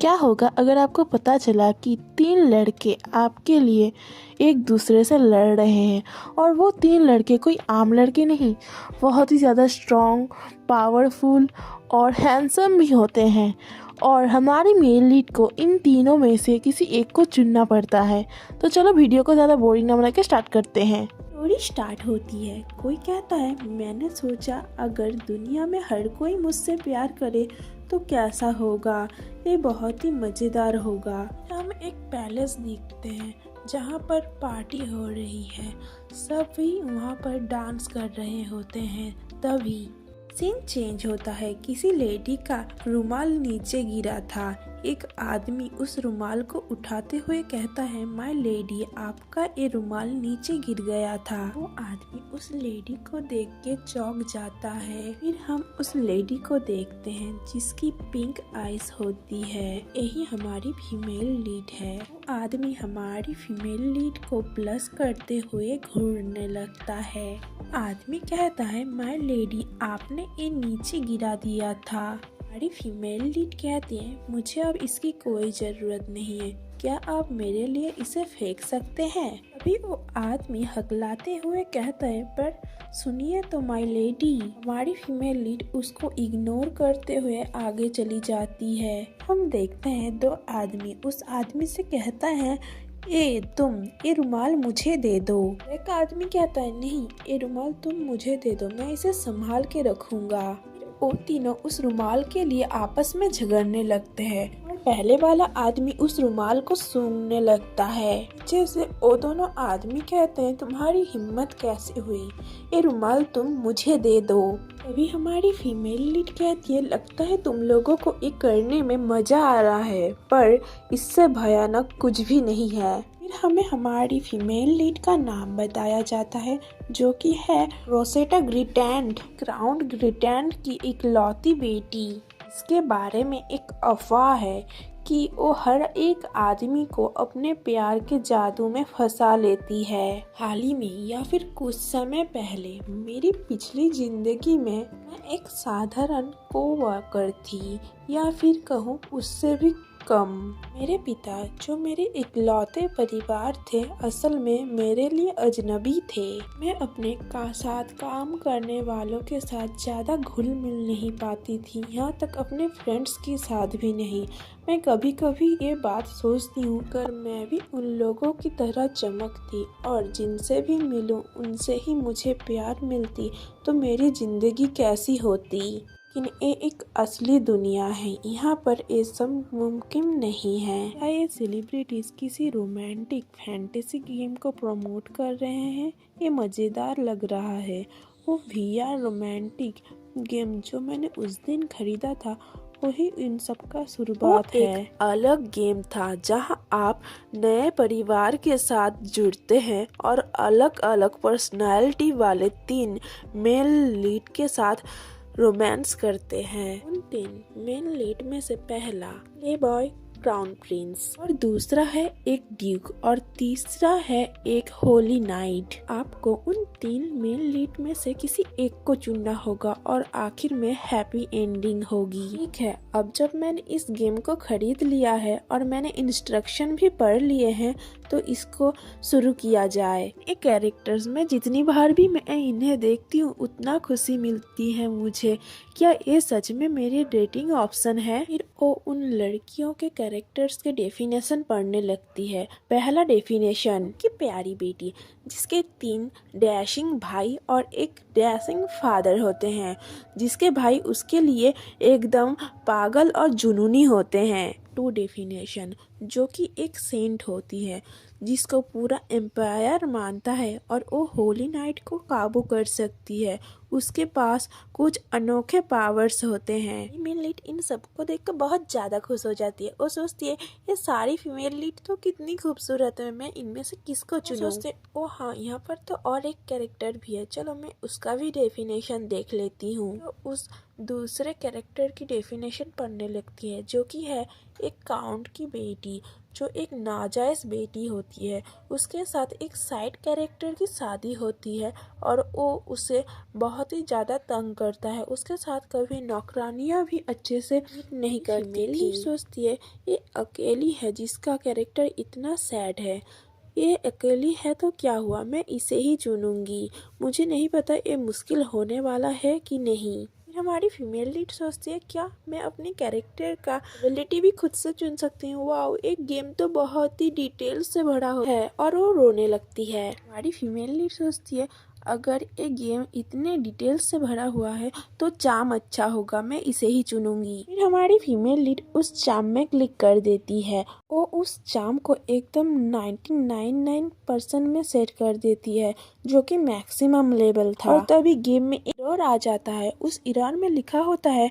क्या होगा अगर आपको पता चला कि 3 लड़के आपके लिए एक दूसरे से लड़ रहे हैं और वो 3 लड़के कोई आम लड़के नहीं, बहुत ही ज़्यादा स्ट्रॉन्ग, पावरफुल और हैंडसम भी होते हैं और हमारी मेन लीड को इन तीनों में से किसी एक को चुनना पड़ता है। तो चलो वीडियो को ज़्यादा बोरिंग ना बना के स्टार्ट करते हैं। स्टोरी स्टार्ट होती है। कोई कहता है मैंने सोचा अगर दुनिया में हर कोई मुझसे प्यार करे तो कैसा होगा, ये बहुत ही मज़ेदार होगा। हम एक पैलेस देखते हैं जहाँ पर पार्टी हो रही है, सभी वहाँ पर डांस कर रहे होते हैं। तभी सीन चेंज होता है। किसी लेडी का रुमाल नीचे गिरा था। एक आदमी उस रुमाल को उठाते हुए कहता है माय लेडी, आपका ये रुमाल नीचे गिर गया था। वो आदमी उस लेडी को देख के चौंक जाता है। फिर हम उस लेडी को देखते हैं जिसकी पिंक आईज होती है। यही हमारी फीमेल लीड है। वो आदमी हमारी फीमेल लीड को ब्लश करते हुए घूरने लगता है। आदमी कहता है माय लेडी, आपने ये नीचे गिरा दिया था। हमारी फीमेल लीड कहती है मुझे अब इसकी कोई ज़रूरत नहीं है, क्या आप मेरे लिए इसे फेंक सकते हैं। अभी वो आदमी हकलाते हुए कहता है पर सुनिए तो माय लेडी। हमारी फीमेल लीड उसको इग्नोर करते हुए आगे चली जाती है। हम देखते हैं 2 आदमी उस आदमी से कहता है ये रुमाल मुझे दे दो। एक आदमी कहता है नहीं, ये रुमाल तुम मुझे दे दो, मैं इसे संभाल के रखूंगा। वो तीनों उस रुमाल के लिए आपस में झगड़ने लगते हैं और पहले वाला आदमी उस रुमाल को सूंघने लगता है। जैसे वो दोनों आदमी कहते हैं तुम्हारी हिम्मत कैसे हुई, ये रुमाल तुम मुझे दे दो। तभी हमारी फीमेल लीड कहती है लगता है तुम लोगों को ये करने में मजा आ रहा है, पर इससे भयानक कुछ भी नहीं है। फिर हमें हमारी फीमेल लीड का नाम बताया जाता है जो कि है रोसेटा ग्रिटेंट, क्राउन ग्रिटेंट की इकलौती बेटी। इसके बारे में एक अफवाह है कि वो हर एक आदमी को अपने प्यार के जादू में फंसा लेती है। हाल ही में या फिर कुछ समय पहले मेरी पिछली जिंदगी में मैं एक साधारण कोवर्कर थी, या फिर कहूँ उससे भी कम। मेरे पिता जो मेरे इकलौते परिवार थे असल में मेरे लिए अजनबी थे। मैं अपने साथ काम करने वालों के साथ ज़्यादा घुल मिल नहीं पाती थी, यहाँ तक अपने फ्रेंड्स के साथ भी नहीं। मैं कभी कभी ये बात सोचती हूँ अगर मैं भी उन लोगों की तरह चमकती और जिनसे भी मिलूँ उनसे ही मुझे प्यार मिलती तो मेरी ज़िंदगी कैसी होती। लेकिन ये एक असली दुनिया है, यहाँ पर ये सब मुमकिन नहीं है। क्या ये सेलिब्रिटीज किसी रोमांटिक फैंटेसी गेम को प्रमोट कर रहे हैं? ये मज़ेदार लग रहा है। वो VR रोमांटिक गेम जो मैंने उस दिन खरीदा था वही इन सब का शुरुआत है। एक अलग गेम था जहां आप नए परिवार के साथ जुड़ते हैं और अलग अलग पर्सनालिटी वाले 3 मेल लीड के साथ रोमांस करते हैं। उन 3 मेन लीड में से पहला प्ले बॉय क्राउन प्रिंस और दूसरा है एक ड्यूक और तीसरा है एक होली नाइट। आपको उन 3 मेन लीड में से किसी एक को चुनना होगा और आखिर में हैप्पी एंडिंग होगी। ठीक है, अब जब मैंने इस गेम को खरीद लिया है और मैंने इंस्ट्रक्शन भी पढ़ लिए हैं तो इसको शुरू किया जाए। ये कैरेक्टर्स में जितनी बार भी मैं इन्हें देखती हूँ उतना खुशी मिलती है मुझे। क्या ये सच में मेरी डेटिंग ऑप्शन है? फिर वो उन लड़कियों के कैरेक्टर्स के डेफिनेशन पढ़ने लगती है। पहला डेफिनेशन की प्यारी बेटी जिसके 3 डैशिंग भाई और एक डैशिंग फादर होते हैं, जिसके भाई उसके लिए एकदम पागल और जुनूनी होते हैं। 2 डेफिनेशन जो कि एक सेंट होती है जिसको पूरा एम्पायर मानता है और वो होली नाइट को काबू कर सकती है। उसके पास कुछ अनोखे पावर्स होते हैं। फीमेल लीड इन सबको देखकर बहुत ज़्यादा खुश हो जाती है। वो सोचती है ये सारी फीमेल लीड तो कितनी खूबसूरत है, मैं इनमें से किसको चुनूं। सोचते ओ हाँ, यहाँ पर तो और एक कैरेक्टर भी है, चलो मैं उसका भी डेफिनेशन देख लेती हूँ। तो उस दूसरे कैरेक्टर की डेफिनेशन पढ़ने लगती है, जो कि है एक काउंट की बेटी, जो एक नाजायज़ बेटी होती है। उसके साथ एक साइड कैरेक्टर की शादी होती है और वो उसे बहुत ही ज़्यादा तंग करता है। उसके साथ कभी नौकरानियाँ भी अच्छे से नहीं करती थी। सोचती है ये अकेली है जिसका कैरेक्टर इतना सैड है, ये अकेली है तो क्या हुआ, मैं इसे ही चुनूंगी। मुझे नहीं पता ये मुश्किल होने वाला है कि नहीं। हमारी फीमेल लीड सोचती है क्या मैं अपने कैरेक्टर का एबिलिटी भी खुद से चुन सकती हूँ। वाओ, एक गेम तो बहुत ही डिटेल्स से भरा है। और वो रोने लगती है। हमारी फीमेल लीड सोचती है अगर एक गेम इतने डिटेल्स से भरा हुआ है तो चार्म अच्छा होगा, मैं इसे ही चुनूंगी। फिर हमारी फीमेल लीड उस चार्म में क्लिक कर देती है। वो उस चार्म को एकदम 99.9% में सेट कर देती है, जो कि मैक्सिमम लेवल था। और तभी गेम में एरर आ जाता है। उस एरर में लिखा होता है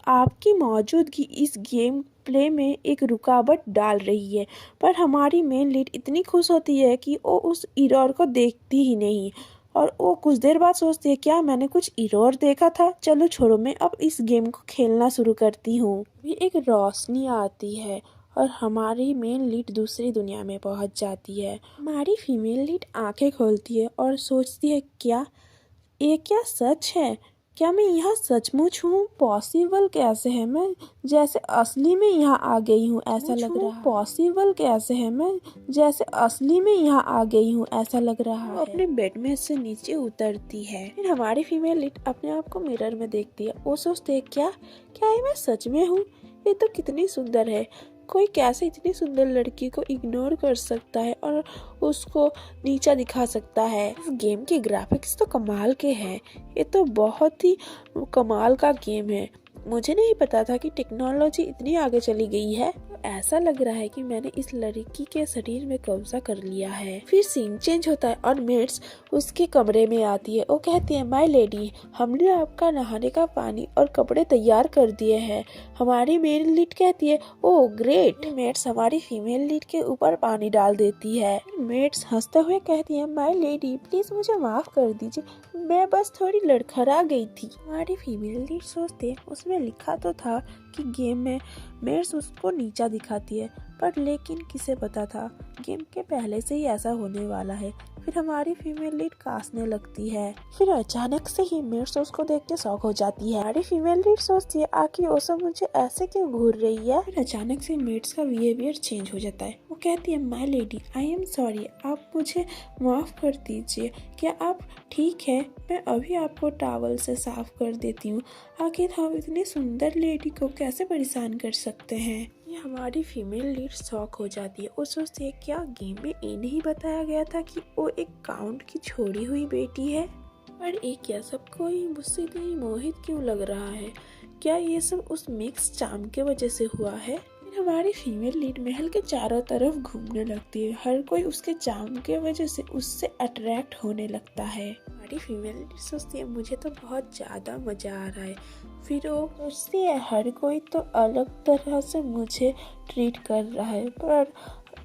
आपकी मौजूदगी इस गेम प्ले में एक रुकावट डाल रही है। पर हमारी मेन लीड इतनी खुश होती है कि वो उस एरर को देखती ही नहीं और वो कुछ देर बाद सोचती है क्या मैंने कुछ एरर देखा था, चलो छोड़ो, मैं अब इस गेम को खेलना शुरू करती हूँ। भी एक रोशनी आती है और हमारी मेन लीड दूसरी दुनिया में पहुंच जाती है। हमारी फीमेल लीड आंखें खोलती है और सोचती है क्या ये क्या सच है, क्या मैं यहाँ सचमुच हूँ, पॉसिबल कैसे है, मैं जैसे असली में यहाँ आ गई हूँ ऐसा लग रहा है। पॉसिबल कैसे है, मैं जैसे असली में यहाँ आ गई हूँ ऐसा लग रहा है। अपने बेड में से नीचे उतरती है। फिर हमारी फीमेल लीड अपने आप को मिरर में देखती है। वो सोचती है क्या क्या ये मैं सच में हूँ, ये तो कितनी सुंदर है। कोई कैसे इतनी सुंदर लड़की को इग्नोर कर सकता है और उसको नीचा दिखा सकता है। इस गेम के ग्राफिक्स तो कमाल के हैं। ये तो बहुत ही कमाल का गेम है। मुझे नहीं पता था कि टेक्नोलॉजी इतनी आगे चली गई है। ऐसा लग रहा है कि मैंने इस लड़की के शरीर में कब्जा कर लिया है। फिर सीन चेंज होता है और मेड्स उसके कमरे में आती है। वो कहती है माय लेडी, हमने आपका नहाने का पानी और कपड़े तैयार कर दिए हैं। हमारी मेल लीड कहती है ओह ग्रेट। मेड्स हमारी फीमेल लीड के ऊपर पानी डाल देती है। मेड्स हंसते हुए कहती है माय लेडी प्लीज मुझे माफ कर दीजिए, मैं बस थोड़ी लड़खड़ा गई थी। हमारी फीमेल लीड सोचते उसमें लिखा तो था कि गेम में मेड्स उसको नीचा दिखाती है, पर लेकिन किसे पता था गेम के पहले से ही ऐसा होने वाला है। फिर हमारी फीमेल लीड कांसने लगती है। फिर अचानक से ही मेड्स उसको देख के शॉक हो जाती है। हमारी फीमेल लीड सोचती है आखिर वो सब मुझे ऐसे क्यों घूर रही है। फिर अचानक से मेड्स का बिहेवियर चेंज हो जाता है। वो कहती है my lady I am sorry, आप मुझे माफ कर दीजिए, क्या आप ठीक है, मैं अभी आपको टॉवल से साफ कर देती हूँ। आखिर हम इतनी सुंदर लेडी को कैसे परेशान कर सकते हैं। ये हमारी फीमेल लीड शॉक हो जाती है। वो सोचती है क्या गेम में ये नहीं बताया गया था कि वो एक काउंट की छोड़ी हुई बेटी है। पर एक क्या सबको ही मुझसे इतनी मोहित क्यों लग रहा है, क्या ये सब उस मिक्स चार्म के वजह से हुआ है। हमारी फीमेल लीड महल के चारों तरफ घूमने लगती है। हर कोई उसके चार्म के वजह से उससे अट्रैक्ट होने लगता है। हमारी फीमेल लीड सोचती है मुझे तो बहुत ज़्यादा मज़ा आ रहा है। फिर वो सोचती है हर कोई तो अलग तरह से मुझे ट्रीट कर रहा है, पर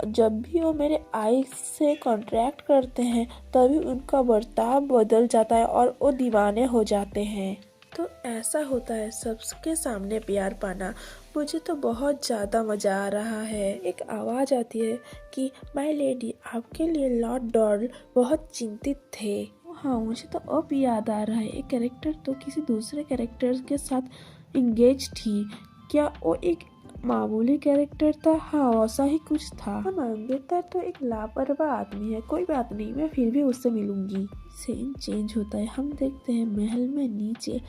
जब भी वो मेरे आई से कॉन्ट्रैक्ट करते हैं तभी उनका बर्ताव बदल जाता है और वो दीवाने हो जाते हैं। तो ऐसा होता है सबके सामने प्यार पाना। मुझे तो बहुत ज़्यादा मज़ा आ रहा है। एक आवाज़ आती है कि माय लेडी आपके लिए लॉर्ड डॉर्ल बहुत चिंतित थे। हाँ, मुझे तो अब याद आ रहा है, एक कैरेक्टर तो किसी दूसरे कैरेक्टर के साथ इंगेज थी। क्या वो एक मामूली कैरेक्टर था? हाँ, वैसा ही कुछ था। मंगेतर तो एक लापरवाह आदमी है, कोई बात नहीं, मैं फिर भी उससे मिलूंगी। सीन चेंज होता है। हम देखते हैं महल में नीचे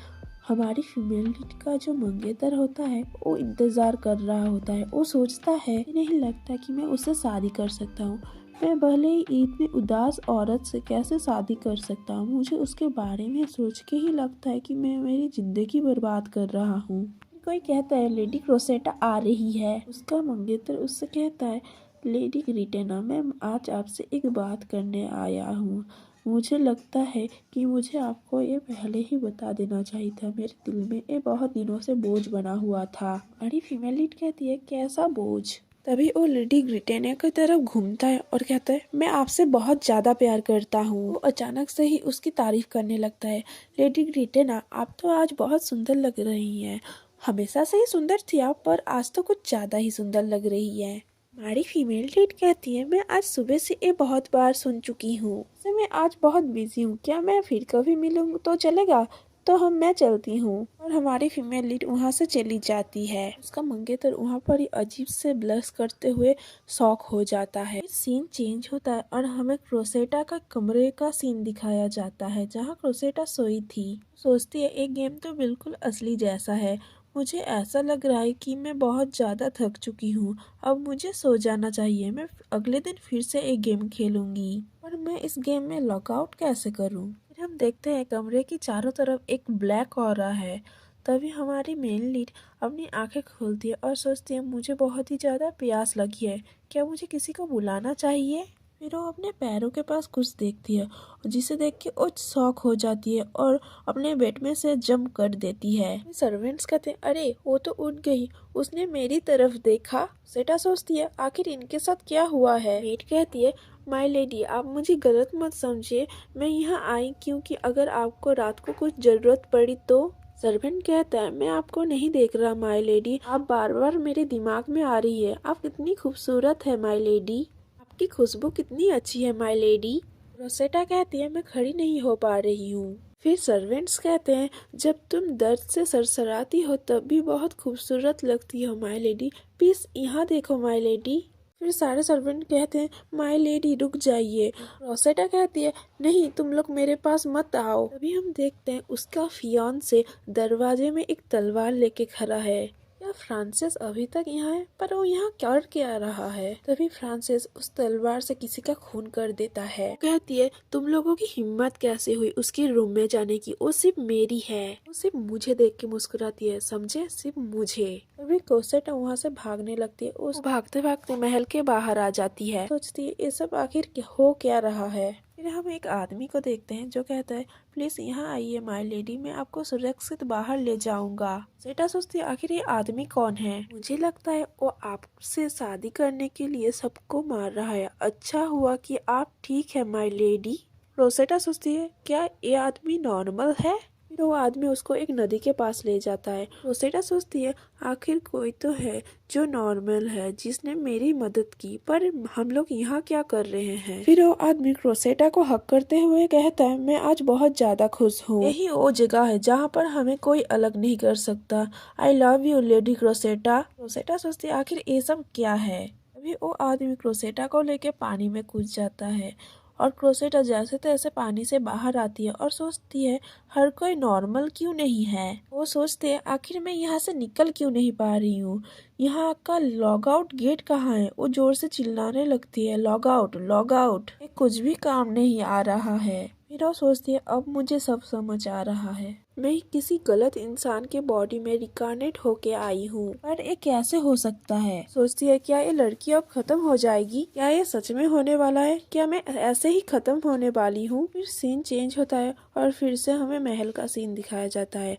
हमारी फीमेल लीड का जो मंगेतर होता है वो इंतजार कर रहा होता है। वो सोचता है नहीं लगता कि मैं उससे शादी कर सकता हूँ, मैं भले ही इतनी उदास औरत से कैसे शादी कर सकता हूँ। मुझे उसके बारे में सोच के ही लगता है कि मैं मेरी जिंदगी बर्बाद कर रहा हूँ। कोई कहता है लेडी क्रोसेटा आ रही है। उसका मंगेतर उससे कहता है लेडी क्रिटेना, मैं आज आपसे एक बात करने आया हूँ। मुझे लगता है कि मुझे आपको ये पहले ही बता देना चाहिए था। मेरे दिल में ये बहुत दिनों से बोझ बना हुआ था। हमारी फीमेल लीड कहती है कैसा बोझ। तभी वो लेडी ग्रिटेनिया की तरफ घूमता है और कहता है, मैं आपसे बहुत ज्यादा प्यार करता हूँ। वो अचानक से ही उसकी तारीफ करने लगता है। लेडी ग्रिटेना, आप तो आज बहुत सुंदर लग रही हैं। हमेशा से ही सुंदर थी आप, पर आज तो कुछ ज्यादा ही सुंदर लग रही है। हमारी फीमेल लीड कहती है, मैं आज सुबह से ये बहुत बार सुन चुकी हूँ। मैं आज बहुत बिजी हूँ, क्या मैं फिर कभी मिलूँ तो चलेगा? तो मैं चलती हूँ। और हमारी फीमेल लीड वहाँ से चली जाती है। उसका मंगेतर वहाँ पर ही अजीब से ब्लश करते हुए शॉक हो जाता है। सीन चेंज होता है और हमें क्रोसेटा का कमरे का सीन दिखाया जाता है जहाँ क्रोसेटा सोई थी। सोचती है, एक गेम तो बिल्कुल असली जैसा है। मुझे ऐसा लग रहा है कि मैं बहुत ज़्यादा थक चुकी हूँ, अब मुझे सो जाना चाहिए। मैं अगले दिन फिर से एक गेम खेलूंगी, पर मैं इस गेम में लॉकआउट कैसे करूँ? फिर हम देखते हैं कमरे की चारों तरफ एक ब्लैक ऑरा है। तभी हमारी मेन लीड अपनी आंखें खोलती है और सोचती है, मुझे बहुत ही ज़्यादा प्यास लगी है, क्या मुझे किसी को बुलाना चाहिए? फिर वो अपने पैरों के पास कुछ देखती है, जिसे देख के वो शॉक हो जाती है और अपने बेड में से जंप कर देती है। सर्वेंट्स कहते हैं, अरे वो तो उठ गई, उसने मेरी तरफ देखा। सेटा सोचती है, आखिर इनके साथ क्या हुआ है? मेड कहती है, माय लेडी, आप मुझे गलत मत समझिए, मैं यहाँ आई क्योंकि अगर आपको रात को कुछ जरूरत पड़ी तो। सर्वेंट कहता है, मैं आपको नहीं देख रहा माय लेडी, आप बार बार मेरे दिमाग में आ रही है। आप कितनी खूबसूरत है माय लेडी, आपकी खुशबू कितनी अच्छी है माय लेडी। रोसेटा कहती है, मैं खड़ी नहीं हो पा रही हूँ। फिर सर्वेंट्स कहते हैं, जब तुम दर्द से सरसराती हो तब भी बहुत खूबसूरत लगती हो माय लेडी, प्लीज यहाँ देखो माय लेडी। फिर सारे सर्वेंट कहते हैं, माय लेडी रुक जाइए। रोसेटा कहती है, नहीं, तुम लोग मेरे पास मत आओ। तभी हम देखते हैं उसका फियांसे दरवाजे में एक तलवार लेके खड़ा है। क्या फ्रांसिस अभी तक यहाँ है? पर वो यहाँ कर क्या रहा है? तभी फ्रांसिस उस तलवार से किसी का खून कर देता है। वो कहती है, तुम लोगों की हिम्मत कैसे हुई उसके रूम में जाने की? वो सिर्फ मेरी है। वो सिर्फ मुझे देख के मुस्कुराती है, समझे, सिर्फ मुझे। तभी कोसेटा वहाँ से भागने लगती है। उस भागते भागते महल के बाहर आ जाती है। सोचती है, ये सब आखिर हो क्या रहा है? फिर हम एक आदमी को देखते हैं जो कहता है, प्लीज यहाँ आइए माय लेडी, मैं आपको सुरक्षित बाहर ले जाऊंगा। सेटा सोचती है, आखिर ये आदमी कौन है? मुझे लगता है वो आपसे शादी करने के लिए सबको मार रहा है। अच्छा हुआ कि आप ठीक है माय लेडी। रोसेटा सोचती है, क्या ये आदमी नॉर्मल है? फिर वो आदमी उसको एक नदी के पास ले जाता है। रोसेटा सोचती है, आखिर कोई तो है जो नॉर्मल है, जिसने मेरी मदद की, पर हम लोग यहाँ क्या कर रहे हैं? फिर वो आदमी क्रोसेटा को हक करते हुए कहता है, मैं आज बहुत ज्यादा खुश हूँ। यही वो जगह है जहाँ पर हमें कोई अलग नहीं कर सकता। I love you lady Crosetta. Crosetta सोचती है, आखिर ये सब क्या है? तभी वो आदमी क्रोसेटा को लेके पानी में कूद जाता है और क्रोसेटा जैसे तैसे पानी से बाहर आती है और सोचती है, हर कोई नॉर्मल क्यों नहीं है? वो सोचते हैं, आखिर मैं यहाँ से निकल क्यों नहीं पा रही हूँ? यहाँ का लॉग आउट गेट कहाँ है? वो जोर से चिल्लाने लगती है, लॉग आउट लॉग आउट। कुछ भी काम नहीं आ रहा है। फिर वो सोचती है, अब मुझे सब समझ आ रहा है, मैं किसी गलत इंसान के बॉडी में रिकार्नेट होके आई हूँ, पर ये कैसे हो सकता है? सोचती है, क्या ये लड़की अब खत्म हो जाएगी? क्या ये सच में होने वाला है? क्या मैं ऐसे ही खत्म होने वाली हूँ? फिर सीन चेंज होता है और फिर से हमें महल का सीन दिखाया जाता है।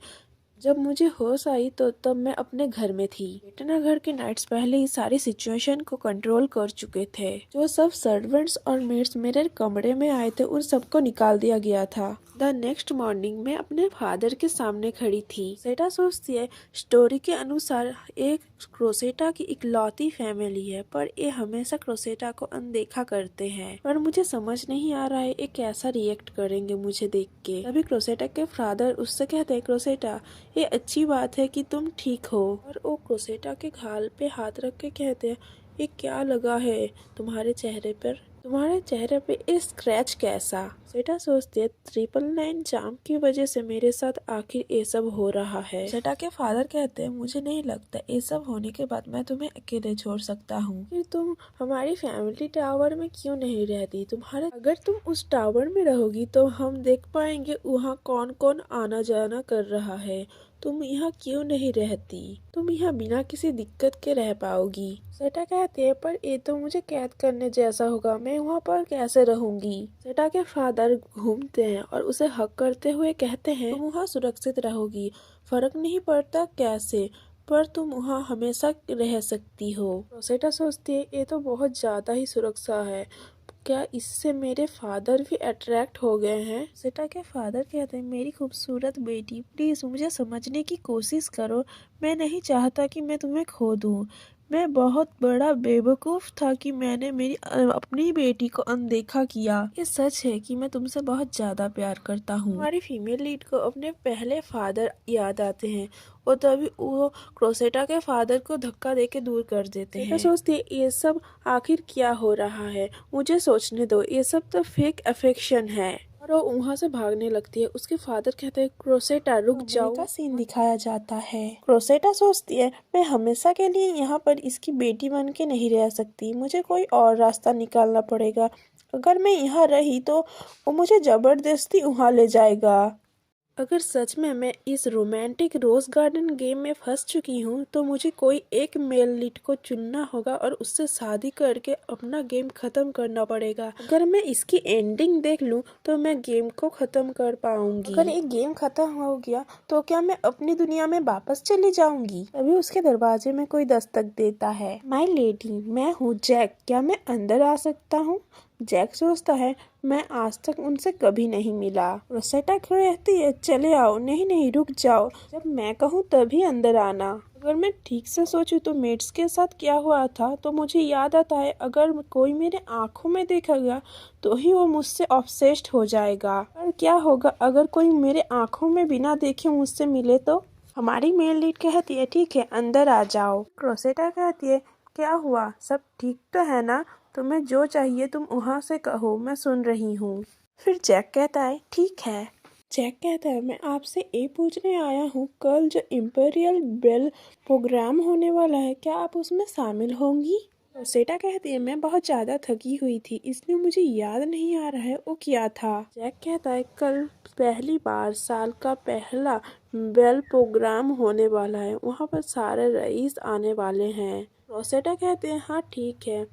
जब मुझे होश आई तो तब मैं अपने घर में थी। बेटना घर के नाइट्स पहले ही सारी सिचुएशन को कंट्रोल कर चुके थे। जो सब सर्वेंट्स और मेड्स मेरे कमरे में आए थे उन सबको निकाल दिया गया था। द नेक्स्ट मॉर्निंग मैं अपने फादर के सामने खड़ी थी। सेटा सोचती है, स्टोरी के अनुसार एक क्रोसेटा की इकलौती फैमिली है, पर ये हमेशा क्रोसेटा को अनदेखा करते हैं। पर मुझे समझ नहीं आ रहा है ये कैसा रिएक्ट करेंगे मुझे देख के। तभी क्रोसेटा के फादर उससे कहते हैं, क्रोसेटा, ये अच्छी बात है कि तुम ठीक हो। और वो क्रोसेटा के गाल पे हाथ रख के कहते हैं, ये क्या लगा है तुम्हारे चेहरे पर? तुम्हारे चेहरे पे ये स्क्रैच कैसा? सेटा सोचती है, 999 जाम की वजह से मेरे साथ आखिर ये सब हो रहा है। सेटा के फादर कहते हैं, मुझे नहीं लगता ये सब होने के बाद मैं तुम्हें अकेले छोड़ सकता हूँ। फिर तुम हमारी फैमिली टावर में क्यों नहीं रहती? अगर तुम उस टावर में रहोगी तो हम देख पाएंगे वहाँ कौन कौन आना जाना कर रहा है। तुम यहाँ क्यों नहीं रहती? तुम यहाँ बिना किसी दिक्कत के रह पाओगी। सेटा कहते हैं, पर ये तो मुझे कैद करने जैसा होगा, मैं वहाँ पर कैसे रहूंगी? सेटा के फादर घूमते हैं और उसे हक करते हुए कहते हैं, तुम वहाँ सुरक्षित रहोगी, फर्क नहीं पड़ता कैसे, पर तुम वहाँ हमेशा रह सकती हो। रोसेटा सोचती है ये तो बहुत ज़्यादा ही सुरक्षा है, क्या इससे मेरे फादर भी अट्रैक्ट हो गए हैं। रोसेटा के फादर कहते हैं मेरी खूबसूरत बेटी प्लीज़ मुझे समझने की कोशिश करो, मैं नहीं चाहता कि मैं तुम्हें खो दूँ। मैं बहुत बड़ा बेवकूफ़ था कि मैंने मेरी अपनी बेटी को अनदेखा किया। ये सच है कि मैं तुमसे बहुत ज़्यादा प्यार करता हूँ। हमारी फीमेल लीड को अपने पहले फादर याद आते हैं और तभी वो क्रोसेटा के फादर को धक्का देके दूर कर देते हैं। सोचती है ये सब आखिर क्या हो रहा है, मुझे सोचने दो, ये सब तो फेक अफेक्शन है। और वो वहाँ से भागने लगती है। उसके फादर कहते हैं क्रोसेटा रुक जाओ का सीन दिखाया जाता है। क्रोसेटा सोचती है मैं हमेशा के लिए यहाँ पर इसकी बेटी बन के नहीं रह सकती, मुझे कोई और रास्ता निकालना पड़ेगा। अगर मैं यहाँ रही तो वो मुझे जबरदस्ती वहाँ ले जाएगा। अगर सच में मैं इस रोमांटिक रोज गार्डन गेम में फंस चुकी हूँ तो मुझे कोई एक मेल लीड को चुनना होगा और उससे शादी करके अपना गेम खत्म करना पड़ेगा। अगर मैं इसकी एंडिंग देख लूँ तो मैं गेम को खत्म कर पाऊंगी। अगर ये गेम खत्म हो गया तो क्या मैं अपनी दुनिया में वापस चली जाऊंगी। तभी उसके दरवाजे में कोई दस्तक देता है। माय लेडी, मैं हूँ जैक, क्या मैं अंदर आ सकता हूँ। जैक सोचता है मैं आज तक उनसे कभी नहीं मिला। रोसेटा कहती है चले आओ। नहीं नहीं रुक जाओ, जब मैं कहूँ तभी अंदर आना। अगर मैं ठीक से सोचूं तो मेट्स के साथ क्या हुआ था तो मुझे याद आता है अगर कोई मेरे आंखों में देखेगा तो ही वो मुझसे ऑब्सेस्ड हो जाएगा। और क्या होगा अगर कोई मेरे आंखों में बिना देखे मुझसे मिले तो। हमारी मेल लीड कहती है ठीक है अंदर आ जाओ। रोसेटा कहती है क्या हुआ, सब ठीक तो है ना, तुम्हें जो चाहिए तुम वहाँ से कहो, मैं सुन रही हूँ। फिर जैक कहता है ठीक है। जैक कहता है मैं आपसे ये पूछने आया हूँ कल जो इम्पीरियल बेल प्रोग्राम होने वाला है क्या आप उसमें शामिल होंगी। रोसेटा कहती है मैं बहुत ज़्यादा थकी हुई थी इसलिए मुझे याद नहीं आ रहा है वो क्या था। जैक कहता है कल पहली बार साल का पहला बेल प्रोग्राम होने वाला है, वहाँ पर सारे रईस आने वाले हैं। रोसेटा कहते हैं हाँ ठीक है,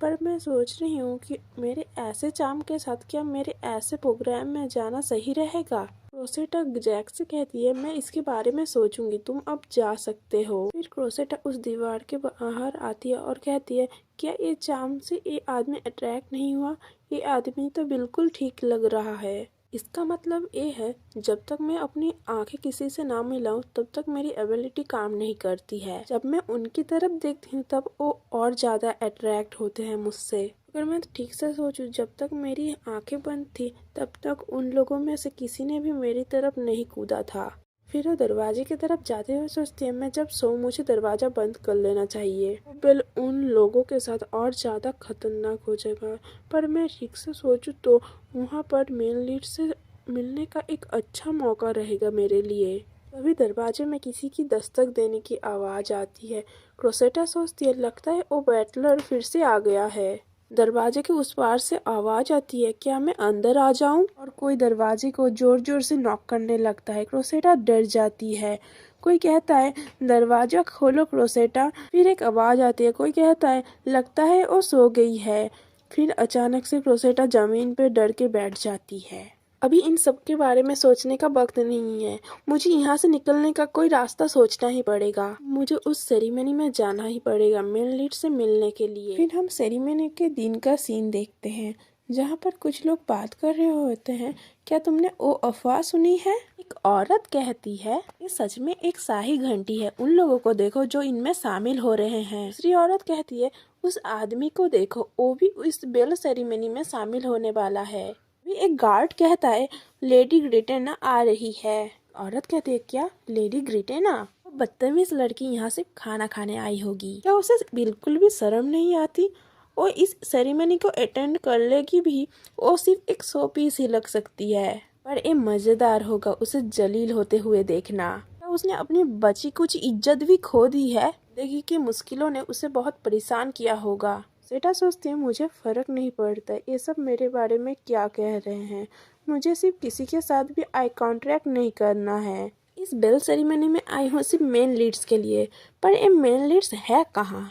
पर मैं सोच रही हूँ कि मेरे ऐसे चाम के साथ क्या मेरे ऐसे प्रोग्राम में जाना सही रहेगा। क्रोसेटा जैक से कहती है मैं इसके बारे में सोचूंगी, तुम अब जा सकते हो। फिर क्रोसेटा उस दीवार के बाहर आती है और कहती है क्या ये चाम से ये आदमी अट्रैक्ट नहीं हुआ, ये आदमी तो बिल्कुल ठीक लग रहा है। इसका मतलब ये है जब तक मैं अपनी आंखें किसी से ना मिलाऊं तब तक मेरी एबिलिटी काम नहीं करती है। जब मैं उनकी तरफ देखती हूँ तब वो और ज़्यादा अट्रैक्ट होते हैं मुझसे। अगर मैं ठीक से सोचूं जब तक मेरी आंखें बंद थी तब तक उन लोगों में से किसी ने भी मेरी तरफ नहीं कूदा था। फिर वो दरवाजे की तरफ जाते हुए सोचती है मैं जब सोऊं मुझे दरवाज़ा बंद कर लेना चाहिए। बिल उन लोगों के साथ और ज़्यादा खतरनाक हो जाएगा। पर मैं ठीक से सोचूं तो वहाँ पर मेन लीड से मिलने का एक अच्छा मौका रहेगा मेरे लिए। तभी दरवाजे में किसी की दस्तक देने की आवाज़ आती है। क्रोसेटा सोचती है लगता है वो बैटलर फिर से आ गया है। दरवाजे के उस पार से आवाज आती है क्या मैं अंदर आ जाऊं। और कोई दरवाजे को जोर जोर से नॉक करने लगता है। क्रोसेटा डर जाती है। कोई कहता है दरवाजा खोलो क्रोसेटा। फिर एक आवाज आती है, कोई कहता है लगता है वो सो गई है। फिर अचानक से क्रोसेटा जमीन पर डर के बैठ जाती है। अभी इन सब के बारे में सोचने का वक्त नहीं है, मुझे यहाँ से निकलने का कोई रास्ता सोचना ही पड़ेगा। मुझे उस सेरेमनी में जाना ही पड़ेगा मेन लीड से मिलने के लिए। फिर हम सेरेमनी के दिन का सीन देखते हैं जहाँ पर कुछ लोग बात कर रहे होते हैं। क्या तुमने वो अफवाह सुनी है, एक औरत कहती है ये सच में एक शाही घंटी है, उन लोगों को देखो जो इनमें शामिल हो रहे हैं। दूसरी औरत कहती है उस आदमी को देखो, वो भी इस बेल सेरेमनी में शामिल होने वाला है। एक गार्ड कहता है लेडी ग्रेटेना आ रही है। औरत कहती है क्या लेडी ग्रेटेना, वो बदतमीज लड़की यहाँ से खाना खाने आई होगी, क्या उसे बिल्कुल भी शर्म नहीं आती। वो इस सेरेमनी को अटेंड कर लेगी भी, वो सिर्फ एक 100 पीस ही लग सकती है। पर ये मजेदार होगा उसे जलील होते हुए देखना। क्या उसने अपनी बची कुछ इज्जत भी खो दी है। जिंदगी की मुश्किलों ने उसे बहुत परेशान किया होगा। सेटा सोचती है मुझे फर्क नहीं पड़ता ये सब मेरे बारे में क्या कह रहे हैं, मुझे सिर्फ किसी के साथ भी आई कॉन्ट्रैक्ट नहीं करना है। इस बेल सेरेमनी में आई हूँ सिर्फ मेन लीड्स के लिए, पर ये मेन लीड्स है कहाँ।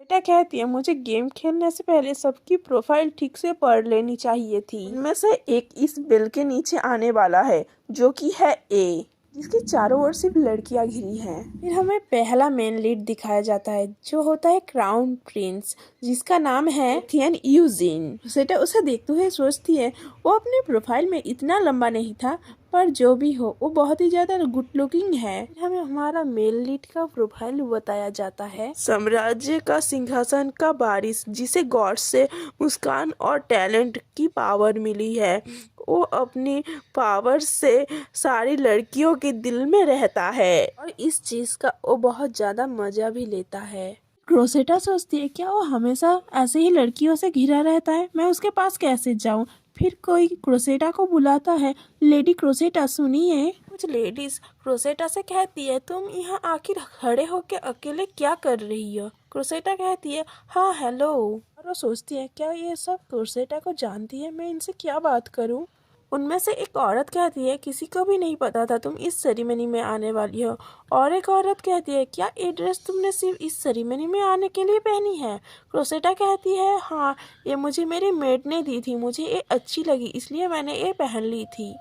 बेटा कहती है मुझे गेम खेलने से पहले सबकी प्रोफाइल ठीक से पढ़ लेनी चाहिए थी, उनमें से एक इस बेल के नीचे आने वाला है जो कि है ए। जिसके चारों ओर सिर्फ लड़कियां घिरी हैं। फिर हमें पहला मेन लीड दिखाया जाता है जो होता है क्राउन प्रिंस, जिसका नाम है थियन यूजिन। सेटा उसे देखते हुए सोचती है वो अपने प्रोफाइल में इतना लंबा नहीं था, पर जो भी हो वो बहुत ही ज्यादा गुड लुकिंग है। हमें हमारा मेल लीड का प्रोफाइल बताया जाता है, साम्राज्य का सिंहासन का वारिस, जिसे गॉड से मुस्कान और टैलेंट की पावर मिली है। वो अपनी पावर से सारी लड़कियों के दिल में रहता है और इस चीज का वो बहुत ज्यादा मजा भी लेता है। क्रोसेटा सोचती है क्या वो हमेशा ऐसे ही लड़कियों से घिरा रहता है, मैं उसके पास कैसे जाऊं। फिर कोई क्रोसेटा को बुलाता है, लेडी क्रोसेटा सुनिए। कुछ लेडीज क्रोसेटा से कहती है तुम यहाँ आखिर खड़े होके अकेले क्या कर रही हो। क्रोसेटा कहती है हाँ हेलो, और वो सोचती है क्या ये सब क्रोसेटा को जानती है, मैं इनसे क्या बात करूं। उनमें से एक औरत कहती है किसी को भी नहीं पता था तुम इस सेरेमनी में आने वाली हो। और एक औरत कहती है क्या ये ड्रेस तुमने सिर्फ इस सेरेमनी में आने के लिए पहनी है। क्रोसेटा कहती है हाँ, ये मुझे मेरे मेड ने दी थी, मुझे ये अच्छी लगी इसलिए मैंने ये पहन ली थी।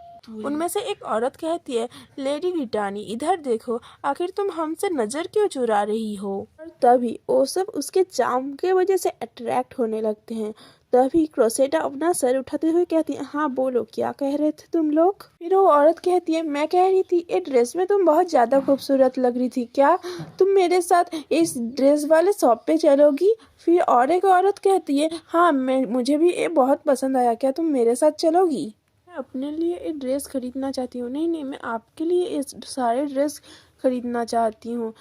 उनमें से एक औरत कहती है लेडी गिटानी इधर देखो, आखिर तुम हमसे नजर क्यों चुरा रही हो। और तभी वो सब उसके चार्म के वजह से अट्रैक्ट होने लगते हैं। तभी क्रोसेटा अपना सर उठाते हुए कहती है हाँ बोलो क्या कह रहे थे तुम लोग। फिर वो औरत कहती है मैं कह रही थी ये ड्रेस में तुम बहुत ज्यादा खूबसूरत लग रही थी, क्या तुम मेरे साथ इस ड्रेस वाले शॉप पे चलोगी। फिर और एक औरत कहती है हाँ मुझे भी ये बहुत पसंद आया, क्या तुम मेरे साथ चलोगी। मैं अपने लिए एक ड्रेस खरीदना चाहती हूँ। नहीं नहीं, मैं आपके लिए इस सारे ड्रेस खरीदना चाहती हूँ।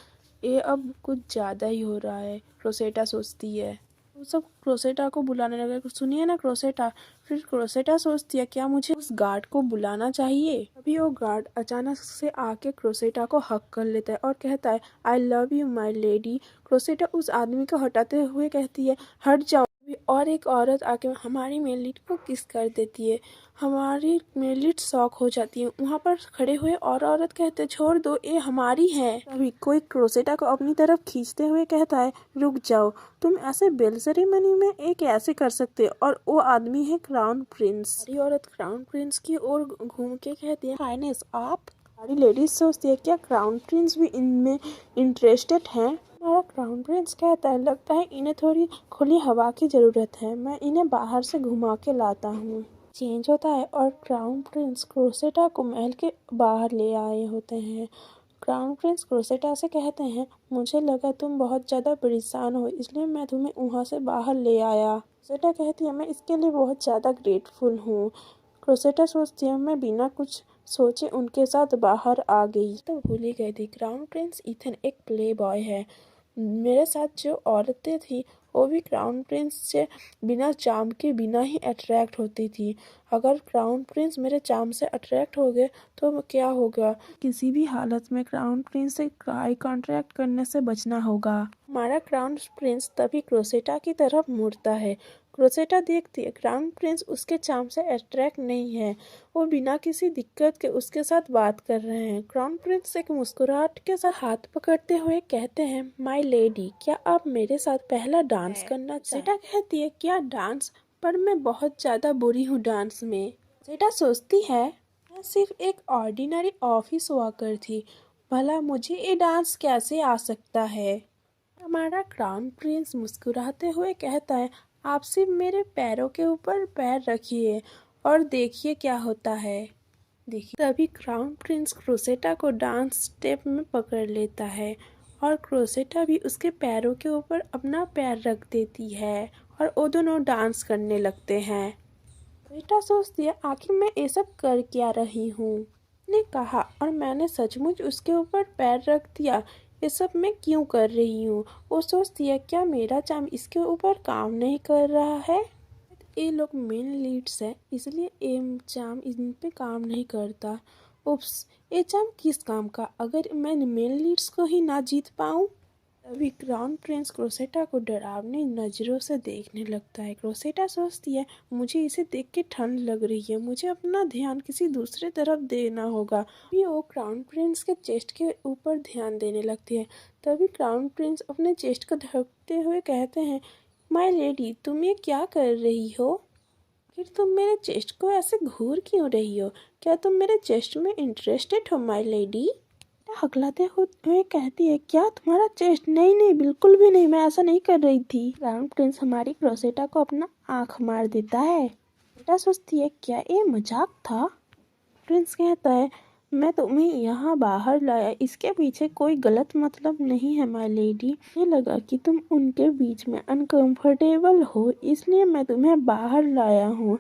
ये अब कुछ ज़्यादा ही हो रहा है, क्रोसेटा सोचती है। वो सब क्रोसेटा को बुलाने लगे, सुनिए ना क्रोसेटा। फिर क्रोसेटा सोचती है क्या मुझे उस गार्ड को बुलाना चाहिए। अभी वो गार्ड अचानक से आके क्रोसेटा को हक कर लेता है और कहता है I love you my lady. क्रोसेटा उस आदमी को हटाते हुए कहती है हट जाओ। और एक औरत आके हमारी मेन लीड को किस कर देती है। हमारी मेन लीड शॉक हो जाती है। वहाँ पर खड़े हुए और औरत कहते छोड़ दो ये हमारी है। तभी कोई क्रोसेटा को अपनी तरफ खींचते हुए कहता है रुक जाओ, तुम ऐसे बेल सेरेमनी में एक ऐसे कर सकते हो। और वो आदमी है क्राउन प्रिंस। सारी औरत क्राउन प्रिंस की ओर घूम के कहती है हाइनेस आप। सारी लेडीज सोचती है क्या क्राउन प्रिंस भी इनमें इंटरेस्टेड है। हमारा क्राउन प्रिंस कहता है लगता है इन्हें थोड़ी खुली हवा की ज़रूरत है, मैं इन्हें बाहर से घुमा के लाता हूँ। चेंज होता है और क्राउन प्रिंस क्रोसेटा को महल के बाहर ले आए होते हैं। क्राउन प्रिंस क्रोसेटा से कहते हैं मुझे लगा तुम बहुत ज़्यादा परेशान हो इसलिए मैं तुम्हें वहाँ से बाहर ले आया। क्रोसेटा कहती है मैं इसके लिए बहुत ज़्यादा ग्रेटफुल हूँ। क्रोसेटा सोचती है मैं बिना कुछ सोचे उनके साथ बाहर आ गई। तो भूल ही गई थी क्राउन प्रिंस इथन एक प्ले बॉय है। मेरे साथ जो औरतें थी वो भी क्राउन प्रिंस से बिना चार्म के बिना ही अट्रैक्ट होती थी। अगर क्राउन प्रिंस मेरे चार्म से अट्रैक्ट हो गए तो क्या होगा। किसी भी हालत में क्राउन प्रिंस से आई कॉन्ट्रैक्ट करने से बचना होगा। हमारा क्राउन प्रिंस तभी क्रोसेटा की तरफ मुड़ता है। क्रोसेटा देखती है क्राउन प्रिंस उसके चार्म से अट्रैक्ट नहीं है, वो बिना किसी दिक्कत के उसके साथ बात कर रहे हैं। क्राउन प्रिंस एक मुस्कुराहट के साथ हाथ पकड़ते हुए कहते हैं माय लेडी क्या आप मेरे साथ पहला डांस करना चाहते। सेटा कहती है क्या डांस, पर मैं बहुत ज़्यादा बुरी हूँ डांस में। सेटा सोचती है मैं सिर्फ एक ऑर्डिनरी ऑफिस वर्कर थी, भला मुझे ये डांस कैसे आ सकता है। हमारा क्राउन प्रिंस मुस्कुराते हुए कहता है आप सिर्फ मेरे पैरों के ऊपर पैर रखिए और देखिए क्या होता है। देखिए तभी क्राउन प्रिंस क्रोसेटा को डांस स्टेप में पकड़ लेता है और क्रोसेटा भी उसके पैरों के ऊपर अपना पैर रख देती है और वो दोनों डांस करने लगते हैं। क्रोसेटा सोचती है आखिर मैं ये सब कर क्या रही हूँ। ने कहा और मैंने सचमुच उसके ऊपर पैर रख दिया, ये सब मैं क्यों कर रही हूँ। वो सोचती है क्या मेरा चार्म इसके ऊपर काम नहीं कर रहा है। ये लोग मेन लीड्स है इसलिए ये चार्म इन पे काम नहीं करता। उप्स, ये चार्म किस काम का अगर मैं मेन लीड्स को ही ना जीत पाऊँ। तभी क्राउन प्रिंस क्रोसेटा को डरावनी नज़रों से देखने लगता है। क्रोसेटा सोचती है मुझे इसे देख के ठंड लग रही है, मुझे अपना ध्यान किसी दूसरे तरफ देना होगा। तभी वो क्राउन प्रिंस के चेस्ट के ऊपर ध्यान देने लगती है। तभी क्राउन प्रिंस अपने चेस्ट को ढकते हुए कहते हैं माय लेडी तुम ये क्या कर रही हो। फिर तुम मेरे चेस्ट को ऐसे घूर क्यों रही हो? क्या तुम मेरे चेस्ट में इंटरेस्टेड हो माय लेडी? हकलाते हुए कहती है, क्या तुम्हारा चेस्ट? नहीं नहीं, बिल्कुल भी नहीं, मैं ऐसा नहीं कर रही थी। क्राउन प्रिंस हमारी क्रोसेटा को अपना आंख मार देता है। बेटा सोचती है, क्या ये मजाक था? प्रिंस कहता है, मैं तुम्हें यहाँ बाहर लाया, इसके पीछे कोई गलत मतलब नहीं है माय लेडी। ये लगा कि तुम उनके बीच में अनकंफर्टेबल हो, इसलिए मैं तुम्हें बाहर लाया हूँ।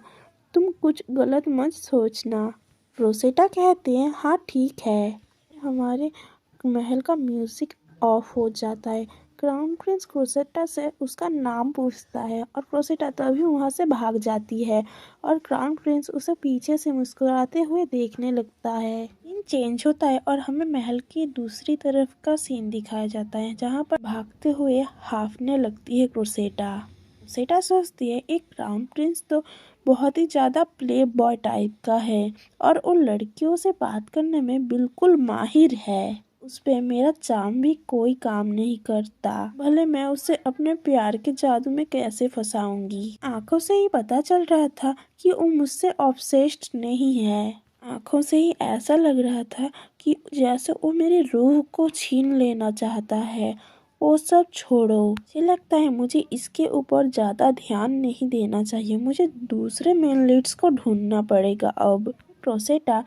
तुम कुछ गलत मत सोचना। रोसेटा कहते हैं, हाँ ठीक है। हमारे महल का म्यूजिक ऑफ हो जाता है। क्राउन प्रिंस क्रोसेटा से उसका नाम पूछता है और क्रोसेटा तभी वहाँ से भाग जाती है और क्राउन प्रिंस उसे पीछे से मुस्कुराते हुए देखने लगता है। सीन चेंज होता है और हमें महल की दूसरी तरफ का सीन दिखाया जाता है, जहाँ पर भागते हुए हाफने लगती है क्रोसेटा। क्रोसेटा सोचती है, एक क्राउन प्रिंस तो बहुत ही ज़्यादा प्ले बॉय टाइप का है और उन लड़कियों से बात करने में बिल्कुल माहिर है। उस पे मेरा चार्म भी कोई काम नहीं करता, भले मैं उसे अपने प्यार के जादू में कैसे फंसाऊंगी। आंखों से ही पता चल रहा था कि वो मुझसे ऑब्सेस्ड नहीं है। आंखों से ही ऐसा लग रहा था कि जैसे वो मेरी रूह को छीन लेना चाहता है। वो सब छोड़ो, मुझे लगता है मुझे इसके ऊपर ज़्यादा ध्यान नहीं देना चाहिए। मुझे दूसरे मेन लीड्स को ढूंढना पड़ेगा अब। क्रोसेटा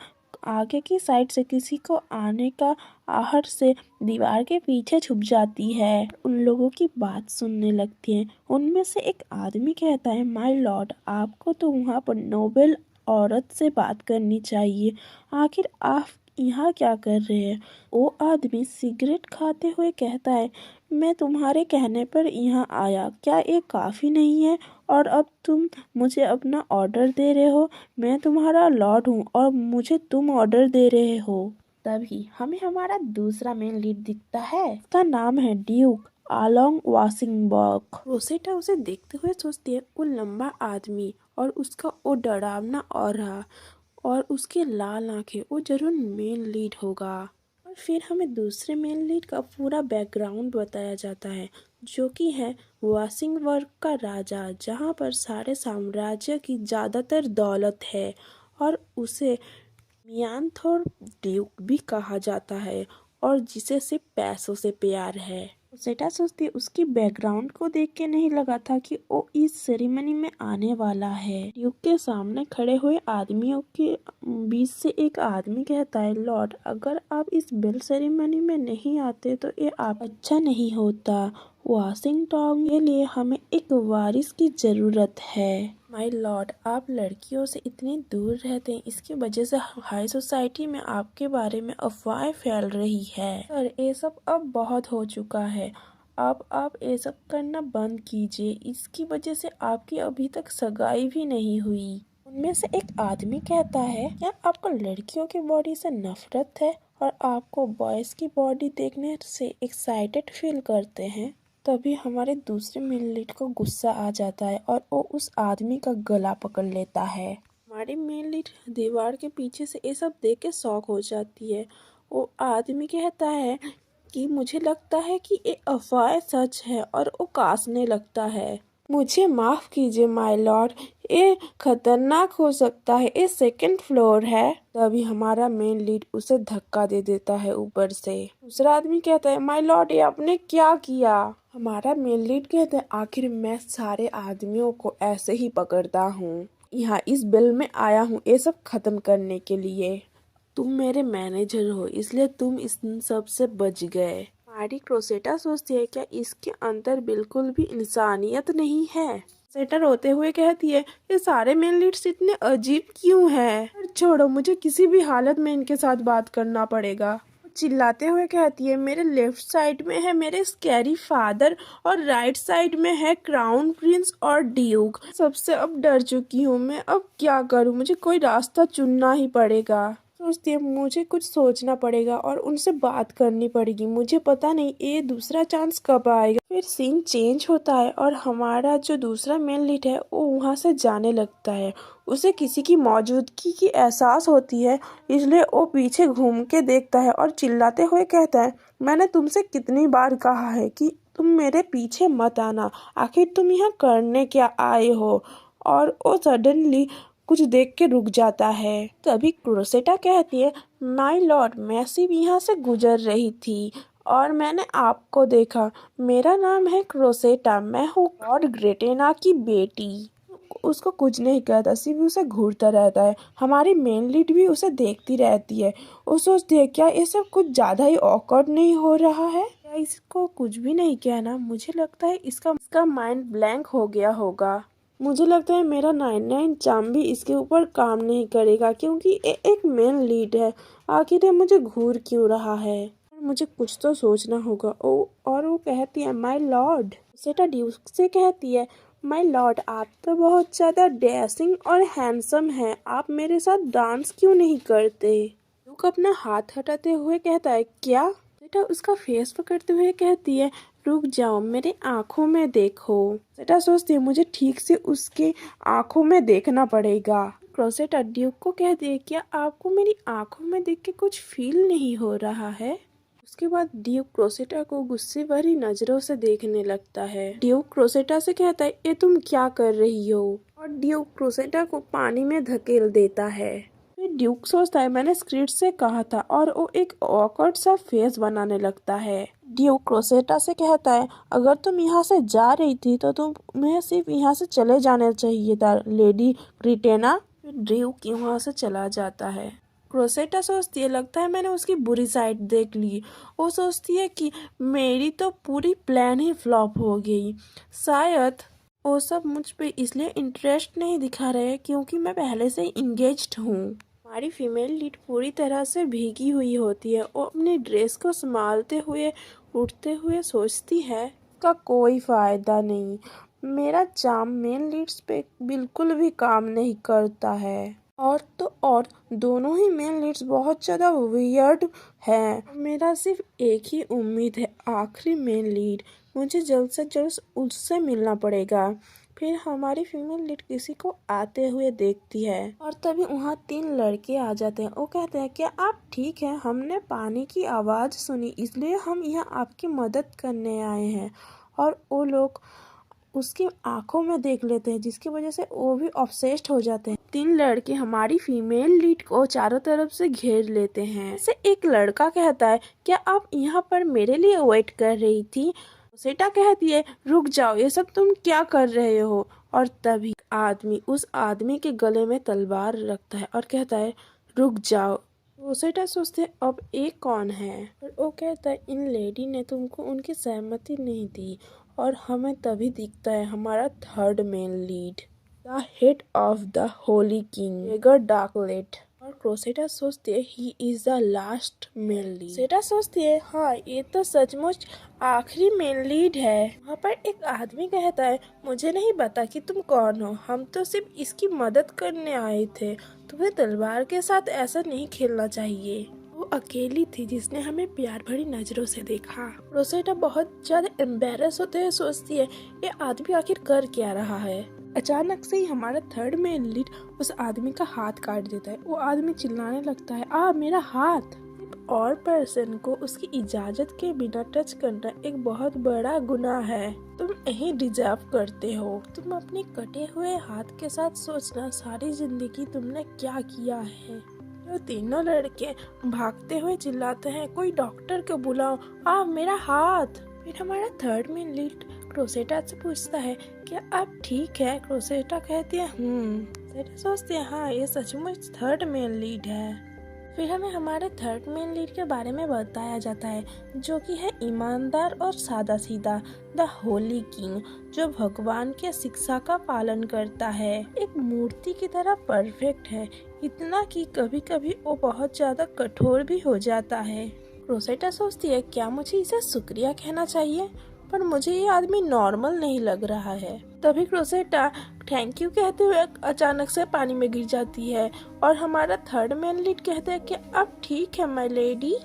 आगे की साइड से किसी को आने का आहट से दीवार के पीछे छुप जाती है। उन लोगों की बात सुनने लगती है। उनमें से एक आदमी कहता है, माय लॉर्ड, आपको तो वहाँ पर नोबेल औरत से बात करनी चाहिए। आखिर आप यहाँ क्या कर रहे हैं? वो आदमी सिगरेट खाते हुए कहता है, मैं तुम्हारे कहने पर यहाँ आया, क्या ये काफ़ी नहीं है? और अब तुम मुझे अपना ऑर्डर दे रहे हो? मैं तुम्हारा लॉर्ड हूँ और मुझे तुम ऑर्डर दे रहे हो। तभी हमें हमारा दूसरा मेन लीड दिखता है। उसका नाम है ड्यूक आलोंग वाशिंगबर्ग। रोसेटा उसे देखते हुए सोचती है, वो लंबा आदमी और उसका वो डरावना ऑरा और उसके लाल आंखें, वो जरूर मेन लीड होगा। और फिर हमें दूसरे मेन लीड का पूरा बैकग्राउंड बताया जाता है, जो कि है वाशिंगबर्ग का राजा, जहाँ पर सारे साम्राज्य की ज़्यादातर दौलत है और उसे मियांथोर ड्यूक भी कहा जाता है और जिसे सिर्फ पैसों से प्यार है। सेटा सोचती है, उसकी बैकग्राउंड को देख के नहीं लगा था कि वो इस सेरेमनी में आने वाला है। ड्यूक के सामने खड़े हुए आदमियों के बीच से एक आदमी कहता है, लॉर्ड, अगर आप इस बेल सेरेमनी में नहीं आते तो ये आप अच्छा नहीं होता। वाशिंगटन के लिए हमें एक वारिस की जरूरत है। माय लॉर्ड, आप लड़कियों से इतनी दूर रहते हैं, इसकी वजह से हाई सोसाइटी में आपके बारे में अफवाहें फैल रही है। और ये सब अब बहुत हो चुका है। अब आप ये सब करना बंद कीजिए, इसकी वजह से आपकी अभी तक सगाई भी नहीं हुई। उनमें से एक आदमी कहता है, क्या आपको लड़कियों की बॉडी से नफरत है और आपको बॉयज की बॉडी देखने से एक्साइटेड फील करते हैं? तभी हमारे दूसरे मेन लीड को गुस्सा आ जाता है और वो उस आदमी का गला पकड़ लेता है। हमारी मेन लीड दीवार के पीछे से ये सब देख के शॉक हो जाती है। वो आदमी कहता है कि मुझे लगता है कि ये अफवाह सच है और वो कांपने लगता है। मुझे माफ कीजिए माय लॉर्ड, ये खतरनाक हो सकता है, ये सेकंड फ्लोर है। तभी हमारा मेन लीड उसे धक्का दे देता है ऊपर से। दूसरा आदमी कहता है, माय लॉर्ड, ये आपने क्या किया? हमारा मेन लीड कहता है, आखिर मैं सारे आदमियों को ऐसे ही पकड़ता हूँ, यहाँ इस बिल में आया हूँ ये सब खत्म करने के लिए। तुम मेरे मैनेजर हो, इसलिए तुम इस सब से बच गए। मारी क्रोसेटा सोचती है, क्या इसके अंदर बिल्कुल भी इंसानियत नहीं है? क्रोसेटा रोते हुए कहती है, ये सारे मेन लीड्स इतने अजीब क्यों हैं? छोड़ो, मुझे किसी भी हालत में इनके साथ बात करना पड़ेगा। चिल्लाते हुए कहती है, मेरे लेफ्ट साइड में है मेरे स्कैरी फादर और राइट साइड में है क्राउन प्रिंस और ड्यूक। सबसे अब डर चुकी हूँ मैं, अब क्या करूँ? मुझे कोई रास्ता चुनना ही पड़ेगा। सोचती है, मुझे कुछ सोचना पड़ेगा और उनसे बात करनी पड़ेगी। मुझे पता नहीं ये दूसरा चांस कब आएगा। फिर सीन चेंज होता है और हमारा जो दूसरा मेन लीड है वो वहाँ से जाने लगता है। उसे किसी की मौजूदगी की एहसास होती है, इसलिए वो पीछे घूम के देखता है और चिल्लाते हुए कहता है, मैंने तुमसे कितनी बार कहा है कि तुम मेरे पीछे मत आना, आखिर तुम यहाँ करने क्या आए हो? और वो सडनली कुछ देख के रुक जाता है। तभी क्रोसेटा कहती है, माय लॉर्ड, मैं सिर्फ यहाँ से गुजर रही थी और मैंने आपको देखा। मेरा नाम है क्रोसेटा, मैं हूँ लॉर्ड ग्रेटेना की बेटी। उसको कुछ नहीं कहता, सिर्फ उसे घूरता रहता है। हमारी मेन लीड भी उसे देखती रहती है। वो सोचती है क्या ये सब कुछ ज़्यादा ही ऑकवर्ड नहीं हो रहा है, क्या इसको कुछ भी नहीं कहना। मुझे लगता है इसका माइंड ब्लैंक हो गया होगा। मुझे लगता है मेरा 99 चार्म भी इसके ऊपर काम नहीं करेगा, क्योंकि ये एक मेन लीड है। आखिर ये मुझे घूर क्यों रहा है, मुझे कुछ तो सोचना होगा। और वो कहती है, माय लॉर्ड। सेटा ड्यूक से कहती है, माय लॉर्ड, आप तो बहुत ज़्यादा डैशिंग और हैंडसम हैं, आप मेरे साथ डांस क्यों नहीं करते। ड्यूक अपना हाथ हटाते हुए कहता है, क्या। सेटा उसका फेस पकड़ते हुए कहती है, रुक जाओ, मेरे आँखों में देखो। सेटा सोचती है मुझे ठीक से उसके आँखों में देखना पड़ेगा। क्रोसेटा ड्यूक को कहती है, क्या आपको मेरी आँखों में देख के कुछ फील नहीं हो रहा है। उसके बाद ड्यूक क्रोसेटा को गुस्से भरी नजरों से देखने लगता है। ड्यूक क्रोसेटा से कहता है, ये तुम क्या कर रही हो, और ड्यूक क्रोसेटा को पानी में धकेल देता है। फिर ड्यूक सोचता है, मैंने स्क्रिप्ट से कहा था, और वो एक ऑकवर्ड सा फेस बनाने लगता है। ड्यूक क्रोसेटा से कहता है, अगर तुम यहाँ से जा रही थी तो तुम्हें सिर्फ यहाँ से चले जाना चाहिए था, लेडी ग्रेटेना। फिर ड्यूक वहाँ से चला जाता है। क्रोसेटा सोचती है, लगता है मैंने उसकी बुरी साइड देख ली। वो सोचती है कि मेरी तो पूरी प्लान ही फ्लॉप हो गई। शायद वो सब मुझ पे इसलिए इंटरेस्ट नहीं दिखा रहे क्योंकि मैं पहले से ही इंगेज्ड हूँ। हमारी फीमेल लीड पूरी तरह से भीगी हुई होती है। वो अपनी ड्रेस को संभालते हुए उठते हुए सोचती है, का कोई फायदा नहीं, मेरा चार्म मेन लीड्स पे बिल्कुल भी काम नहीं करता है। और दोनों ही मेन लीड्स बहुत ज़्यादा वियर्ड हैं। मेरा सिर्फ एक ही उम्मीद है, आखिरी मेन लीड, मुझे जल्द से जल्द उससे मिलना पड़ेगा। फिर हमारी फीमेल लीड किसी को आते हुए देखती है और तभी वहाँ 3 लड़के आ जाते हैं। वो कहते हैं, क्या आप ठीक हैं, हमने पानी की आवाज़ सुनी इसलिए हम यहाँ आपकी मदद करने आए हैं। और वो लोग उसकी आंखों में देख लेते हैं, जिसकी वजह से वो भी ऑब्सेस्ड हो जाते हैं। 3 लड़के हमारी फीमेल लीड को चारों तरफ से घेर लेते हैं। से एक लड़का कहता है, क्या आप यहाँ पर मेरे लिए वेट कर रही थी। सेटा कहती है, रुक जाओ, ये सब तुम क्या कर रहे हो। और तभी आदमी उस आदमी के गले में तलवार रखता है और कहता है, रुक जाओ। सेटा सोचते हैं, अब एक कौन है। और वो कहता है, इन लेडी ने तुमको उनकी सहमति नहीं दी। और हमें तभी दिखता है हमारा 3rd main lead, the head of the holy king, रेगर डार्कलेट। और क्रोसेटा सोचती है, he is the last main lead. सेटा सोचती है, हाँ ये तो सचमुच आखिरी मेन लीड है। वहाँ पर एक आदमी कहता है, मुझे नहीं पता कि तुम कौन हो, हम तो सिर्फ इसकी मदद करने आए थे, तुम्हें तलवार के साथ ऐसा नहीं खेलना चाहिए। वो अकेली थी जिसने हमें प्यार भरी नजरों से देखा। रोसेटा बहुत ज्यादा एम्बेरस होते हुए सोचती है, ये आदमी आखिर कर क्या रहा है। अचानक से ही हमारा 3rd मेन लीड उस आदमी का हाथ काट देता है। वो आदमी चिल्लाने लगता है, मेरा हाथ। और पर्सन को उसकी इजाजत के बिना टच करना एक बहुत बड़ा गुनाह है। तुम यही डिजर्व करते हो। तुम अपने कटे हुए हाथ के साथ सोचना, सारी जिंदगी तुमने क्या किया है। वो तीनों लड़के भागते हुए चिल्लाते हैं, कोई डॉक्टर को बुलाओ, मेरा हाथ। फिर हमारा 3rd मेन लीड क्रोसेटा से पूछता है, क्या आप ठीक है। क्रोसेटा कहती है, सेटा सोचती है, हाँ ये सचमुच 3rd मेन लीड है। फिर हमें हमारे 3rd मेन लीड के बारे में बताया जाता है, जो कि है ईमानदार और सादा सीधा, द होली किंग, जो भगवान के शिक्षा का पालन करता है। एक मूर्ति की तरह परफेक्ट है, इतना कि कभी कभी वो बहुत ज्यादा कठोर भी हो जाता है। रोसेटा सोचती है, क्या मुझे इसे शुक्रिया कहना चाहिए, पर मुझे ये आदमी नॉर्मल नहीं लग रहा है। तभी क्रोसेटा थैंक यू कहते हुए अचानक से पानी में गिर जाती है और हमारा 3rd मेन लीड कहता है कि अब ठीक है माय लेडी।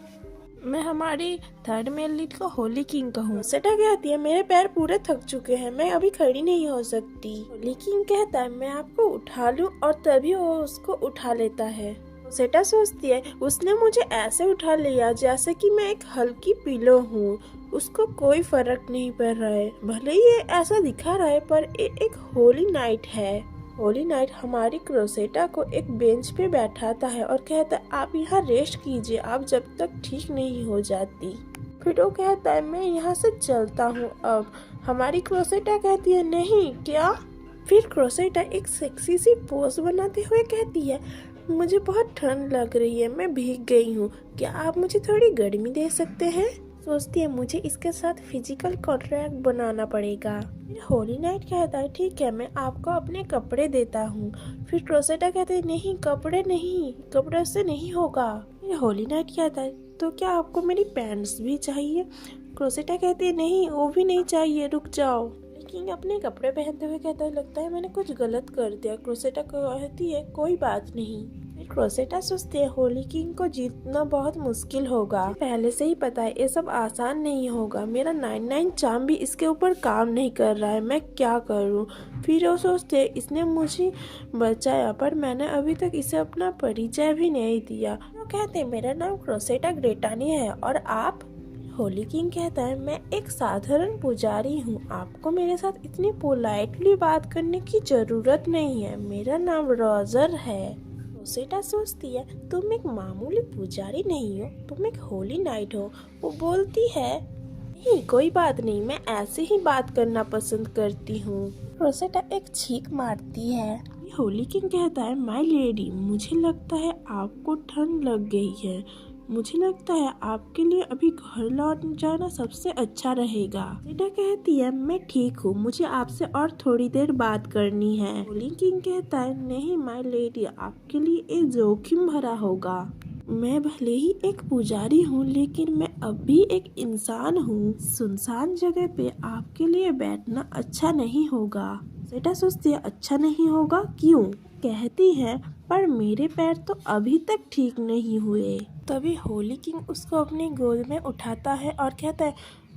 मैं हमारी 3rd मेन लीड को होली किंग कहूँ। सेटा कहती है, मेरे पैर पूरे थक चुके हैं, मैं अभी खड़ी नहीं हो सकती। होली किंग कहता है, मैं आपको उठा लूं, और तभी वो उसको उठा लेता है। सेटा सोचती है, उसने मुझे ऐसे उठा लिया जैसे कि मैं एक हल्की पिलो हूँ। उसको कोई फर्क नहीं पड़ रहा है, भले ही ये ऐसा दिखा रहा है, पर ये एक होली नाइट है। होली नाइट हमारी क्रोसेटा को एक बेंच पे बैठाता है और कहता है आप यहाँ रेस्ट कीजिए, आप जब तक ठीक नहीं हो जाती। फिर वो कहता है मैं यहाँ से चलता हूँ अब। हमारी क्रोसेटा कहती है नहीं क्या। फिर क्रोसेटा एक सेक्सी सी पोज बनाते हुए कहती है मुझे बहुत ठंड लग रही है, मैं भीग गई हूँ, क्या आप मुझे थोड़ी गर्मी दे सकते हैं। सोचती है मुझे इसके साथ फिजिकल कॉन्ट्रैक्ट बनाना पड़ेगा। फिर होली नाइट कहता है ठीक है मैं आपको अपने कपड़े देता हूँ। फिर क्रोसेटा कहते हैं नहीं कपड़े नहीं, कपड़े से नहीं होगा। फिर होली नाइट कहता है तो क्या आपको मेरी पैंट्स भी चाहिए। क्रोसेटा कहती है नहीं वो भी नहीं चाहिए, रुक जाओ। किंग अपने कपड़े पहनते हुए कहता है लगता है मैंने कुछ गलत कर दिया। क्रोसेटा कहती है कोई बात नहीं। फिर क्रोसेटा सोचती है होली किंग को जीतना बहुत मुश्किल होगा, पहले से ही पता है ये सब आसान नहीं होगा, मेरा 99 चार्म भी इसके ऊपर काम नहीं कर रहा है, मैं क्या करूं। फिर वो सोचते है इसने मुझे बचाया पर मैंने अभी तक इसे अपना परिचय भी नहीं दिया। वो कहते हैं मेरा नाम क्रोसेटा ग्रेटानी है और आप। होली किंग कहता है मैं एक साधारण पुजारी हूँ, आपको मेरे साथ इतनी पोलाइटली बात करने की जरूरत नहीं है, मेरा नाम रोजर है। क्रोसेटा सोचती है तुम एक मामूली पुजारी नहीं हो, तुम एक होली नाइट हो। वो बोलती है नहीं कोई बात नहीं, मैं ऐसे ही बात करना पसंद करती हूँ। क्रोसेटा एक छींक मारती है। होली किंग कहता है माय लेडी मुझे लगता है आपको ठंड लग गई है, मुझे लगता है आपके लिए अभी घर लौट जाना सबसे अच्छा रहेगा। सीडा कहती है मैं ठीक हूँ, मुझे आपसे और थोड़ी देर बात करनी है। होली किंग कहता है नहीं माय लेडी आपके लिए ये जोखिम भरा होगा, मैं भले ही एक पुजारी हूँ लेकिन मैं अब भी एक इंसान हूँ, सुनसान जगह पे आपके लिए बैठना अच्छा नहीं होगा। सीडा सोचती है अच्छा नहीं होगा क्यों। कहती है पर मेरे पैर तो अभी तक ठीक नहीं हुए। तभी होली किंग उसको अपनी गोद में उठाता है और कहता है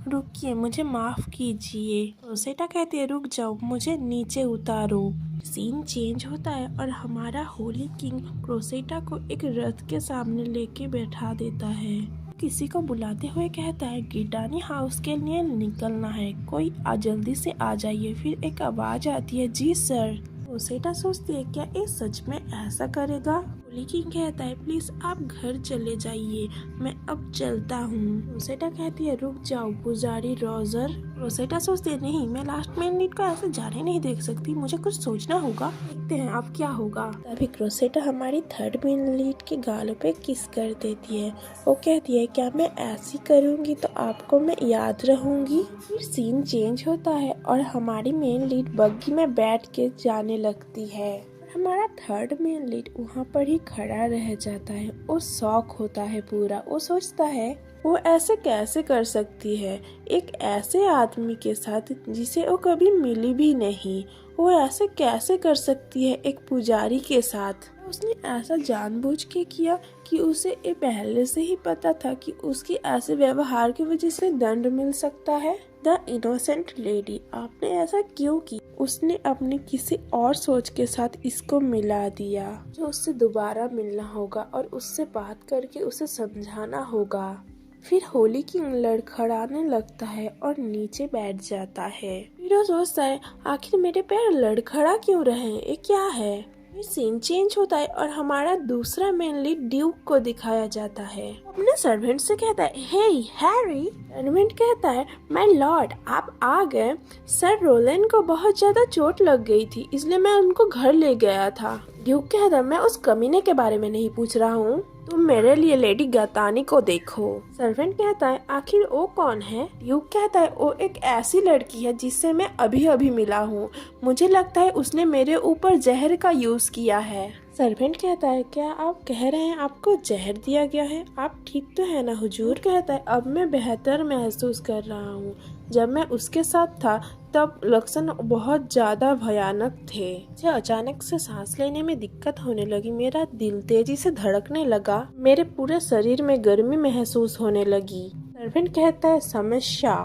रुकिए मुझे माफ कीजिए। क्रोसेटा कहती है रुक जाओ मुझे नीचे उतारो। सीन चेंज होता है और हमारा होली किंग क्रोसेटा को एक रथ के सामने लेके बैठा देता है। किसी को बुलाते हुए कहता है गिटानी हाउस के लिए निकलना है, कोई जल्दी से आ जाइए। फिर एक आवाज आती है जी सर। क्रोसेटा सोचती है क्या ये सच में ऐसा करेगा। होली किंग कहता है प्लीज आप घर चले जाइए, मैं अब चलता हूँ। क्रोसेटा कहती है रुक जाओ पुजारी रोजर। क्रोसेटा सोचती है नहीं मैं लास्ट मिनट को ऐसे जाने नहीं देख सकती, मुझे कुछ सोचना होगा, देखते हैं अब क्या होगा। तभी क्रोसेटा हमारी थर्ड मेन लीड के गालों पे किस कर देती है। वो कहती है क्या मैं ऐसी करूँगी तो आपको मैं याद रहूंगी। फिर सीन चेंज होता है और हमारी मेन लीड बग्गी में बैठ के जाने लगती है। हमारा थर्ड मेन लीड वहाँ पर ही खड़ा रह जाता है। वो शॉक होता है पूरा। वो सोचता है वो ऐसे कैसे कर सकती है एक ऐसे आदमी के साथ जिसे वो कभी मिली भी नहीं। वो ऐसे कैसे कर सकती है एक पुजारी के साथ। उसने ऐसा जानबूझ के किया कि उसे ये पहले से ही पता था कि उसकी ऐसे व्यवहार की वजह से दंड मिल सकता है। द इनोसेंट लेडी आपने ऐसा क्यों की। उसने अपने किसी और सोच के साथ इसको मिला दिया। जो उससे दोबारा मिलना होगा और उससे बात करके उसे समझाना होगा। फिर होली किंग लड़खड़ाने लगता है और नीचे बैठ जाता है। फिर वो सोचता है आखिर मेरे पैर लड़खड़ा क्यों रहे, ये क्या है। फिर सीन चेंज होता है और हमारा दूसरा मेन लीड ड्यूक को दिखाया जाता है। अपने सर्वेंट से कहता है हे हैरी। सर्वेंट कहता है माय लॉर्ड आप आ गए। सर रोलैंड को बहुत ज्यादा चोट लग गई थी इसलिए मैं उनको घर ले गया था। ड्यूक कहता है मैं उस कमीने के बारे में नहीं पूछ रहा हूँ, तुम मेरे लिए लेडी गतानी को देखो। सर्वेंट कहता है आखिर वो कौन है। ड्यूक कहता है वो एक ऐसी लड़की है जिससे मैं अभी अभी मिला हूँ, मुझे लगता है उसने मेरे ऊपर जहर का यूज किया है। सर्वेंट कहता है क्या आप कह रहे हैं आपको जहर दिया गया है, आप ठीक तो है ना हुजूर। कहता है अब मैं बेहतर महसूस कर रहा हूँ, जब मैं उसके साथ था तब लक्षण बहुत ज्यादा भयानक थे। मुझे अचानक से सांस लेने में दिक्कत होने लगी, मेरा दिल तेजी से धड़कने लगा, मेरे पूरे शरीर में गर्मी महसूस होने लगी। सर्वेंट कहता है समस्या।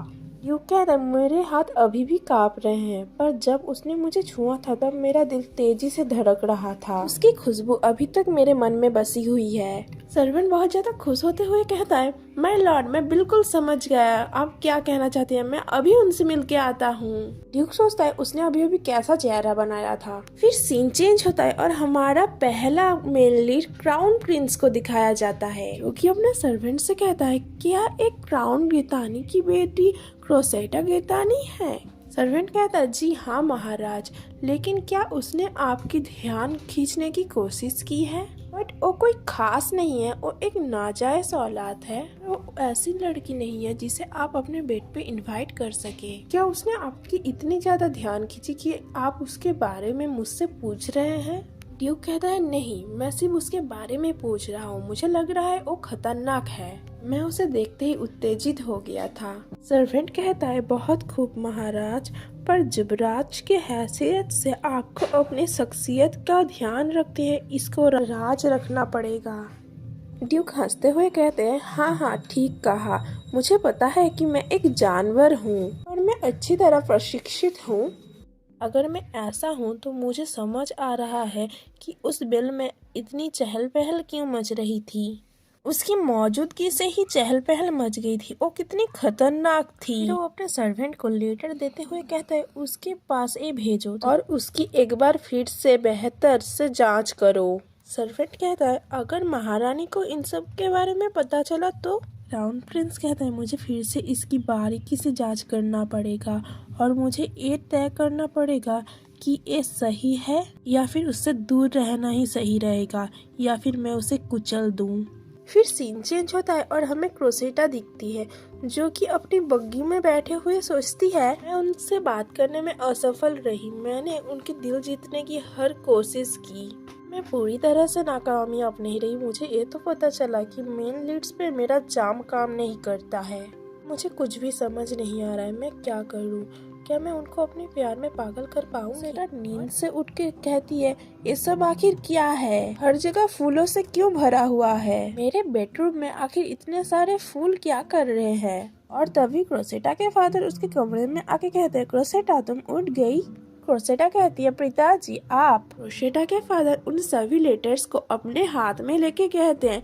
यूं कहकर मेरे हाथ अभी भी कांप रहे हैं, पर जब उसने मुझे छुआ था तब मेरा दिल तेजी से धड़क रहा था। उसकी खुशबू अभी तक मेरे मन में बसी हुई है। सर्वेंट बहुत ज्यादा खुश होते हुए कहता है, माय लॉर्ड, मैं बिल्कुल समझ गया आप क्या कहना चाहते हैं, मैं अभी उनसे मिल के आता हूँ। ड्यूक सोचता है उसने अभी अभी कैसा चेहरा बनाया था। फिर सीन चेंज होता है और हमारा पहला मेन लीड क्राउन प्रिंस को दिखाया जाता है, जो कि अपने सर्वेंट से कहता है, क्या एक क्राउन गितानी की बेटी क्रोसेटा गितानी है? सर्वेंट कहता है, जी हाँ महाराज, लेकिन क्या उसने आपकी ध्यान खींचने की कोशिश की है? बट वो कोई खास नहीं है, वो एक नाजायज औलाद है। वो ऐसी लड़की नहीं है जिसे आप अपने बेड पे इनवाइट कर सके। क्या उसने आपकी इतनी ज्यादा ध्यान खींची कि आप उसके बारे में मुझसे पूछ रहे हैं? ड्यूक कहता है, नहीं, मैं सिर्फ उसके बारे में पूछ रहा हूँ, मुझे लग रहा है वो खतरनाक है। मैं उसे देखते ही उत्तेजित हो गया था। सर्वेंट कहता है, बहुत खूब महाराज, पर जुबराज के हैसियत से आपको अपनी शख्सियत का ध्यान रखते हैं, इसको राज रखना पड़ेगा। ड्यूक हंसते हुए कहते हैं, हाँ हाँ ठीक कहा, मुझे पता है कि मैं एक जानवर हूँ और मैं अच्छी तरह प्रशिक्षित हूँ। अगर मैं ऐसा हूँ तो मुझे समझ आ रहा है कि उस बिल में इतनी चहल पहल क्यों मच रही थी। उसकी मौजूदगी से ही चहल पहल मच गई थी। वो कितनी खतरनाक थी। फिर वो अपने सर्वेंट को लेटर देते हुए कहता है, उसके पास ये भेजो और उसकी एक बार फिर से बेहतर से जांच करो। सर्वेंट कहता है, अगर महारानी को इन सब के बारे में पता चला तो? क्राउन प्रिंस कहता है, मुझे फिर से इसकी बारीकी से जांच करना पड़ेगा और मुझे ये तय करना पड़ेगा कि ये सही है या फिर उससे दूर रहना ही सही रहेगा, या फिर मैं उसे कुचल दूं। फिर सीन चेंज होता है और हमें क्रोसेटा दिखती है, जो कि अपनी बग्गी में बैठे हुए सोचती है, मैं उनसे बात करने में असफल रही। मैंने उनके दिल जीतने की हर कोशिश की, मैं पूरी तरह से नाकामयाब नहीं रही। मुझे ये तो पता चला कि मेन लीड्स पे मेरा जाम काम नहीं करता है। मुझे कुछ भी समझ नहीं आ रहा है, मैं क्या करूं? क्या मैं उनको अपने प्यार में पागल कर पाऊँ? मेरा नींद से उठ के कहती है, ये सब आखिर क्या है? हर जगह फूलों से क्यों भरा हुआ है? मेरे बेडरूम में आखिर इतने सारे फूल क्या कर रहे हैं? और तभी क्रोसेटा के फादर उसके कमरे में आके कहते हैं, क्रोसेटा तुम उठ गई? क्रोसेटा कहती है, पिताजी आप। क्रोसेटा के फादर उन सभी लेटर्स को अपने हाथ में लेके कहते हैं,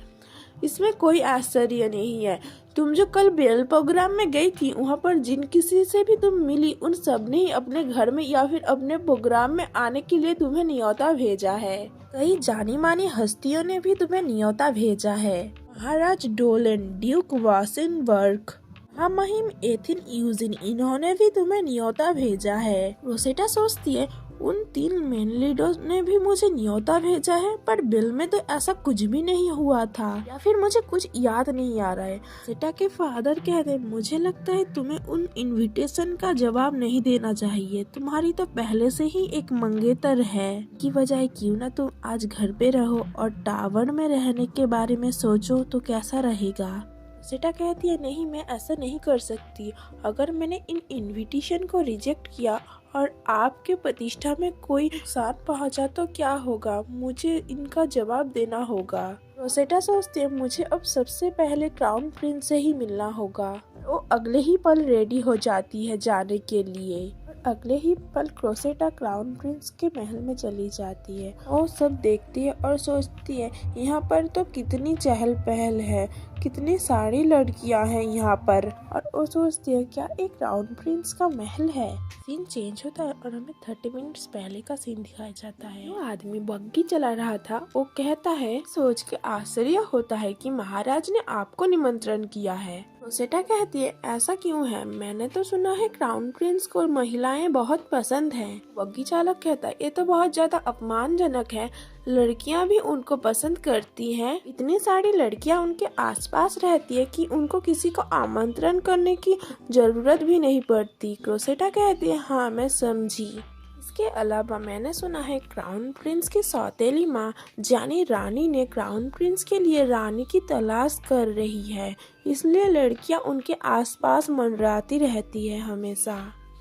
इसमें कोई आश्चर्य नहीं है, तुम जो कल बेल प्रोग्राम में गई थी, वहाँ पर जिन किसी से भी तुम मिली, उन सब ने ही अपने घर में या फिर अपने प्रोग्राम में आने के लिए तुम्हें न्योता भेजा है। कई जानी मानी हस्तियों ने भी तुम्हें न्योता भेजा है। महाराज डोलन, ड्यूक वासेनबर्ग, महिम एथिन यूजिन, इन्होंने भी तुम्हें न्योता भेजा है। रोसेटा रोसेटा सोचती है, उन 3 मेन लीडर्स ने भी मुझे न्योता भेजा है, पर बिल में तो ऐसा कुछ भी नहीं हुआ था, या फिर मुझे कुछ याद नहीं आ रहा है। सेटा के फादर कहते हैं, मुझे लगता है तुम्हें उन इनविटेशन का जवाब नहीं देना चाहिए, तुम्हारी तो पहले से ही एक मंगेतर है। की बजाय क्यों ना तुम आज घर पे रहो और टावर में रहने के बारे में सोचो तो कैसा रहेगा? सेटा कहती है, नहीं, मैं ऐसा नहीं कर सकती। अगर मैंने इन इनविटेशन को रिजेक्ट किया और आपके प्रतिष्ठा में कोई नुकसान पहुंचा तो क्या होगा? मुझे इनका जवाब देना होगा। रोसेटा सोचती है, मुझे अब सबसे पहले क्राउन प्रिंस से ही मिलना होगा। वो अगले ही पल रेडी हो जाती है जाने के लिए। अगले ही पल क्रोसेटा क्राउन प्रिंस के महल में चली जाती है। वो सब देखती है और सोचती है, यहाँ पर तो कितनी चहल पहल है, कितनी सारी लड़कियां हैं यहाँ पर। और वो सोचती है, क्या एक क्राउन प्रिंस का महल है? सीन चेंज होता है और हमें 30 मिनट्स पहले का सीन दिखाया जाता है। वो आदमी बग्गी चला रहा था, वो कहता है, सोच के आश्चर्य होता है कि महाराज ने आपको निमंत्रण किया है। रोसेटा कहती है, ऐसा क्यों है? मैंने तो सुना है क्राउन प्रिंस को महिलाएं बहुत पसंद हैं। बग्गी चालक कहता है, ये तो बहुत ज्यादा अपमानजनक है, लड़कियां भी उनको पसंद करती हैं। इतनी सारी लड़कियां उनके आसपास रहती है कि उनको किसी को आमंत्रण करने की जरूरत भी नहीं पड़ती। क्रोसेटा कहती है, हाँ मैं समझी। इसके अलावा मैंने सुना है क्राउन प्रिंस की सौतेली माँ जानी रानी ने क्राउन प्रिंस के लिए रानी की तलाश कर रही है, इसलिए लड़कियां उनके आसपास मंडराती रहती है हमेशा।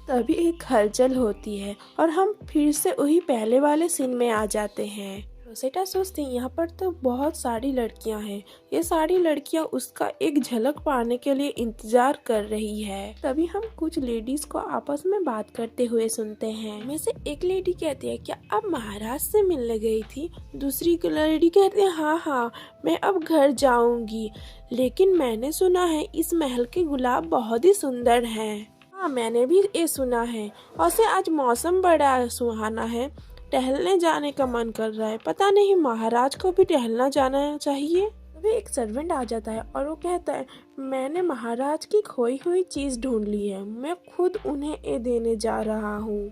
तभी एक हलचल होती है और हम फिर से वही पहले वाले सीन में आ जाते हैं। रोसेटा सोचती है यहाँ पर तो बहुत सारी लड़कियां हैं। ये सारी लड़कियां उसका एक झलक पाने के लिए इंतजार कर रही है। तभी हम कुछ लेडीज को आपस में बात करते हुए सुनते हैं। में से एक लेडी कहती है, क्या आप महाराज से मिलने गई थी? दूसरी लेडी कहती है, हाँ, मैं अब घर जाऊंगी, लेकिन मैंने सुना है इस महल के गुलाब बहुत ही सुंदर हैं। हाँ, मैंने भी ये सुना है। और से आज मौसम बड़ा सुहाना है, टहलने जाने का मन कर रहा है। पता नहीं महाराज को भी टहलना जाना चाहिए। तभी एक सर्वेंट आ जाता है और वो कहता है, मैंने महाराज की खोई हुई चीज ढूंढ ली है, मैं खुद उन्हें ये देने जा रहा हूँ।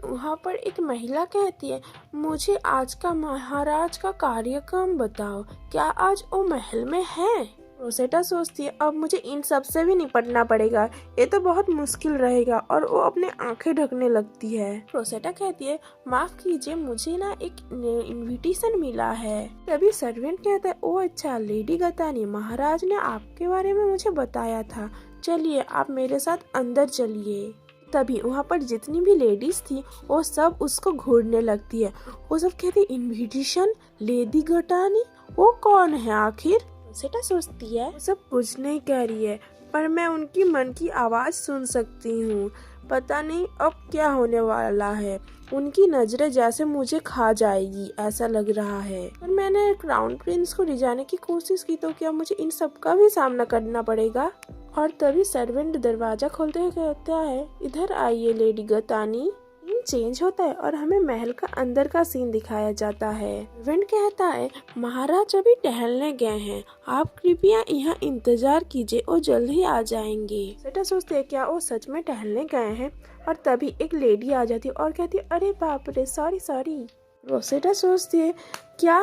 वहाँ पर एक महिला कहती है, मुझे आज का महाराज का कार्यक्रम बताओ, क्या आज वो महल में है? रोसेटा सोचती है, अब मुझे इन सब से भी निपटना पड़ेगा, ये तो बहुत मुश्किल रहेगा, और वो अपने आंखें ढकने लगती है। रोसेटा कहती है, माफ कीजिए, मुझे ना एक इनविटेशन मिला है। तभी सर्वेंट कहता है, ओ अच्छा, लेडी गतानी, महाराज ने आपके बारे में मुझे बताया था, चलिए आप मेरे साथ अंदर चलिए। तभी वहाँ पर जितनी भी लेडीज थी वो सब उसको घूरने लगती है। वो सब कहती, इनविटेशन, लेडी गतानी, वो कौन है आखिर? रोसेटा सोचती है, वो सब कुछ नहीं कह रही है, पर मैं उनकी मन की आवाज सुन सकती हूँ। पता नहीं अब क्या होने वाला है, उनकी नजरें जैसे मुझे खा जाएगी ऐसा लग रहा है। और मैंने क्राउन प्रिंस को रिझाने की कोशिश की, तो क्या मुझे इन सब का भी सामना करना पड़ेगा? और तभी सर्वेंट दरवाजा खोलते हुए कहता है, इधर आइए लेडी गतानी। सीन चेंज होता है और हमें महल का अंदर का सीन दिखाया जाता है। सर्वेंट कहता है, महाराज अभी टहलने गए हैं, आप कृपया यहाँ इंतजार कीजिए, वो जल्द ही आ जाएंगे। रोसेटा सोचते है, क्या वो सच में टहलने गए हैं? और तभी एक लेडी आ जाती है और कहती है, अरे बाप रे, सॉरी। रोसेटा सोचती है, क्या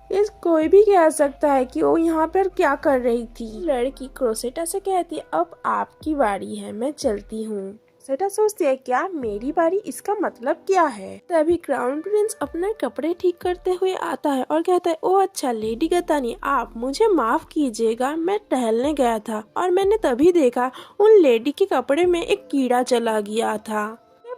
इस कोई भी कह सकता है कि वो यहाँ पर क्या कर रही थी? लड़की रोसेटा से कहती है, अब आपकी बारी है, मैं चलती हूँ। रोसेटा सोचती है, क्या मेरी बारी, इसका मतलब क्या है? तभी क्राउन प्रिंस अपने कपड़े ठीक करते हुए आता है और कहता है, ओ अच्छा लेडी गतानी, आप मुझे माफ कीजिएगा, मैं टहलने गया था और मैंने तभी देखा उन लेडी के कपड़े में एक कीड़ा चला गया था।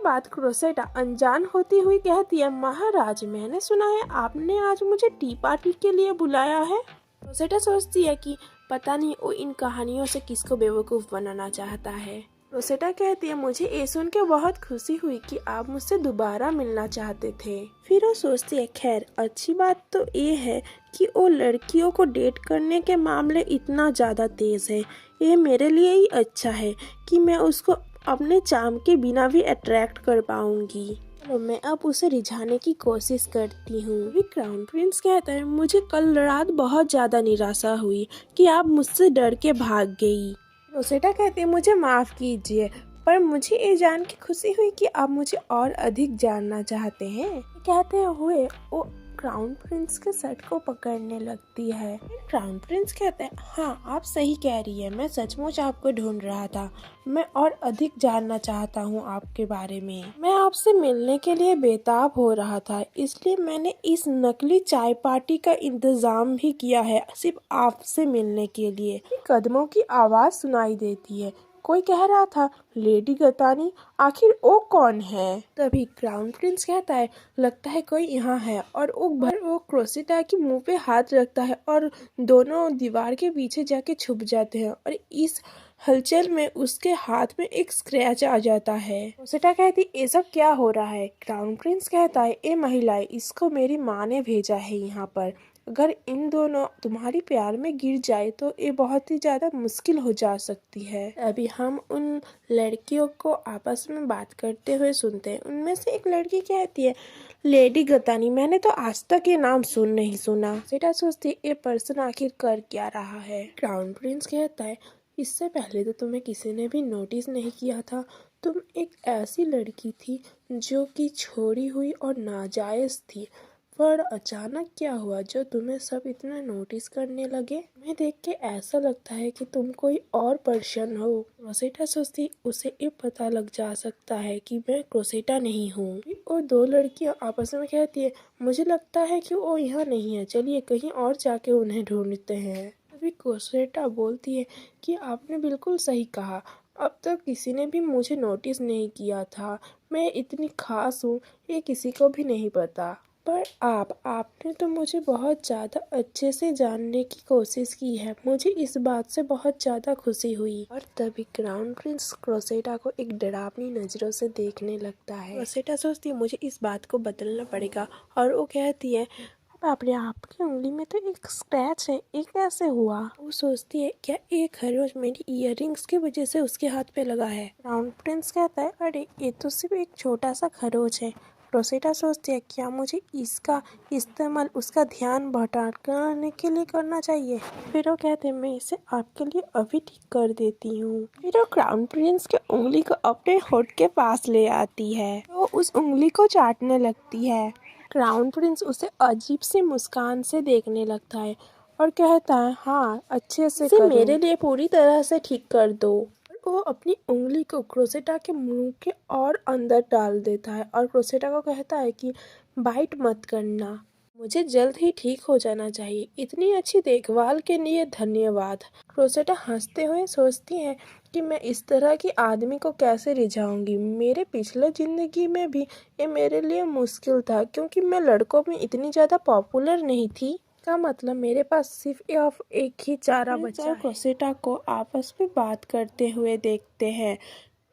बात रोसेटा अनजान होती हुई कहती है, महाराज, मैंने सुना है आपने आज मुझे टी पार्टी के लिए बुलाया है। रोसेटा सोचती है कि पता नहीं वो इन कहानियों से किसको बेवकूफ बनाना चाहता है। रोसेटा कहती है, मुझे ये सुन के बहुत खुशी हुई कि आप मुझसे दोबारा मिलना चाहते थे। फिर वो सोचती है, खैर अच्छी बात तो ये है कि वो लड़कियों को डेट करने के मामले इतना ज्यादा तेज है। ये मेरे लिए ही अच्छा है कि मैं उसको अपने चार्म के बिना भी अट्रैक्ट कर पाऊंगी। तो मैं अब उसे रिझाने की कोशिश करती हूँ। क्राउन प्रिंस कहता है, मुझे कल रात बहुत ज्यादा निराशा हुई कि आप मुझसे डर के भाग गई। रोसेटा कहती है, मुझे माफ कीजिए, पर मुझे ये जान के खुशी हुई कि आप मुझे और अधिक जानना चाहते हैं। कहते हुए वो क्राउन प्रिंस के शर्ट को पकड़ने लगती है। क्राउन प्रिंस कहते हैं, हाँ आप सही कह रही है, मैं सचमुच आपको ढूंढ रहा था, मैं और अधिक जानना चाहता हूँ आपके बारे में। मैं आपसे मिलने के लिए बेताब हो रहा था, इसलिए मैंने इस नकली चाय पार्टी का इंतजाम भी किया है, सिर्फ आपसे मिलने के लिए। कदमों की आवाज सुनाई देती है, कोई कह रहा था, लेडी गतानी, आखिर वो कौन है? तभी क्राउन प्रिंस कहता है, लगता है कोई यहाँ है, और वो क्रोसेटा के मुंह पे हाथ रखता है और दोनों दीवार के पीछे जाके छुप जाते हैं, और इस हलचल में उसके हाथ में एक स्क्रैच आ जाता है। क्रोसेटा कहती, ये सब क्या हो रहा है? क्राउन प्रिंस कहता है, ए महिला, इसको मेरी माँ ने भेजा है यहाँ पर, अगर इन दोनों तुम्हारी प्यार में गिर जाए तो ये बहुत ही ज्यादा मुश्किल हो जा सकती है। अभी हम उन लड़कियों को आपस में बात करते हुए सुनते हैं। उनमें से एक लड़की कहती है, लेडी गतानी, मैंने तो आज तक ये नाम नहीं सुना। सेटा सोचती है, ये पर्सन आखिर कर क्या रहा है? क्राउन प्रिंस कहता है, इससे पहले तो तुम्हें किसी ने भी नोटिस नहीं किया था, तुम एक ऐसी लड़की थी जो कि छोड़ी हुई और नाजायज थी, पर अचानक क्या हुआ जो तुम्हें सब इतना नोटिस करने लगे? मैं देख के ऐसा लगता है कि तुम कोई और पर्सन हो। क्रोसेटा सोचती, उसे ये पता लग जा सकता है कि मैं क्रोसेटा नहीं हूँ। और दो लड़कियां आपस में कहती है, मुझे लगता है कि वो यहाँ नहीं है, चलिए कहीं और जाके उन्हें ढूंढते हैं। अभी क्रोसेटा बोलती है कि आपने बिल्कुल सही कहा, अब तक किसी ने भी मुझे नोटिस नहीं किया था, मैं इतनी खास हूँ ये किसी को भी नहीं पता। पर आपने तो मुझे बहुत ज़्यादा अच्छे से जानने की कोशिश की है। मुझे इस बात से बहुत ज़्यादा खुशी हुई। और तभी क्राउन प्रिंस क्रोसेटा को एक डरावनी नज़रों से देखने लगता है। क्रोसेटा सोचती है मुझे इस बात को बदलना पड़ेगा और वो कहती है बाप रे, आपकी उंगली में तो एक स्क्रैच है, ये कैसे हुआ? वो सोचती है क्या एक खरोच मेरी इयररिंग्स की वजह से उसके हाथ पे लगा है? क्राउन प्रिंस कहता है अरे ये तो सिर्फ एक छोटा सा खरोच है। रोसेटा सोचती है क्या मुझे इसका इस्तेमाल उसका ध्यान भटकाने के लिए करना चाहिए? फिर वो कहते हैं मैं इसे आपके लिए अभी ठीक कर देती हूँ। फिर वो क्राउन प्रिंस के उंगली को अपने होठ के पास ले आती है। वो उस उंगली को चाटने लगती है। क्राउन प्रिंस उसे अजीब सी मुस्कान से देखने लगता है और कहता है हाँ अच्छे से करो, मेरे लिए पूरी तरह से ठीक कर दो। वो अपनी उंगली को क्रोसेटा के मुंह के और अंदर डाल देता है और क्रोसेटा को कहता है कि बाइट मत करना, मुझे जल्द ही ठीक हो जाना चाहिए। इतनी अच्छी देखभाल के लिए धन्यवाद। क्रोसेटा हंसते हुए सोचती है कि मैं इस तरह की आदमी को कैसे रिझाऊंगी। मेरे पिछले जिंदगी में भी ये मेरे लिए मुश्किल था क्योंकि मैं लड़कों में इतनी ज़्यादा पॉपुलर नहीं थी। का मतलब मेरे पास सिर्फ एक ही चारा बचा है। क्रोसेटा को आपस में बात करते हुए देखते हैं।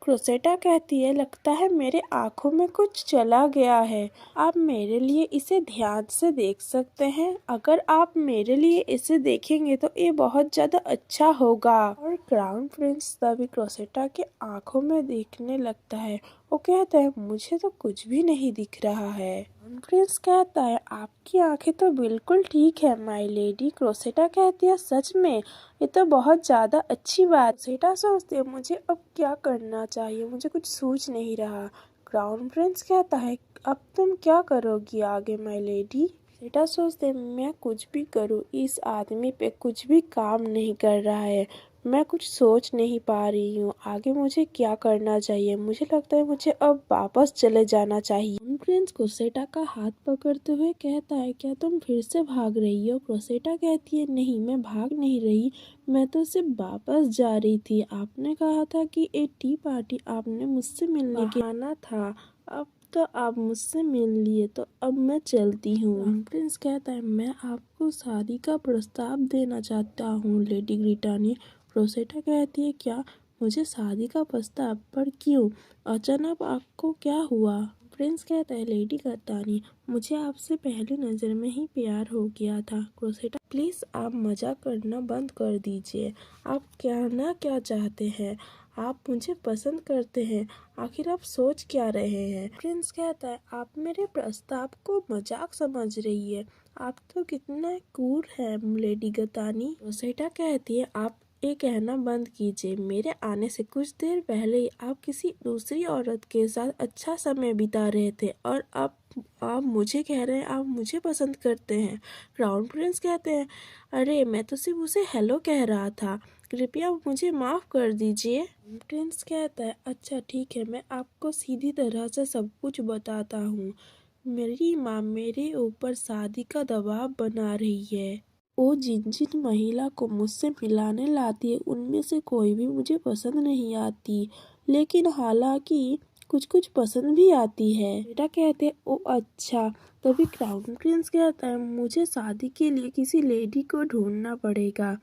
क्रोसेटा कहती है लगता है मेरे आँखों में कुछ चला गया है। आप मेरे लिए इसे ध्यान से देख सकते हैं। अगर आप मेरे लिए इसे देखेंगे तो ये बहुत ज़्यादा अच्छा होगा। और क्राउन प्रिंस तभी क्रोसेटा के आँखों में देखने लगता है। वो कहता है मुझे तो कुछ भी नहीं दिख रहा है। क्राउन प्रिंस कहता है आपकी आंखें तो बिल्कुल ठीक है माय लेडी। क्रोसेटा कहती है सच में, ये तो बहुत ज़्यादा अच्छी बात। क्रोसेटा सोचती है मुझे अब क्या करना चाहिए, मुझे कुछ सूझ नहीं रहा। क्राउन प्रिंस कहता है अब तुम क्या करोगी आगे माय लेडी? क्रोसेटा सोचते मैं कुछ भी करूँ, इस आदमी पे कुछ भी काम नहीं कर रहा है। मैं कुछ सोच नहीं पा रही हूँ आगे मुझे क्या करना चाहिए। मुझे लगता है मुझे अब वापस चले जाना चाहिए। प्रिंस क्रोसेटा का हाथ पकड़ते हुए कहता है क्या तुम फिर से भाग रही हो? क्रोसेटा कहती है नहीं, मैं भाग नहीं रही, मैं तो सिर्फ वापस जा रही थी। आपने कहा था कि एक टी पार्टी आपने मुझसे मिलने के आना था, अब तो आप मुझसे मिल लिए तो अब मैं चलती हूँ। प्रिंस कहता है मैं आपको शादी का प्रस्ताव देना चाहता हूँ लेडी ग्रिटानी। क्रोसेटा कहती है क्या मुझे शादी का प्रस्ताव? पर क्यों? अचानक आपको क्या हुआ? प्रिंस कहता है लेडी ग्रिटानी मुझे आपसे पहली नज़र में ही प्यार हो गया था। क्रोसेटा प्लीज़ आप मजाक करना बंद कर दीजिए। आप क्या चाहते हैं? आप मुझे पसंद करते हैं, आखिर आप सोच क्या रहे हैं? प्रिंस कहता है आप मेरे प्रस्ताव को मजाक समझ रही है, आप तो कितना क्रूर है लेडी ग्रिटानी। क्रोसेटा कहती है आप ये कहना बंद कीजिए। मेरे आने से कुछ देर पहले ही आप किसी दूसरी औरत के साथ अच्छा समय बिता रहे थे और अब आप मुझे कह रहे हैं आप मुझे पसंद करते हैं। क्राउन प्रिंस कहते हैं अरे मैं तो सिर्फ उसे हेलो कह रहा था, कृपया मुझे माफ़ कर दीजिए। प्रिंस कहता है अच्छा ठीक है, मैं आपको सीधी तरह से सब कुछ बताता हूँ। मेरी माँ मेरे ऊपर शादी का दबाव बना रही है। वो जिन जिन महिला को मुझसे मिलाने लाती है उनमें से कोई भी मुझे पसंद नहीं आती, लेकिन हालांकि कुछ कुछ पसंद भी आती है। बेटा कहते ओ अच्छा। तभी क्राउन प्रिंस कहता है मुझे शादी के लिए किसी लेडी को ढूंढना पड़ेगा।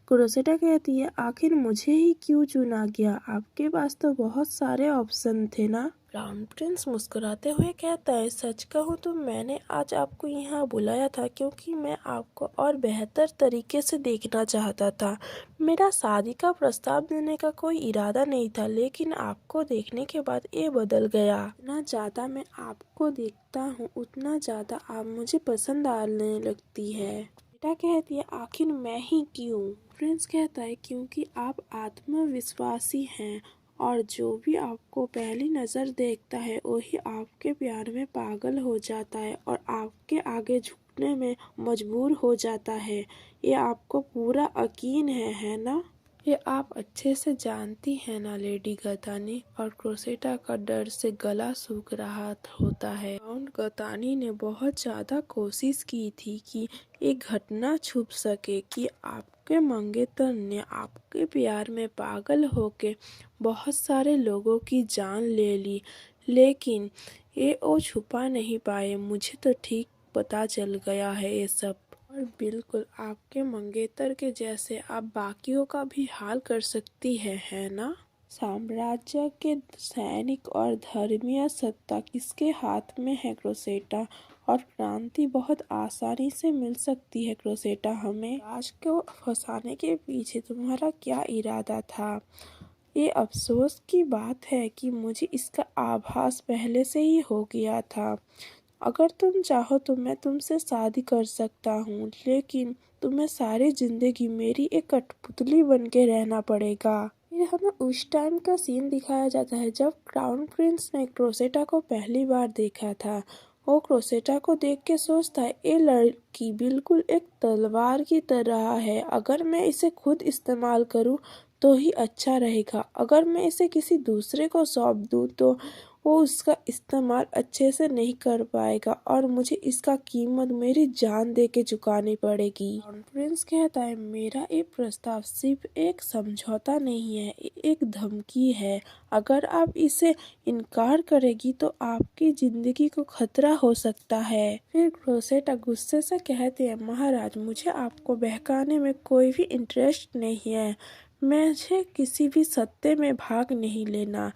क्रोसेटा कहती है आखिर मुझे ही क्यों चुना गया, आपके पास तो बहुत सारे ऑप्शन थे ना। क्राउन प्रिंस मुस्कुराते हुए कहता है सच कहूँ तो मैंने आज आपको यहाँ बुलाया था क्योंकि मैं आपको और बेहतर तरीके से देखना चाहता था। मेरा शादी का प्रस्ताव देने का कोई इरादा नहीं था, लेकिन आपको देखने के बाद ये बदल गया। जितना ज़्यादा मैं आपको देखता हूँ उतना ज़्यादा आप मुझे पसंद आने लगती है। बेटा कहती है आखिर मैं ही क्यों? प्रिंस कहता है क्योंकि आप आत्मविश्वासी हैं और जो भी आपको पहली नज़र देखता है वही आपके प्यार में पागल हो जाता है और आपके आगे झुकने में मजबूर हो जाता है। ये आपको पूरा यकीन है ना? ये आप अच्छे से जानती हैं ना लेडी ग्रिटानी। और क्रोसेटा का डर से गला सूख रहा होता है। काउंट ग्रिटानी ने बहुत ज़्यादा कोशिश की थी कि ये घटना छुप सके कि आपके मंगेतर ने आपके प्यार में पागल होके बहुत सारे लोगों की जान ले ली, लेकिन ये वो छुपा नहीं पाए। मुझे तो ठीक पता चल गया है ये सब। और बिल्कुल आपके मंगेतर के जैसे आप बाकियों का भी हाल कर सकती है ना। साम्राज्य के सैनिक और धर्मीय सत्ता किसके हाथ में है क्रोसेटा, और क्रांति बहुत आसानी से मिल सकती है क्रोसेटा हमें। राज को फंसाने के पीछे तुम्हारा क्या इरादा था। ये अफसोस की बात है कि मुझे इसका आभास पहले से ही हो गया था। अगर तुम चाहो तो मैं तुमसे शादी कर सकता हूँ, लेकिन तुम्हें सारी जिंदगी मेरी एक कठपुतली बन के रहना पड़ेगा। फिर हमें उस टाइम का सीन दिखाया जाता है जब क्राउन प्रिंस ने क्रोसेटा को पहली बार देखा था। वो क्रोसेटा को देख के सोचता है, ये लड़की बिल्कुल एक तलवार की तरह है। अगर मैं इसे खुद इस्तेमाल करूँ तो ही अच्छा रहेगा, अगर मैं इसे किसी दूसरे को सौंप दूँ तो वो उसका इस्तेमाल अच्छे से नहीं कर पाएगा और मुझे इसका कीमत मेरी जान दे के चुकानी पड़ेगी। प्रिंस कहता है, मेरा ये प्रस्ताव सिर्फ एक समझौता नहीं है, एक धमकी है। अगर आप इसे इनकार करेगी तो आपकी जिंदगी को खतरा हो सकता है। फिर क्रोसेटा गुस्से से कहते हैं, महाराज मुझे आपको बहकाने में कोई भी इंटरेस्ट नहीं है। मुझे किसी भी सत्ते में भाग नहीं लेना।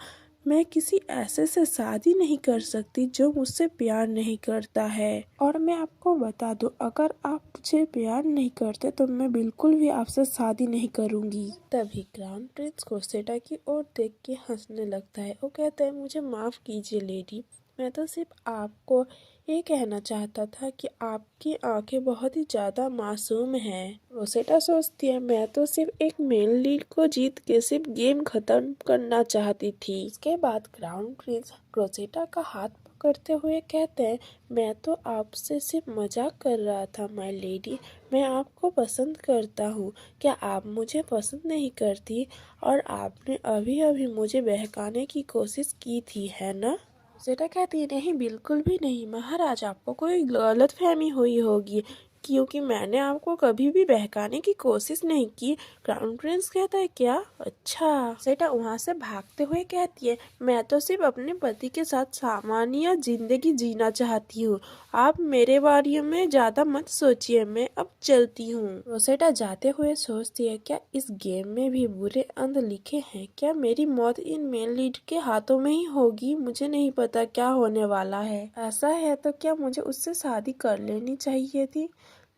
मैं किसी ऐसे से शादी नहीं कर सकती जो मुझसे प्यार नहीं करता है। और मैं आपको बता दूं, अगर आप मुझे प्यार नहीं करते तो मैं बिल्कुल भी आपसे शादी नहीं करूंगी। तभी क्राउन प्रिंस क्रोसेटा की ओर देख के हंसने लगता है। वो कहता है, मुझे माफ कीजिए लेडी, मैं तो सिर्फ आपको ये कहना चाहता था कि आपकी आंखें बहुत ही ज्यादा मासूम हैं। रोसेटा सोचती है, मैं तो सिर्फ एक मेन लीड को जीत के सिर्फ गेम खत्म करना चाहती थी। इसके बाद क्राउन प्रिंस रोसेटा का हाथ पकड़ते हुए कहते हैं, मैं तो आपसे सिर्फ मजाक कर रहा था माय लेडी, मैं आपको पसंद करता हूँ। क्या आप मुझे पसंद नहीं करती? और आपने अभी अभी मुझे बहकाने की कोशिश की थी, है ना? रोसेटा कहती है, नहीं बिल्कुल भी नहीं महाराज, आपको कोई गलत फहमी हुई होगी, क्योंकि मैंने आपको कभी भी बहकाने की कोशिश नहीं की। क्राउन प्रिंस कहता है, क्या? अच्छा। रोसेटा वहाँ से भागते हुए कहती है, मैं तो सिर्फ अपने पति के साथ सामान्य जिंदगी जीना चाहती हूँ, आप मेरे बारे में ज्यादा मत सोचिए, मैं अब चलती हूँ। रोसेटा जाते हुए सोचती है, क्या इस गेम में भी बुरे अंत लिखे हैं? क्या मेरी मौत इन मेन लीड के हाथों में ही होगी? मुझे नहीं पता क्या होने वाला है। ऐसा है तो क्या मुझे उससे शादी कर लेनी चाहिए थी?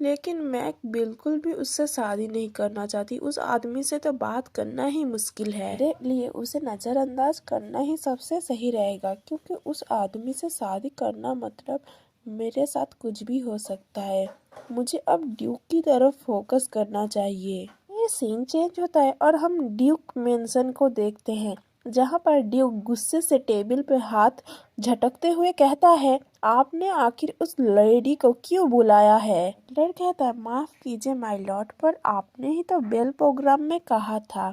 लेकिन मैं बिल्कुल भी उससे शादी नहीं करना चाहती। उस आदमी से तो बात करना ही मुश्किल है। मेरे लिए उसे नजरअंदाज करना ही सबसे सही रहेगा, क्योंकि उस आदमी से शादी करना मतलब मेरे साथ कुछ भी हो सकता है। मुझे अब ड्यूक की तरफ फोकस करना चाहिए। ये सीन चेंज होता है और हम ड्यूक मेंशन को देखते हैं, जहाँ पर ड्यूक गुस्से से टेबल पे हाथ झटकते हुए कहता है, आपने आखिर उस लेडी को क्यों बुलाया है? बटलर कहता है, माफ कीजिए माय लॉर्ड, पर आपने ही तो बेल प्रोग्राम में कहा था।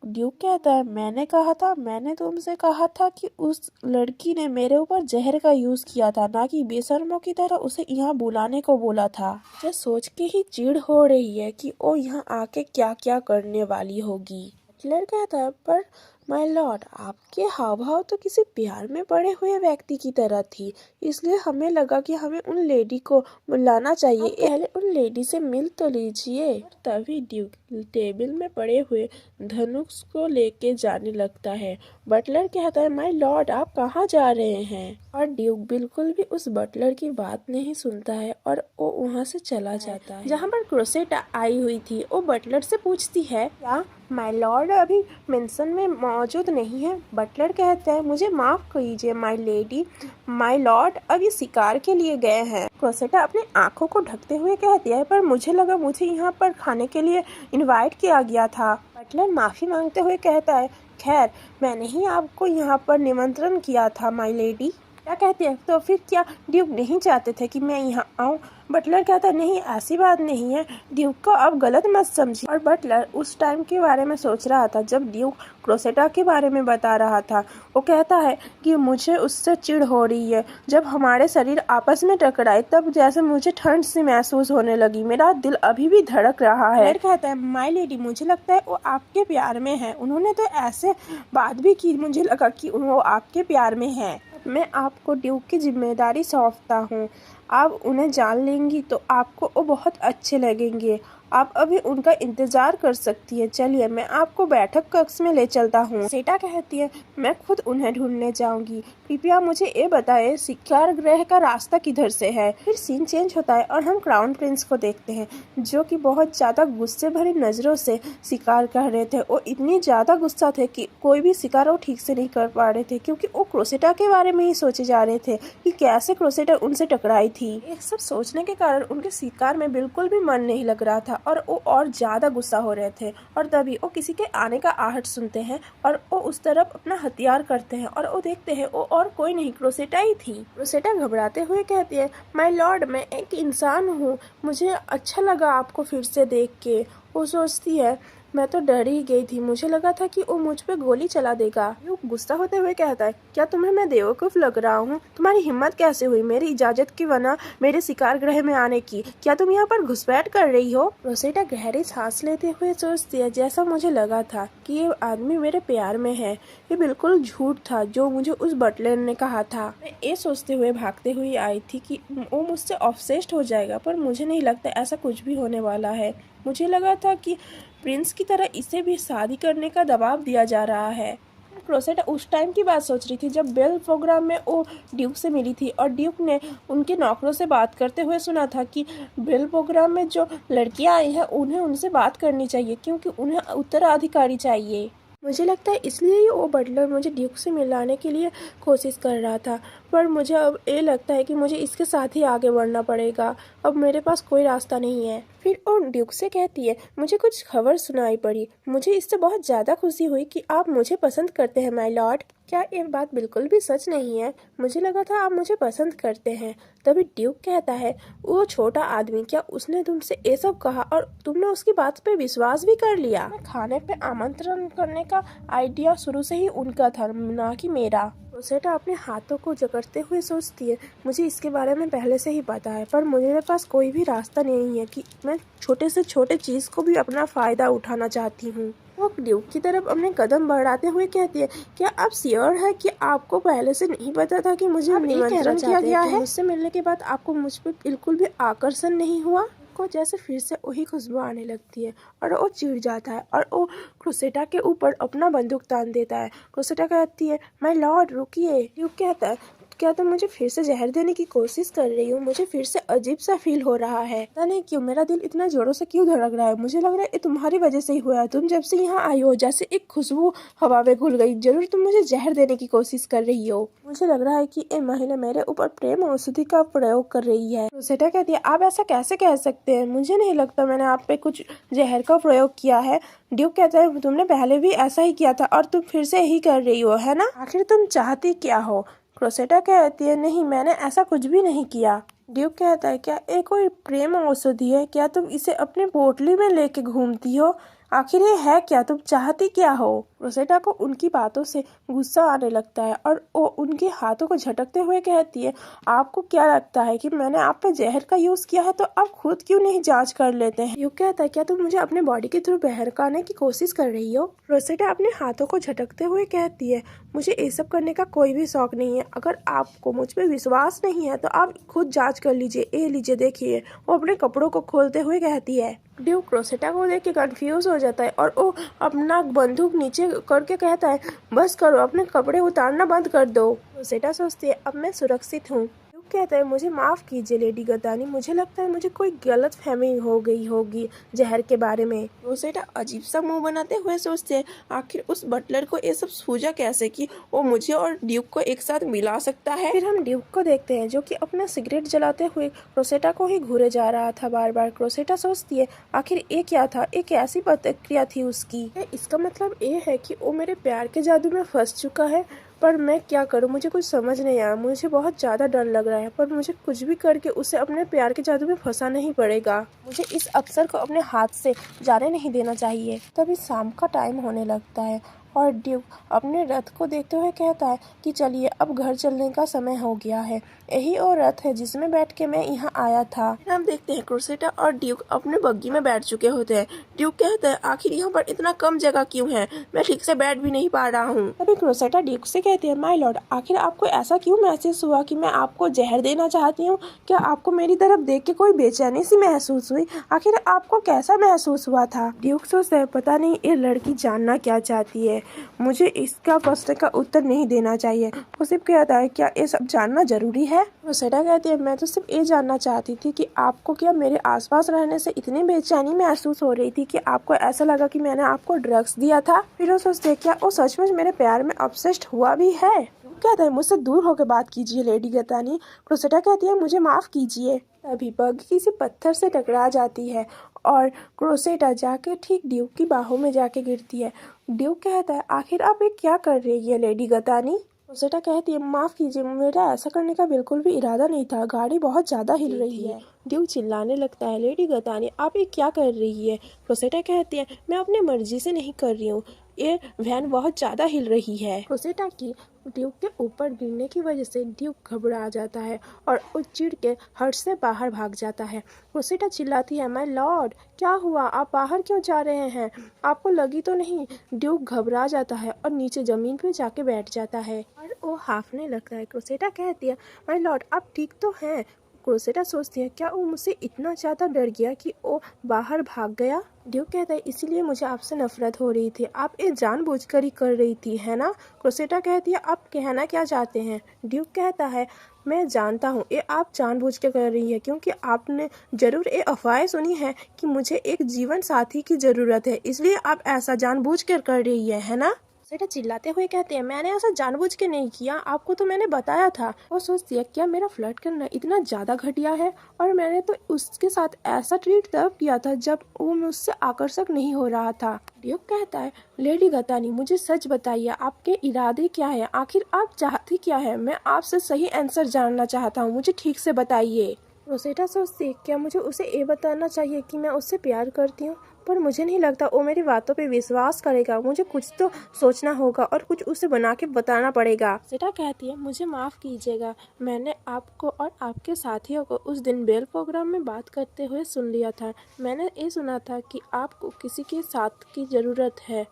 ड्यूक कहता है, मैंने कहा था? मैंने तुमसे कहा था कि उस लड़की ने मेरे ऊपर जहर का यूज किया था, ना कि बेशर्मों की तरह उसे यहाँ बुलाने को बोला था। मुझे सोच के ही चिढ़ हो रही है कि वो यहाँ आके क्या क्या करने वाली होगी। बटलर कहता है, पर माय लॉर्ड, आपके हाव भाव तो किसी प्यार में पड़े हुए व्यक्ति की तरह थी, इसलिए हमें लगा कि हमें उन लेडी को बुलाना चाहिए। पहले उन लेडी से मिल तो लीजिए। तभी ड्यूक टेबल में पड़े हुए धनुष को लेके जाने लगता है। बटलर कहता है, माय लॉर्ड, आप कहाँ जा रहे हैं? और ड्यूक बिल्कुल भी उस बटलर की बात नहीं सुनता है और वो वहाँ से चला जाता है। जहाँ पर क्रोसेटा आई हुई थी, वो बटलर से पूछती है, क्या माय लॉर्ड अभी मेंशन में मौजूद नहीं है? बटलर कहता है, मुझे माफ कीजिए माय लेडी, माय लॉर्ड अभी शिकार के लिए गए हैं। क्रोसेटा अपनी आंखों को ढकते हुए कहती है, पर मुझे लगा मुझे यहाँ पर खाने के लिए इनवाइट किया गया था। बटलर माफी मांगते हुए कहता है, खैर मैंने ही आपको यहाँ पर निमंत्रण किया था माय लेडी। क्या कहती है, तो फिर क्या ड्यूक नहीं चाहते थे कि मैं यहाँ आऊँ? बटलर कहता है, नहीं ऐसी बात नहीं है, ड्यूक को अब गलत मत समझिए। और बटलर उस टाइम के बारे में सोच रहा था जब ड्यूक क्रोसेटा के बारे में बता रहा था। वो कहता है कि मुझे उससे चिढ़ हो रही है, जब हमारे शरीर आपस में टकराए तब जैसे मुझे ठंड सी महसूस होने लगी, मेरा दिल अभी भी धड़क रहा है। कहता है, माय लेडी, मुझे लगता है वो आपके प्यार में है, उन्होंने तो ऐसे बात भी की, मुझे लगा कि वो आपके प्यार में है। मैं आपको ड्यूक की जिम्मेदारी सौंपता हूँ। आप उन्हें जान लेंगी तो आपको वो बहुत अच्छे लगेंगे। आप अभी उनका इंतजार कर सकती है। चलिए मैं आपको बैठक कक्ष में ले चलता हूँ। सीता कहती है मैं खुद उन्हें ढूंढने जाऊंगी। कृपया मुझे ये बताएं शिकार ग्रह का रास्ता किधर से है। फिर सीन चेंज होता है और हम क्राउन प्रिंस को देखते हैं जो कि बहुत ज्यादा गुस्से भरी नजरों से शिकार कर रहे थे। वो इतनी ज्यादा गुस्सा थे कि कोई भी शिकार वो ठीक से नहीं कर पा रहे थे क्योंकि वो क्रोसेटा के बारे में ही सोचे जा रहे थे कि कैसे क्रोसेटा उनसे टकराई थी। ये सब सोचने के कारण उनके शिकार में बिल्कुल भी मन नहीं लग रहा था और वो और ज्यादा गुस्सा हो रहे थे। और तभी वो किसी के आने का आहट सुनते हैं और वो उस तरफ अपना हथियार करते हैं और वो देखते हैं वो और कोई नहीं क्रोसेटा ही थी। क्रोसेटा घबराते हुए कहती है माय लॉर्ड मैं एक इंसान हूँ, मुझे अच्छा लगा आपको फिर से देख के। वो सोचती है मैं तो डर ही गई थी, मुझे लगा था कि वो मुझ पे गोली चला देगा। ड्यूक गुस्सा होते हुए कहता है क्या तुम्हें मैं बेवकूफ लग रहा हूँ? तुम्हारी हिम्मत कैसे हुई मेरी इजाजत के बिना मेरे शिकार ग्रह में आने की? क्या तुम यहाँ पर घुसपैठ कर रही हो? रोसेटा गहरी सांस लेते हुए सोचती है जैसा मुझे लगा था कि ये आदमी मेरे प्यार में है, ये बिल्कुल झूठ था जो मुझे उस बटलर ने कहा था। मैं ये सोचते हुए भागते हुए आई थी कि वो मुझसे ऑब्सेस्ड हो जाएगा, पर मुझे नहीं लगता ऐसा कुछ भी होने वाला है। मुझे लगा था कि प्रिंस की तरह इसे भी शादी करने का दबाव दिया जा रहा है। क्रोसेटा उस टाइम की बात सोच रही थी जब बेल प्रोग्राम में वो ड्यूक से मिली थी और ड्यूक ने उनके नौकरों से बात करते हुए सुना था कि बेल प्रोग्राम में जो लड़कियां आई हैं उन्हें उनसे बात करनी चाहिए क्योंकि उन्हें उत्तराधिकारी चाहिए। मुझे लगता है इसलिए ही वो बटलर मुझे ड्यूक से मिलाने के लिए कोशिश कर रहा था, पर मुझे अब ये लगता है कि मुझे इसके साथ ही आगे बढ़ना पड़ेगा। अब मेरे पास कोई रास्ता नहीं है। फिर वो ड्यूक से कहती है मुझे कुछ खबर सुनाई पड़ी, मुझे इससे बहुत ज़्यादा खुशी हुई कि आप मुझे पसंद करते हैं माय लॉर्ड। क्या ये बात बिल्कुल भी सच नहीं है? मुझे लगा था आप मुझे पसंद करते हैं। तभी ड्यूक कहता है वो छोटा आदमी क्या उसने तुमसे ये सब कहा और तुमने उसकी बात पे विश्वास भी कर लिया? खाने पे आमंत्रण करने का आइडिया शुरू से ही उनका था, ना कि मेरा। रोसेटा अपने हाथों को जकड़ते हुए सोचती है मुझे इसके बारे में पहले से ही पता है, पर मेरे पास कोई भी रास्ता नहीं है कि मैं छोटे से छोटे चीज को भी अपना फायदा उठाना चाहती हूँ। वो ड्यूक की तरफ अपने कदम बढ़ाते हुए कहती है क्या आप श्योर है कि आपको पहले से नहीं पता था कि मुझे निमंत्रण किया गया है? मुझसे मिलने के बाद आपको मुझ पर बिल्कुल भी आकर्षण नहीं हुआ? को जैसे फिर से वही खुशबू आने लगती है और वो चिढ़ जाता है और वो क्रोसेटा के ऊपर अपना बंदूक तान देता है। क्रोसेटा कहती है माय लॉर्ड रुकिए। ड्यूक कहता है क्या तुम मुझे फिर से जहर देने की कोशिश कर रही हो? मुझे फिर से अजीब सा फील हो रहा है। पता नहीं क्यों मेरा दिल इतना जोरों से क्यों धड़क रहा है। मुझे लग रहा है ये तुम्हारी वजह से ही हुआ है। तुम जब से यहाँ आई हो जैसे एक खुशबू हवा में घुल गई। जरूर तुम मुझे जहर देने की कोशिश कर रही हो। मुझे लग रहा है कि ये महिला मेरे ऊपर प्रेम औषधि का प्रयोग कर रही है। रोसेटा कहती है आप ऐसा कैसे कह सकते हैं? मुझे नहीं लगता मैंने आप पे कुछ जहर का प्रयोग किया है। ड्यूक कहता है तुमने पहले भी ऐसा ही किया था और तुम फिर से यही कर रही हो, है ना? आखिर तुम चाहती क्या हो? क्रोसेटा कहती है नहीं मैंने ऐसा कुछ भी नहीं किया। ड्यूक कहता है क्या ये कोई प्रेम औषधि है? क्या तुम इसे अपने पोटली में लेके घूमती हो? आखिर ये है क्या? तुम चाहती क्या हो? रोसेटा को उनकी बातों से गुस्सा आने लगता है और वो उनके हाथों को झटकते हुए कहती है आपको क्या लगता है कि मैंने आप पे जहर का यूज किया है? तो आप खुद क्यों नहीं जांच कर लेते हैं? ड्यूक कहता है क्या तुम मुझे अपने बॉडी के थ्रू बहकाने की कोशिश कर रही हो? रोसेटा अपने हाथों को झटकते हुए कहती है मुझे ये सब करने का कोई भी शौक नहीं है। अगर आपको मुझ पे विश्वास नहीं है तो आप खुद जांच कर लीजिए। ये लीजिए देखिए। वो अपने कपड़ों को खोलते हुए कहती है। ड्यूक रोसेटा को देख के कंफ्यूज हो जाता है और वो अपना बंदूक नीचे करके कहता है बस करो, अपने कपड़े उतारना बंद कर दो। रोसेटा सोचती है अब मैं सुरक्षित हूँ। कहता है मुझे माफ कीजिए लेडी गतानी, मुझे लगता है मुझे कोई गलत फहमी हो गई होगी जहर के बारे में। रोसेटा अजीब सा मुंह बनाते हुए सोचते हैं आखिर उस बटलर को ये सब सूझा कैसे कि वो मुझे और ड्यूक को एक साथ मिला सकता है। फिर हम ड्यूक को देखते हैं जो कि अपना सिगरेट जलाते हुए रोसेटा को ही घूरे जा रहा था बार बार। रोसेटा सोचती है आखिर ये क्या था, एक ऐसी प्रतिक्रिया थी उसकी। इसका मतलब ये है कि वो मेरे प्यार के जादू में फंस चुका है, पर मैं क्या करूं? मुझे कुछ समझ नहीं आया। मुझे बहुत ज़्यादा डर लग रहा है, पर मुझे कुछ भी करके उसे अपने प्यार के जादू में फंसा नहीं पड़ेगा। मुझे इस अवसर को अपने हाथ से जाने नहीं देना चाहिए। तभी शाम का टाइम होने लगता है और ड्यूक अपने रथ को देखते हुए कहता है कि चलिए अब घर चलने का समय हो गया है। यही वो रथ है जिसमें बैठ के मैं यहाँ आया था। हम देखते हैं क्रूसेटा और ड्यूक अपने बग्गी में बैठ चुके होते हैं। ड्यूक कहता है आखिर यहाँ पर इतना कम जगह क्यों है, मैं ठीक से बैठ भी नहीं पा रहा हूँ। तभी क्रूसेटा ड्यूक से कहती है माय लॉर्ड, आखिर आपको ऐसा क्यों महसूस हुआ कि मैं आपको जहर देना चाहती हूँ? क्या आपको मेरी तरफ देख के कोई बेचैनी सी महसूस हुई? आखिर आपको कैसा महसूस हुआ था? ड्यूक सोचता है पता नहीं ये लड़की जानना क्या चाहती है, मुझे इसका प्रश्न का उत्तर नहीं देना चाहिए। वो सिर्फ कहता है क्या ये सब जानना जरूरी है? क्रूसेटा कहती है मैं तो सिर्फ ये जानना चाहती थी कि आपको क्या मेरे आसपास रहने से इतनी बेचैनी महसूस हो रही थी कि आपको ऐसा लगा कि मैंने आपको ड्रग्स दिया था? फिर वो सोचते हैं क्या वो सचमुच मेरे प्यार में ऑब्सेस्ड हुआ भी है? कहता है मुझसे दूर होकर बात कीजिए लेडी गतानी। क्रूसेटा कहती है मुझे माफ कीजिए। तभी बग किसी पत्थर से टकरा जाती है और क्रूसेटा जाके ठीक ड्यूक की बाहों में जाके गिरती है। ड्यूक कहता है आखिर आप ये क्या कर रही है लेडी गतानी? क्रूसेटा कहती है माफ कीजिए, मेरा ऐसा करने का बिल्कुल भी इरादा नहीं था, गाड़ी बहुत ज्यादा हिल रही है। ड्यूक चिल्लाने लगता है लेडी गतानी आप ये क्या कर रही है? क्रूसेटा कहती है मैं अपनी मर्जी से नहीं कर रही हूँ, ये वैन बहुत ज्यादा हिल रही है। क्रूसेटा की ड्यूक के ऊपर गिरने की वजह से ड्यूक घबरा जाता है और वो चिढ़ के हट से बाहर भाग जाता है। क्रूसेटा चिल्लाती है माय लॉर्ड क्या हुआ, आप बाहर क्यों जा रहे हैं, आपको लगी तो नहीं? ड्यूक घबरा जाता है और नीचे जमीन पे जाके बैठ जाता है और वो हाफने लगता है। क्रूसेटा कहती है माय लॉर्ड आप ठीक तो हैं? क्रूसेटा सोचती है क्या वो मुझसे इतना ज़्यादा डर गया कि वो बाहर भाग गया? ड्यूक कहता है इसीलिए मुझे आपसे नफरत हो रही थी, आप ये जानबूझकर ही कर रही थी है ना? क्रूसेटा कहती है आप कहना क्या चाहते हैं? ड्यूक कहता है मैं जानता हूँ ये आप जानबूझ के कर रही है क्योंकि आपने जरूर ये अफवाहें सुनी है कि मुझे एक जीवन साथी की ज़रूरत है, इसलिए आप ऐसा जानबूझ कर रही है ना? क्रूसेटा चिल्लाते हुए कहते हैं मैंने ऐसा जानबूझ के नहीं किया, आपको तो मैंने बताया था। वो सोचती है क्या मेरा फ्लर्ट करना इतना ज़्यादा घटिया है, और मैंने तो उसके साथ ऐसा ट्रीट तब किया था जब वो मुझसे आकर्षक नहीं हो रहा था। ड्यूक कहता है लेडी गतानी मुझे सच बताइए आपके इरादे क्या है, आखिर आप चाहती क्या है? मैं आपसे सही आंसर जानना चाहता हूँ, मुझे ठीक से बताइए। क्रूसेटा सोचती है क्या मुझे उसे ये बताना चाहिए कि मैं उससे प्यार करती हूँ, पर मुझे नहीं लगता वो मेरी बातों पे विश्वास करेगा, मुझे कुछ तो सोचना होगा और कुछ उसे बना के बताना पड़ेगा। क्रूसेटा कहती है मुझे माफ़ कीजिएगा, मैंने आपको और आपके साथियों को उस दिन बेल प्रोग्राम में बात करते हुए सुन लिया था। मैंने ये सुना था कि आपको किसी के साथ की ज़रूरत है।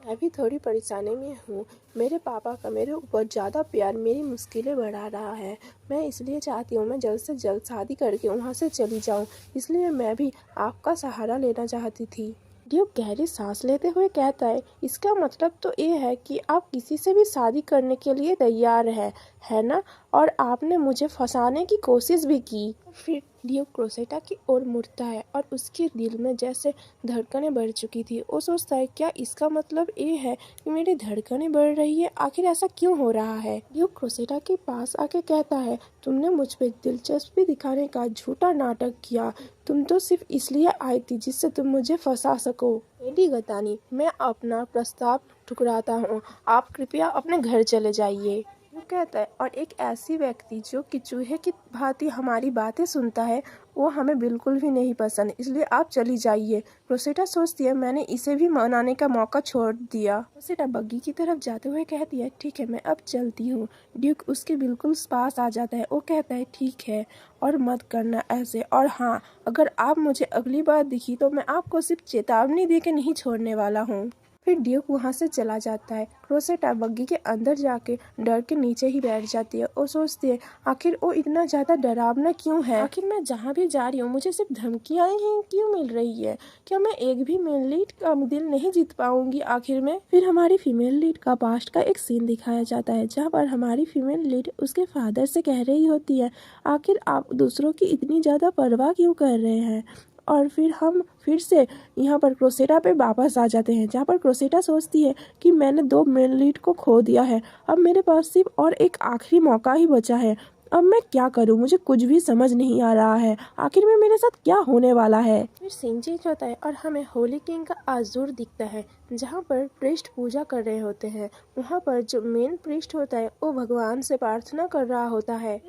मैं भी थोड़ी परेशानी में हूँ, मेरे पापा का मेरे ऊपर ज़्यादा प्यार मेरी मुश्किलें बढ़ा रहा है। मैं इसलिए चाहती हूँ मैं जल्द से जल्द शादी करके वहाँ से चली जाऊँ, इसलिए मैं भी आपका सहारा लेना चाहती थी। ड्यूक गहरी सांस लेते हुए कहता है इसका मतलब तो ये है कि आप किसी से भी शादी करने के लिए तैयार हैं, है ना? और आपने मुझे फंसाने की कोशिश भी की। फिर ड्यूक क्रूसेटा की ओर मुड़ता है और उसके दिल में जैसे धड़कनें बढ़ चुकी थी। वो सोचता है क्या इसका मतलब ये है कि मेरी धड़कनें बढ़ रही है, आखिर ऐसा क्यों हो रहा है? ड्यूक क्रूसेटा के पास आके कहता है तुमने मुझ पे दिलचस्पी दिखाने का झूठा नाटक किया, तुम तो सिर्फ इसलिए आई थी जिससे तुम मुझे फंसा सको। लेडी गतानी मैं अपना प्रस्ताव ठुकराता हूँ, आप कृपया अपने घर चले जाइए। वो कहता है और एक ऐसी व्यक्ति जो कि चूहे की भांति हमारी बातें सुनता है वो हमें बिल्कुल भी नहीं पसंद, इसलिए आप चली जाइए। क्रूसेटा सोचती है मैंने इसे भी मनाने का मौका छोड़ दिया। क्रूसेटा बग्गी की तरफ जाते हुए कहती है ठीक है मैं अब चलती हूँ। ड्यूक उसके बिल्कुल पास आ जाता है। वो कहता है ठीक है और मत करना ऐसे, और हाँ अगर आप मुझे अगली बार दिखी तो मैं आपको सिर्फ चेतावनी दे के नहीं छोड़ने वाला हूँ। फिर ड्यूक वहाँ से चला जाता है। क्रूसेटा बग्गी के अंदर जाके डर के नीचे ही बैठ जाती है और सोचती है आखिर वो इतना ज़्यादा डरावना क्यों है, आखिर मैं जहाँ भी जा रही हूँ मुझे सिर्फ धमकियाँ ही क्यों मिल रही है, क्या मैं एक भी मेल लीड का दिल नहीं जीत पाऊंगी आखिर में? फिर हमारी फीमेल लीड का पास्ट का एक सीन दिखाया जाता है जहाँ पर हमारी फीमेल लीड उसके फादर से कह रही होती है आखिर आप दूसरों की इतनी ज़्यादा परवाह क्यों कर रहे हैं। और फिर हम फिर से यहाँ पर क्रूसेटा पे वापस आ जाते हैं जहाँ पर क्रूसेटा सोचती है कि मैंने 2 मेन लीड को खो दिया है, अब मेरे पास सिर्फ और एक आखिरी मौका ही बचा है, अब मैं क्या करूँ, मुझे कुछ भी समझ नहीं आ रहा है, आखिर में मेरे साथ क्या होने वाला है। फिर सीन चेंज होता है और हमें होली किंग का आज़ूर दिखता है जहाँ पर प्रीस्ट पूजा कर रहे होते हैं। वहाँ पर जो मेन प्रीस्ट होता है वो भगवान से प्रार्थना कर रहा होता है।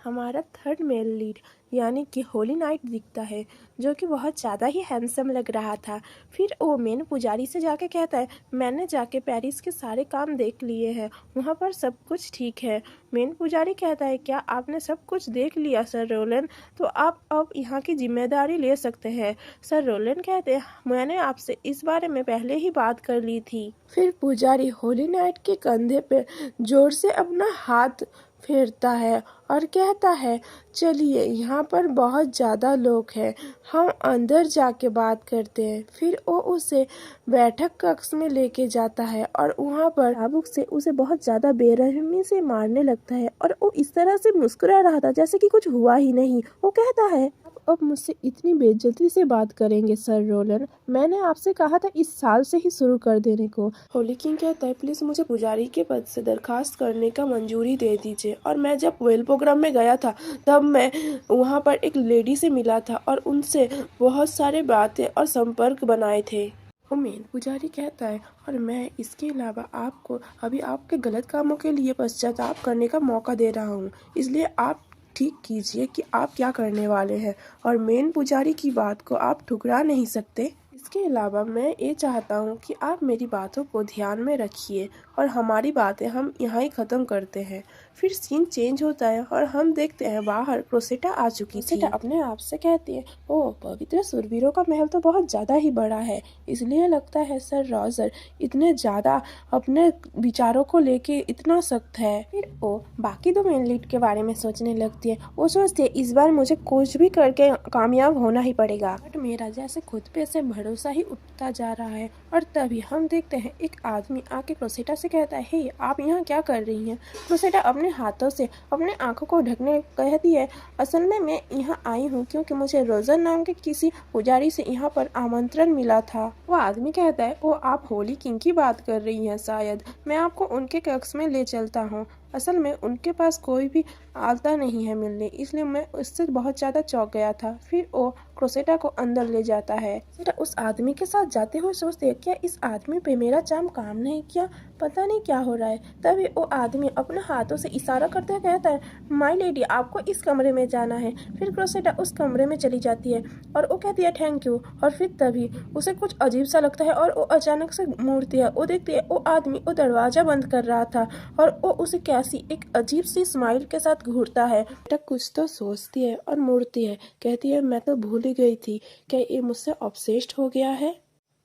हमारा थर्ड मेल लीड यानी कि होली नाइट दिखता है, जो कि बहुत ज़्यादा ही हैंडसम लग रहा था। फिर वो मेन पुजारी से जाके कहता है, मैंने जाके पेरिस के सारे काम देख लिए हैं, वहाँ पर सब कुछ ठीक है। मेन पुजारी कहता है, क्या आपने सब कुछ देख लिया सर रोलन? तो आप अब यहाँ की जिम्मेदारी ले सकते हैं। सर रोलन कहते हैं, मैंने आपसे इस बारे में पहले ही बात कर ली थी। फिर पुजारी होली नाइट के कंधे पे जोर से अपना हाथ फेरता है और कहता है, चलिए यहाँ पर बहुत ज़्यादा लोग हैं, हम अंदर जाके बात करते हैं। फिर वो उसे बैठक कक्ष में लेके जाता है और वहाँ पर चाबुक से उसे बहुत ज़्यादा बेरहमी से मारने लगता है और वो इस तरह से मुस्कुरा रहा था जैसे कि कुछ हुआ ही नहीं। वो कहता है, अब मुझसे इतनी बेइज्जती से बात करेंगे सर रोलन? मैंने आपसे कहा था इस साल से ही शुरू कर देने को। होली किंग कहता है, प्लीज़ मुझे पुजारी के पद से दरखास्त करने का मंजूरी दे दीजिए। और मैं जब वेल प्रोग्राम में गया था तब मैं वहाँ पर एक लेडी से मिला था और उनसे बहुत सारे बातें और संपर्क बनाए थे। वो मेन पुजारी कहता है, और मैं इसके अलावा आपको अभी आपके गलत कामों के लिए पश्चाताप करने का मौका दे रहा हूँ, इसलिए आप ठीक कीजिए कि आप क्या करने वाले हैं, और मेन पुजारी की बात को आप ठुकरा नहीं सकते। इसके अलावा मैं ये चाहता हूँ कि आप मेरी बातों को ध्यान में रखिए और हमारी बातें हम यहाँ ही ख़त्म करते हैं। फिर सीन चेंज होता है और हम देखते हैं बाहर क्रोसेटा आ चुकी थी। अपने आप से कहती है, ओह पवित्र सुरवीरों का महल तो बहुत ज़्यादा ही बड़ा है, इसलिए लगता है सर रॉजर इतने ज़्यादा अपने विचारों को लेके इतना सख्त है। फिर वो बाकी दो मेन लीड के बारे में सोचने लगती है। वो सोचती है, इस बार मुझे कुछ भी करके कामयाब होना ही पड़ेगा। बट मेरा जैसे खुद पे से भरोसा ही उठता जा रहा है। और तभी हम देखते हैं एक आदमी आके क्रोसेटा से कहता है, हे आप यहाँ क्या कर रही हैं? क्रोसेटा अपने हाथों से अपने आंखों को ढकने कहती है, असल में मैं यहाँ आई हूँ क्योंकि मुझे रोजर नाम के किसी पुजारी से यहाँ पर आमंत्रण मिला था। वो आदमी कहता है, ओ आप होली किंग की बात कर रही हैं शायद, मैं आपको उनके कक्ष में ले चलता हूँ। असल में उनके पास कोई भी आता नहीं है मिलने, इसलिए मैं उससे बहुत ज़्यादा चौंक गया था। फिर वो क्रोसेटा को अंदर ले जाता है। क्रोसेटा उस आदमी के साथ जाते हुए सोचते हैं, क्या इस आदमी पे मेरा चार्म काम नहीं किया? पता नहीं क्या हो रहा है। तभी वो आदमी अपने हाथों से इशारा करते हुए कहता है, माय लेडी आपको इस कमरे में जाना है। फिर क्रोसेटा उस कमरे में चली जाती है और वो कहती है, थैंक यू। और फिर तभी उसे कुछ अजीब सा लगता है और वो अचानक से मुड़ती है। वो देखती है वो आदमी वो दरवाजा बंद कर रहा था और वो उसे कैसी एक अजीब सी स्माइल के साथ घूरता है। बेटा कुछ तो सोचती है और मुड़ती है, कहती है, मैं तो भूल ही गई थी, क्या ये मुझसे ऑब्सेस्ड हो गया है?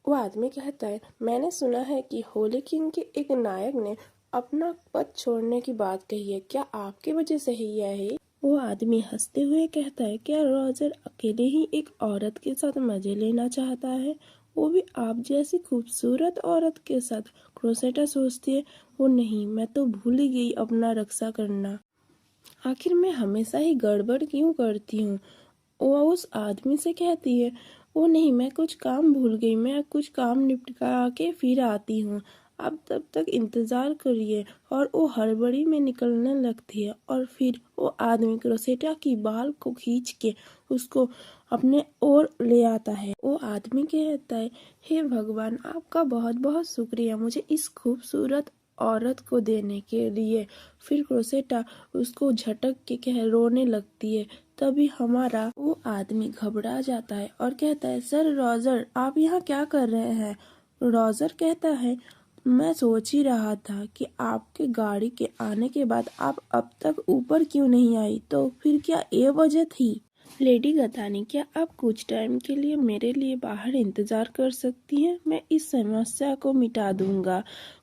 वो आदमी कहता है, मैंने सुना है कि होली किंग के एक नायक ने अपना पद छोड़ने की बात कही है, क्या आपकी वजह से ही यह है? वो आदमी हंसते हुए कहता है, क्या रॉजर अकेले ही एक औरत के साथ मजे लेना चाहता है, वो भी आप जैसी खूबसूरत औरत के साथ? क्रोसेटा सोचती है, वो नहीं, मैं तो भूल ही गई अपना रक्षा करना, आखिर मैं हमेशा ही गड़बड़ क्यों करती हूँ। वो उस आदमी से कहती है, वो नहीं, मैं कुछ काम भूल गई, मैं कुछ काम निपटा के फिर आती हूँ, आप तब तक इंतज़ार करिए। और वो हड़बड़ी में निकलने लगती है और फिर वो आदमी क्रोसेटा की बाल को खींच के उसको अपने ओर ले आता है। वो आदमी कहता है, हे भगवान आपका बहुत बहुत शुक्रिया मुझे इस खूबसूरत औरत को देने के लिए। फिर क्रोसेटा उसको झटक के रोने लगती है। तभी हमारा वो आदमी घबरा जाता है और कहता है, सर रॉजर आप यहाँ क्या कर रहे हैं? रॉजर कहता है, मैं सोच ही रहा था कि आपके गाड़ी के आने के बाद आप अब तक ऊपर क्यों नहीं आई, तो फिर क्या ये वजह थी? लेडी गतानी, क्या आप कुछ टाइम के लिए मेरे लिए बाहर इंतजार कर सकती हैं? मैं इस समस्या को मिटा दूंगा।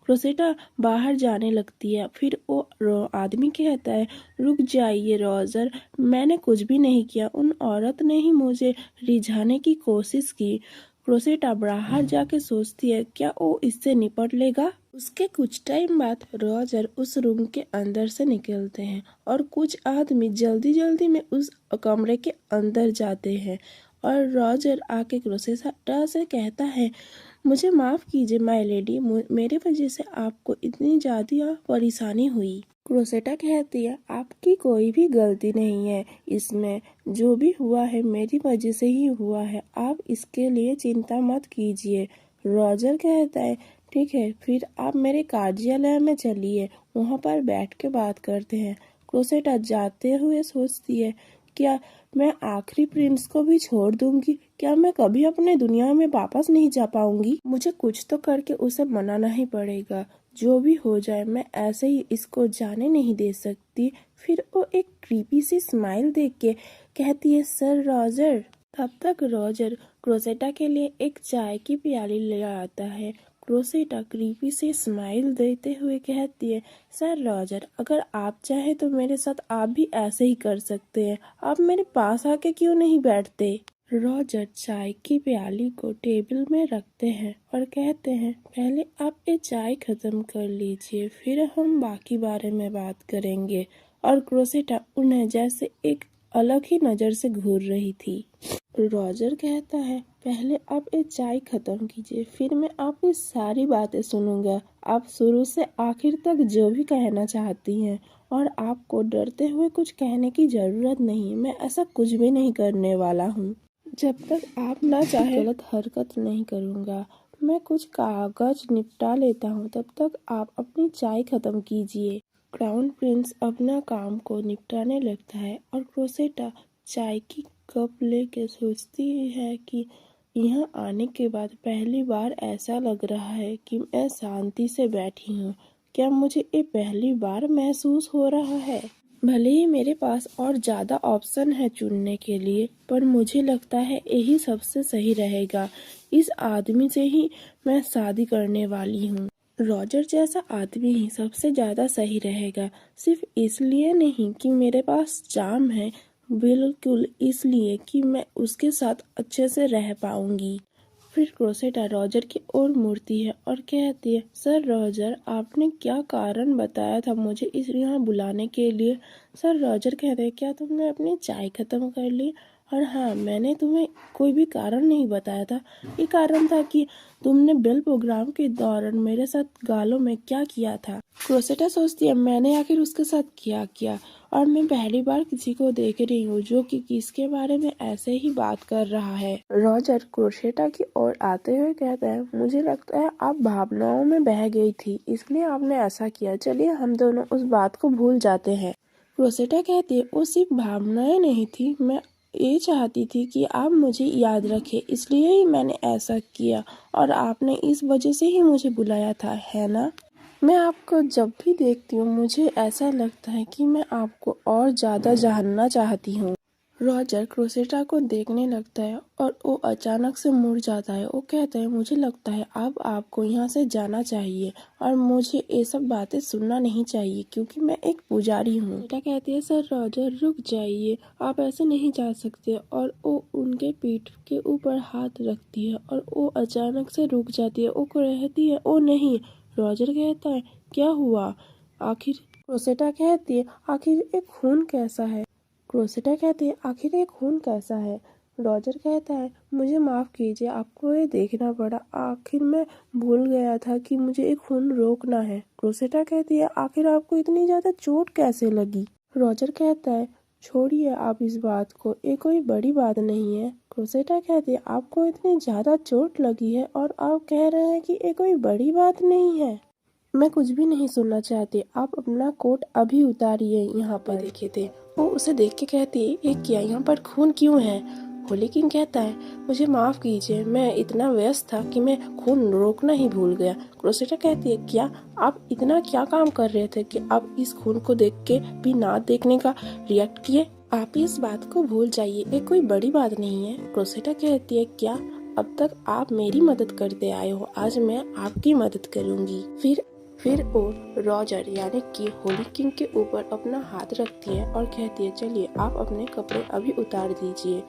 क्रोसेटा बाहर जाने लगती है। फिर वो आदमी कहता है, रुक जाइए रॉजर, मैंने कुछ भी नहीं किया, उन औरत ने ही मुझे रिझाने की कोशिश की। क्रोसेटा बाहर जाके सोचती है, क्या वो इससे निपट लेगा? उसके कुछ टाइम बाद रॉजर उस रूम के अंदर से निकलते हैं और कुछ आदमी जल्दी जल्दी में उस कमरे के अंदर जाते हैं और रॉजर आके क्रोसेटा से कहता है, मुझे माफ़ कीजिए माय लेडी, मेरी वजह से आपको इतनी ज़्यादा परेशानी हुई। क्रोसेटा कहती है, आपकी कोई भी गलती नहीं है, इसमें जो भी हुआ है मेरी वजह से ही हुआ है, आप इसके लिए चिंता मत कीजिए। रॉजर कहता है ठीक है, फिर आप मेरे कार्यालय में चलिए, वहाँ पर बैठ के बात करते हैं। क्रोसेटा जाते हुए सोचती है, क्या मैं आखिरी प्रिंस को भी छोड़ दूंगी? क्या मैं कभी अपने दुनिया में वापस नहीं जा पाऊंगी? मुझे कुछ तो करके उसे मनाना ही पड़ेगा। जो भी हो जाए मैं ऐसे ही इसको जाने नहीं दे सकती। फिर वो एक क्रीपी सी स्माइल देख के कहती है, सर रॉजर। तब तक रॉजर क्रोसेटा के लिए एक चाय की प्याली ले आता है। क्रोसेटा क्रीपी से स्माइल देते हुए कहती है, सर रॉजर, अगर आप चाहे तो मेरे साथ आप भी ऐसे ही कर सकते हैं। आप मेरे पास आके क्यों नहीं बैठते? रॉजर चाय की प्याली को टेबल में रखते हैं और कहते हैं, पहले आप ये चाय खत्म कर लीजिए, फिर हम बाकी बारे में बात करेंगे। और क्रोसेटा उन्हें जैसे एक अलग ही नज़र से घूर रही थी। रॉजर कहता है, पहले आप ये चाय खत्म कीजिए, फिर मैं आपकी सारी बातें सुनूंगा। आप शुरू से आखिर तक जो भी कहना चाहती हैं, और आपको डरते हुए कुछ कहने की ज़रूरत नहीं। मैं ऐसा कुछ भी नहीं करने वाला हूँ। जब तक आप ना चाहे गलत हरकत नहीं करूँगा। मैं कुछ कागज निपटा लेता हूँ, तब तक आप अपनी चाय खत्म कीजिए। क्राउन प्रिंस अपना काम को निपटाने लगता है और क्रोसेटा चाय की कप लेके सोचती है कि यहाँ आने के बाद पहली बार ऐसा लग रहा है कि मैं शांति से बैठी हूँ। क्या मुझे ये पहली बार महसूस हो रहा है? भले ही मेरे पास और ज़्यादा ऑप्शन है चुनने के लिए, पर मुझे लगता है यही सबसे सही रहेगा। इस आदमी से ही मैं शादी करने वाली हूँ। रॉजर जैसा आदमी ही सबसे ज़्यादा सही रहेगा। सिर्फ इसलिए नहीं कि मेरे पास चार्म है, बिल्कुल इसलिए कि मैं उसके साथ अच्छे से रह पाऊंगी। फिर क्रोसेटा रॉजर की ओर मुड़ती है और कहती है, सर रॉजर, आपने क्या कारण बताया था मुझे इस यहाँ बुलाने के लिए? सर रॉजर कहते हैं, क्या तुमने अपनी चाय खत्म कर ली? और हाँ, मैंने तुम्हें कोई भी कारण नहीं बताया था। ये कारण था कि तुमने बेल प्रोग्राम के दौरान मेरे साथ गालों में क्या किया था। क्रोसेटा सोचती है, मैंने आखिर उसके साथ क्या किया? और मैं पहली बार किसी को देख रही हूँ जो कि किसके बारे में ऐसे ही बात कर रहा है। रॉजर क्रोसेटा की ओर आते हुए कहता है, मुझे लगता है आप भावनाओं में बह गई थी, इसलिए आपने ऐसा किया। चलिए हम दोनों उस बात को भूल जाते हैं। क्रोसेटा कहती है, वो सिर्फ भावनाएं नहीं थी, मैं ये चाहती थी कि आप मुझे याद रखें, इसलिए ही मैंने ऐसा किया और आपने इस वजह से ही मुझे बुलाया था, है ना? मैं आपको जब भी देखती हूँ मुझे ऐसा लगता है कि मैं आपको और ज़्यादा जानना चाहती हूँ। रॉजर क्रोसेटा को देखने लगता है और वो अचानक से मुड़ जाता है। वो कहता है, मुझे लगता है अब आपको यहाँ से जाना चाहिए और मुझे ये सब बातें सुनना नहीं चाहिए क्योंकि मैं एक पुजारी हूँ। बेटा कहती है, सर रॉजर रुक जाइए, आप ऐसे नहीं जा सकते। और वो उनके पीठ के ऊपर हाथ रखती है और वो अचानक से रुक जाती है। वो कहती है, ओ नहीं। रॉजर कहता है, क्या हुआ आखिर? क्रोसेटा कहती है, आखिर एक खून कैसा है? क्रोसेटा कहती है, आखिर एक खून कैसा है? रॉजर कहता है, मुझे माफ़ कीजिए, आपको ये देखना पड़ा। आखिर मैं भूल गया था कि मुझे एक खून रोकना है। क्रोसेटा कहती है, आखिर आपको इतनी ज़्यादा चोट कैसे लगी? रॉजर कहता है, छोड़िए आप इस बात को, ये कोई बड़ी बात नहीं है। क्रोसेटा कहती है, आपको इतनी ज़्यादा चोट लगी है और आप कह रहे हैं कि ये कोई बड़ी बात नहीं है? मैं कुछ भी नहीं सुनना चाहती, आप अपना कोट अभी उतारिए। यहाँ पर देखे थे। वो उसे देख के कहती है, ये क्या, यहाँ पर खून क्यों है? होली किंग कहता है, मुझे माफ़ कीजिए, मैं इतना व्यस्त था कि मैं खून रोकना ही भूल गया। क्रोसेटा कहती है, क्या आप इतना क्या काम कर रहे थे कि आप इस खून को देख के भी ना देखने का रिएक्ट किए? आप इस बात को भूल जाइए, ये कोई बड़ी बात नहीं है। क्रोसेटा कहती है, क्या अब तक आप मेरी मदद करते आए हो, आज मैं आपकी मदद करूंगी। फिर वो रॉजर यानी कि होली किंग के ऊपर अपना हाथ रखती है और कहती है, चलिए आप अपने कपड़े अभी उतार दीजिए।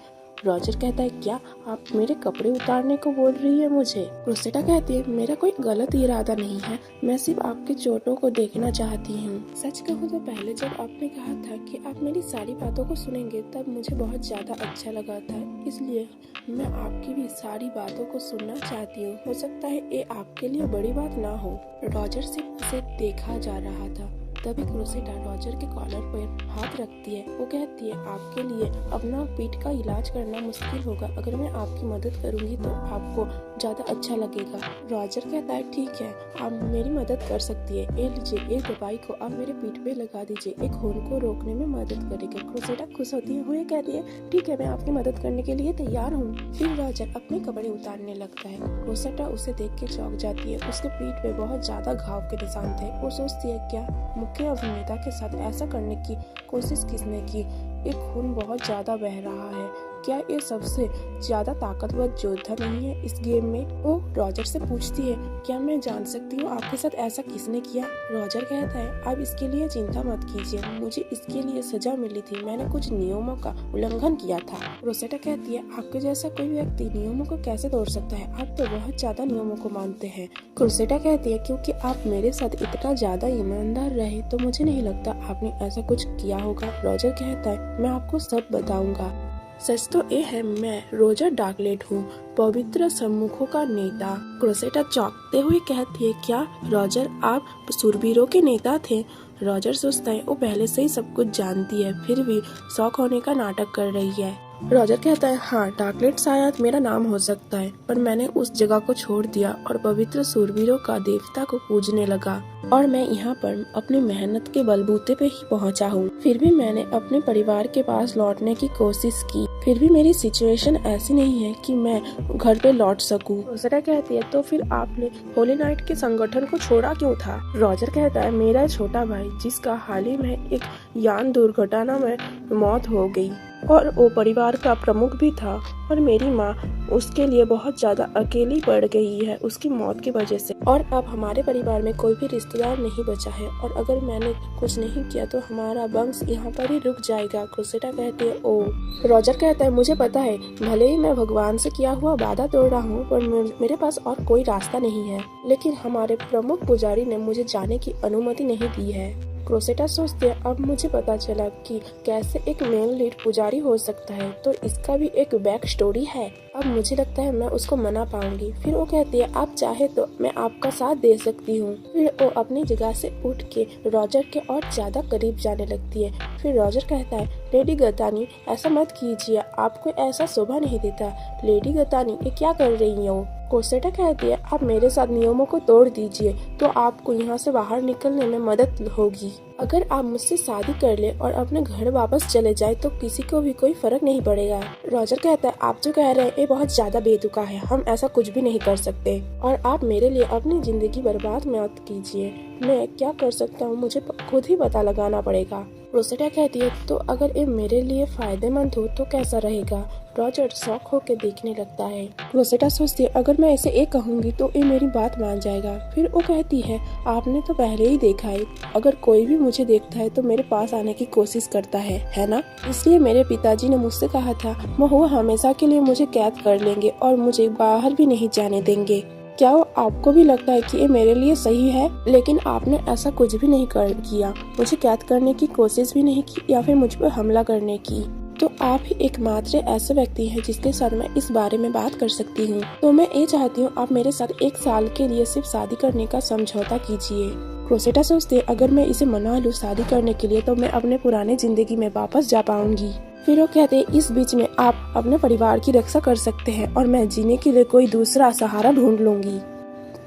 रॉजर कहता है, क्या आप मेरे कपड़े उतारने को बोल रही है मुझे? क्रोसेटा कहती है, मेरा कोई गलत इरादा नहीं है, मैं सिर्फ आपके चोटों को देखना चाहती हूँ। सच कहूँ तो पहले जब आपने कहा था कि आप मेरी सारी बातों को सुनेंगे तब मुझे बहुत ज़्यादा अच्छा लगा था, इसलिए मैं आपकी भी सारी बातों को सुनना चाहती हूँ। हो सकता है ये आपके लिए बड़ी बात ना हो। रॉजर सिर्फ उसे देखा जा रहा था। तभी क्रोसेटा रॉजर के कॉलर पर हाथ रखती है। वो कहती है आपके लिए अपना पीठ का इलाज करना मुश्किल होगा, अगर मैं आपकी मदद करूंगी तो आपको ज्यादा अच्छा लगेगा। रॉजर कहता है ठीक है, आप मेरी मदद कर सकती है, ये लीजिए, एक दवाई को आप मेरे पीठ पे लगा दीजिए, एक खून को रोकने में मदद करेगा। क्रोसेटा खुश होती हुई कहती है ठीक है, मैं आपकी मदद करने के लिए तैयार हूँ। फिर रॉजर अपने कपड़े उतारने लगता है। क्रोसेटा उसे देख के चौंक जाती है। उसके पीठ पे बहुत ज्यादा घाव के निशान थे। वो सोचती है क्या मुख्य अभिनेता के साथ ऐसा करने की कोशिश किसने की? एक खून बहुत ज्यादा बह रहा है, क्या ये सबसे ज्यादा ताकतवर योद्धा नहीं है इस गेम में? वो रॉजर से पूछती है क्या मैं जान सकती हूँ आपके साथ ऐसा किसने किया? रॉजर कहता है आप इसके लिए चिंता मत कीजिए, मुझे इसके लिए सजा मिली थी, मैंने कुछ नियमों का उल्लंघन किया था। क्रोसेटा कहती है आपके जैसा कोई व्यक्ति नियमों को कैसे तोड़ सकता है, आप तो बहुत ज्यादा नियमों को मानते हैं। क्रोसेटा कहती है क्योंकि आप मेरे साथ इतना ज्यादा ईमानदार रहे तो मुझे नहीं लगता आपने ऐसा कुछ किया होगा। रॉजर कहता है मैं आपको सब बताऊंगा। सच तो ये है मैं रॉजर डार्कलेट हूँ, पवित्र सम्मुखों का नेता। क्रोसेटा चौंकते हुए कहती है क्या रॉजर आप शूरवीरों के नेता थे? रॉजर सोचता है वो पहले से ही सब कुछ जानती है, फिर भी शौक होने का नाटक कर रही है। रॉजर कहता है हाँ, डार्कलेट शायद मेरा नाम हो सकता है, पर मैंने उस जगह को छोड़ दिया और पवित्र शूरवीरों का देवता को पूजने लगा, और मैं यहाँ पर अपनी मेहनत के बलबूते पे ही पहुँचा हूँ। फिर भी मैंने अपने परिवार के पास लौटने की कोशिश की, फिर भी मेरी सिचुएशन ऐसी नहीं है कि मैं घर पे लौट सकूं। क्रोसेटा कहती है तो फिर आपने होली नाइट के संगठन को छोड़ा क्यों था? रॉजर कहता है मेरा छोटा भाई जिसका हाल ही में एक यान दुर्घटना में मौत हो गई और वो परिवार का प्रमुख भी था, और मेरी माँ उसके लिए बहुत ज्यादा अकेली पड़ गई है उसकी मौत की वजह से, और अब हमारे परिवार में कोई भी रिश्तेदार नहीं बचा है, और अगर मैंने कुछ नहीं किया तो हमारा वंश यहाँ पर ही रुक जाएगा। क्रोसेटा कहती है ओ। रॉजर कहता है मुझे पता है, भले ही मैं भगवान से किया हुआ वादा तोड़ रहा हूँ, पर मेरे पास और कोई रास्ता नहीं है, लेकिन हमारे प्रमुख पुजारी ने मुझे जाने की अनुमति नहीं दी है। क्रोसेटा सोचते हैं अब मुझे पता चला कि कैसे एक मेल लीड पुजारी हो सकता है, तो इसका भी एक बैक स्टोरी है। अब मुझे लगता है मैं उसको मना पाऊंगी। फिर वो कहती है आप चाहे तो मैं आपका साथ दे सकती हूँ। फिर वो अपनी जगह से उठ के रॉजर के और ज्यादा करीब जाने लगती है। फिर रॉजर कहता है लेडी गतानी ऐसा मत कीजिए, आपको ऐसा शोभा नहीं देता। लेडी गतानी ये क्या कर रही हो? क्रोसेटा कहती है आप मेरे साथ नियमों को तोड़ दीजिए तो आपको यहाँ से बाहर निकलने में मदद होगी। अगर आप मुझसे शादी कर ले और अपने घर वापस चले जाए तो किसी को भी कोई फर्क नहीं पड़ेगा। रॉजर कहता है आप जो कह रहे हैं ये बहुत ज्यादा बेतुका है, हम ऐसा कुछ भी नहीं कर सकते, और आप मेरे लिए अपनी जिंदगी बर्बाद मत कीजिए। मैं क्या कर सकता हूँ मुझे खुद ही पता लगाना पड़ेगा। क्रोसेटा कहती है तो अगर ये मेरे लिए फायदेमंद हो तो कैसा रहेगा? रॉजर शौक होकर देखने लगता है। क्रोसेटा सोचती है अगर मैं इसे एक कहूंगी तो ये मेरी बात मान जाएगा। फिर वो कहती है आपने तो पहले ही देखा है, अगर कोई भी मुझे देखता है तो मेरे पास आने की कोशिश करता है ना? इसलिए मेरे पिताजी ने मुझसे कहा था वो हमेशा के लिए मुझे कैद कर लेंगे और मुझे बाहर भी नहीं जाने देंगे। क्या वो आपको भी लगता है कि ये मेरे लिए सही है? लेकिन आपने ऐसा कुछ भी नहीं किया, मुझे कैद करने की कोशिश भी नहीं की या फिर मुझ पर हमला करने की। तो आप ही एकमात्र ऐसे व्यक्ति हैं जिसके साथ मैं इस बारे में बात कर सकती हूँ। तो मैं ये चाहती हूँ आप मेरे साथ 1 साल के लिए सिर्फ शादी करने का समझौता कीजिए। क्रोसेटा सोचते अगर मैं इसे मना लूँ शादी करने के लिए तो मैं अपने पुराने जिंदगी में वापस जा पाऊंगी। फिर वो कहते इस बीच में आप अपने परिवार की रक्षा कर सकते हैं और मैं जीने के लिए कोई दूसरा सहारा ढूंढ लूंगी।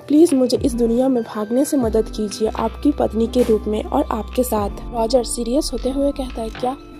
प्लीज मुझे इस दुनिया में भागने से मदद कीजिए आपकी पत्नी के रूप में और आपके साथ। रॉजर सीरियस होते हुए कहता है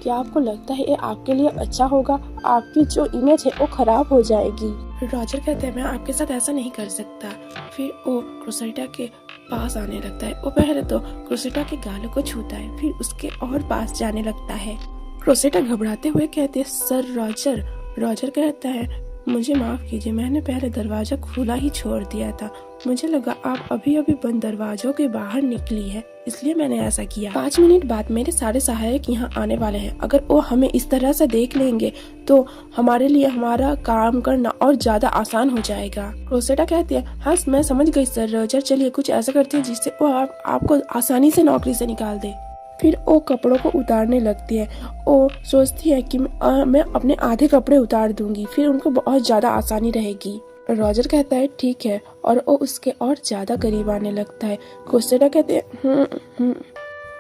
क्या आपको लगता है ये आपके लिए अच्छा होगा? आपकी जो इमेज है वो खराब हो जाएगी। रॉजर कहते हैं मैं आपके साथ ऐसा नहीं कर सकता। फिर वो क्रोसेटा के पास आने लगता है। वो पहले तो क्रोसेटा के गालों को छूता है, फिर उसके और पास जाने लगता है। क्रोसेटा घबराते हुए कहते हैं सर रॉजर। रॉजर कहता है मुझे माफ कीजिए, मैंने पहले दरवाजा खुला ही छोड़ दिया था, मुझे लगा आप अभी अभी बंद दरवाजों के बाहर निकली है इसलिए मैंने ऐसा किया। 5 मिनट बाद मेरे सारे सहायक यहाँ आने वाले हैं, अगर वो हमें इस तरह से देख लेंगे तो हमारे लिए हमारा काम करना और ज्यादा आसान हो जाएगा। क्रोसेटा कहती है हाँ मैं समझ गई सर रॉजर, चलिए कुछ ऐसा करते हैं जिससे वो आपको आसानी से नौकरी से निकाल दे। फिर वो कपड़ों को उतारने लगती है। वो सोचती है कि मैं अपने आधे कपड़े उतार दूंगी, फिर उनको बहुत ज्यादा आसानी रहेगी। रॉजर कहता है ठीक है, और वो उसके और ज्यादा करीब आने लगता है। क्रोसेटा कहते हैं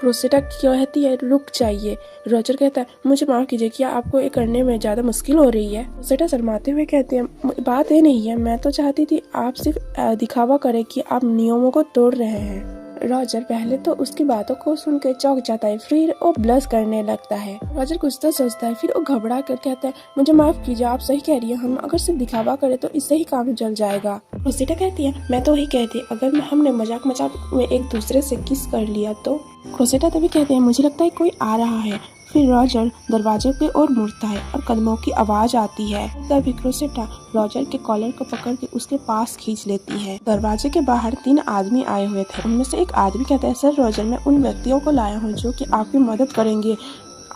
क्रोसेटा कहती है रुक जाइए। रॉजर कहता है मुझे माफ कीजिए, क्या आपको ये करने में ज्यादा मुश्किल हो रही है? क्रोसेटा शर्माते हुए कहते हैं बात ये नहीं है, मैं तो चाहती थी आप सिर्फ दिखावा करें कि आप नियमों को तोड़ रहे हैं। रॉजर पहले तो उसकी बातों को सुनकर चौंक जाता है, फिर वो ब्लश करने लगता है। रॉजर कुछ तो सोचता है, फिर वो घबरा कर कहता है मुझे माफ कीजिए, आप सही कह रही है, हम अगर सिर्फ दिखावा करें तो इससे ही काम चल जाएगा। क्रोसेटा कहती है मैं तो वही कहती, अगर हमने मजाक में एक दूसरे से किस कर लिया तो। क्रोसेटा तभी कहते हैं मुझे लगता है कोई आ रहा है। फिर रॉजर दरवाजे की ओर मुड़ता है और कदमों की आवाज आती है। तभी क्रोसेटा रॉजर के कॉलर को पकड़ के उसके पास खींच लेती है। दरवाजे के बाहर 3 आदमी आए हुए थे। उनमें से एक आदमी कहता है सर रॉजर, मैं उन व्यक्तियों को लाया हूँ जो कि आपकी मदद करेंगे,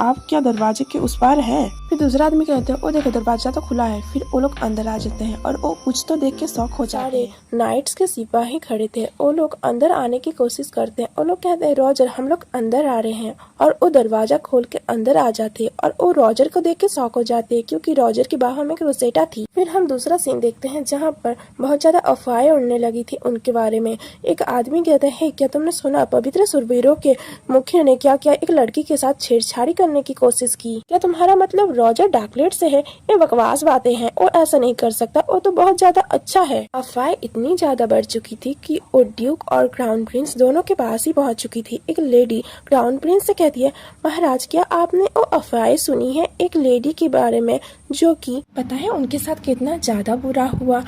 आप क्या दरवाजे के उस पार हैं? फिर दूसरा आदमी कहते हैं ओ देखो दरवाजा तो खुला है। फिर वो लोग अंदर आ जाते हैं और वो कुछ तो देख के शॉक हो जाते हैं। नाइट्स के सिपाही खड़े थे, वो लोग अंदर आने की कोशिश करते हैं। वो लोग कहते हैं रॉजर हम लोग अंदर आ रहे हैं, और वो दरवाजा खोल के अंदर आ जाते हैं और वो रॉजर को देख के शॉक हो जाते हैं क्योंकि रॉजर की बाहों में क्रोसेटा थी। फिर हम दूसरा सीन देखते हैं जहाँ पर बहुत ज्यादा अफवाहें उड़ने लगी थी उनके बारे में। एक आदमी कहता है क्या तुमने सुना पवित्र सुरवीरों के मुखिया ने क्या क्या एक लड़की के साथ छेड़छाड़ी करने की कोशिश की? क्या तुम्हारा मतलब रॉजर डार्कलेट से है? ये बकवास बातें हैं, वो ऐसा नहीं कर सकता, वो तो बहुत ज्यादा अच्छा है। अफवाह इतनी ज्यादा बढ़ चुकी थी कि वो ड्यूक और क्राउन प्रिंस दोनों के पास ही पहुंच चुकी थी। एक लेडी क्राउन प्रिंस से कहती है महाराज क्या आपने वो अफवाहें सुनी है एक लेडी के बारे में जो कि पता है उनके साथ कितना ज्यादा बुरा हुआ?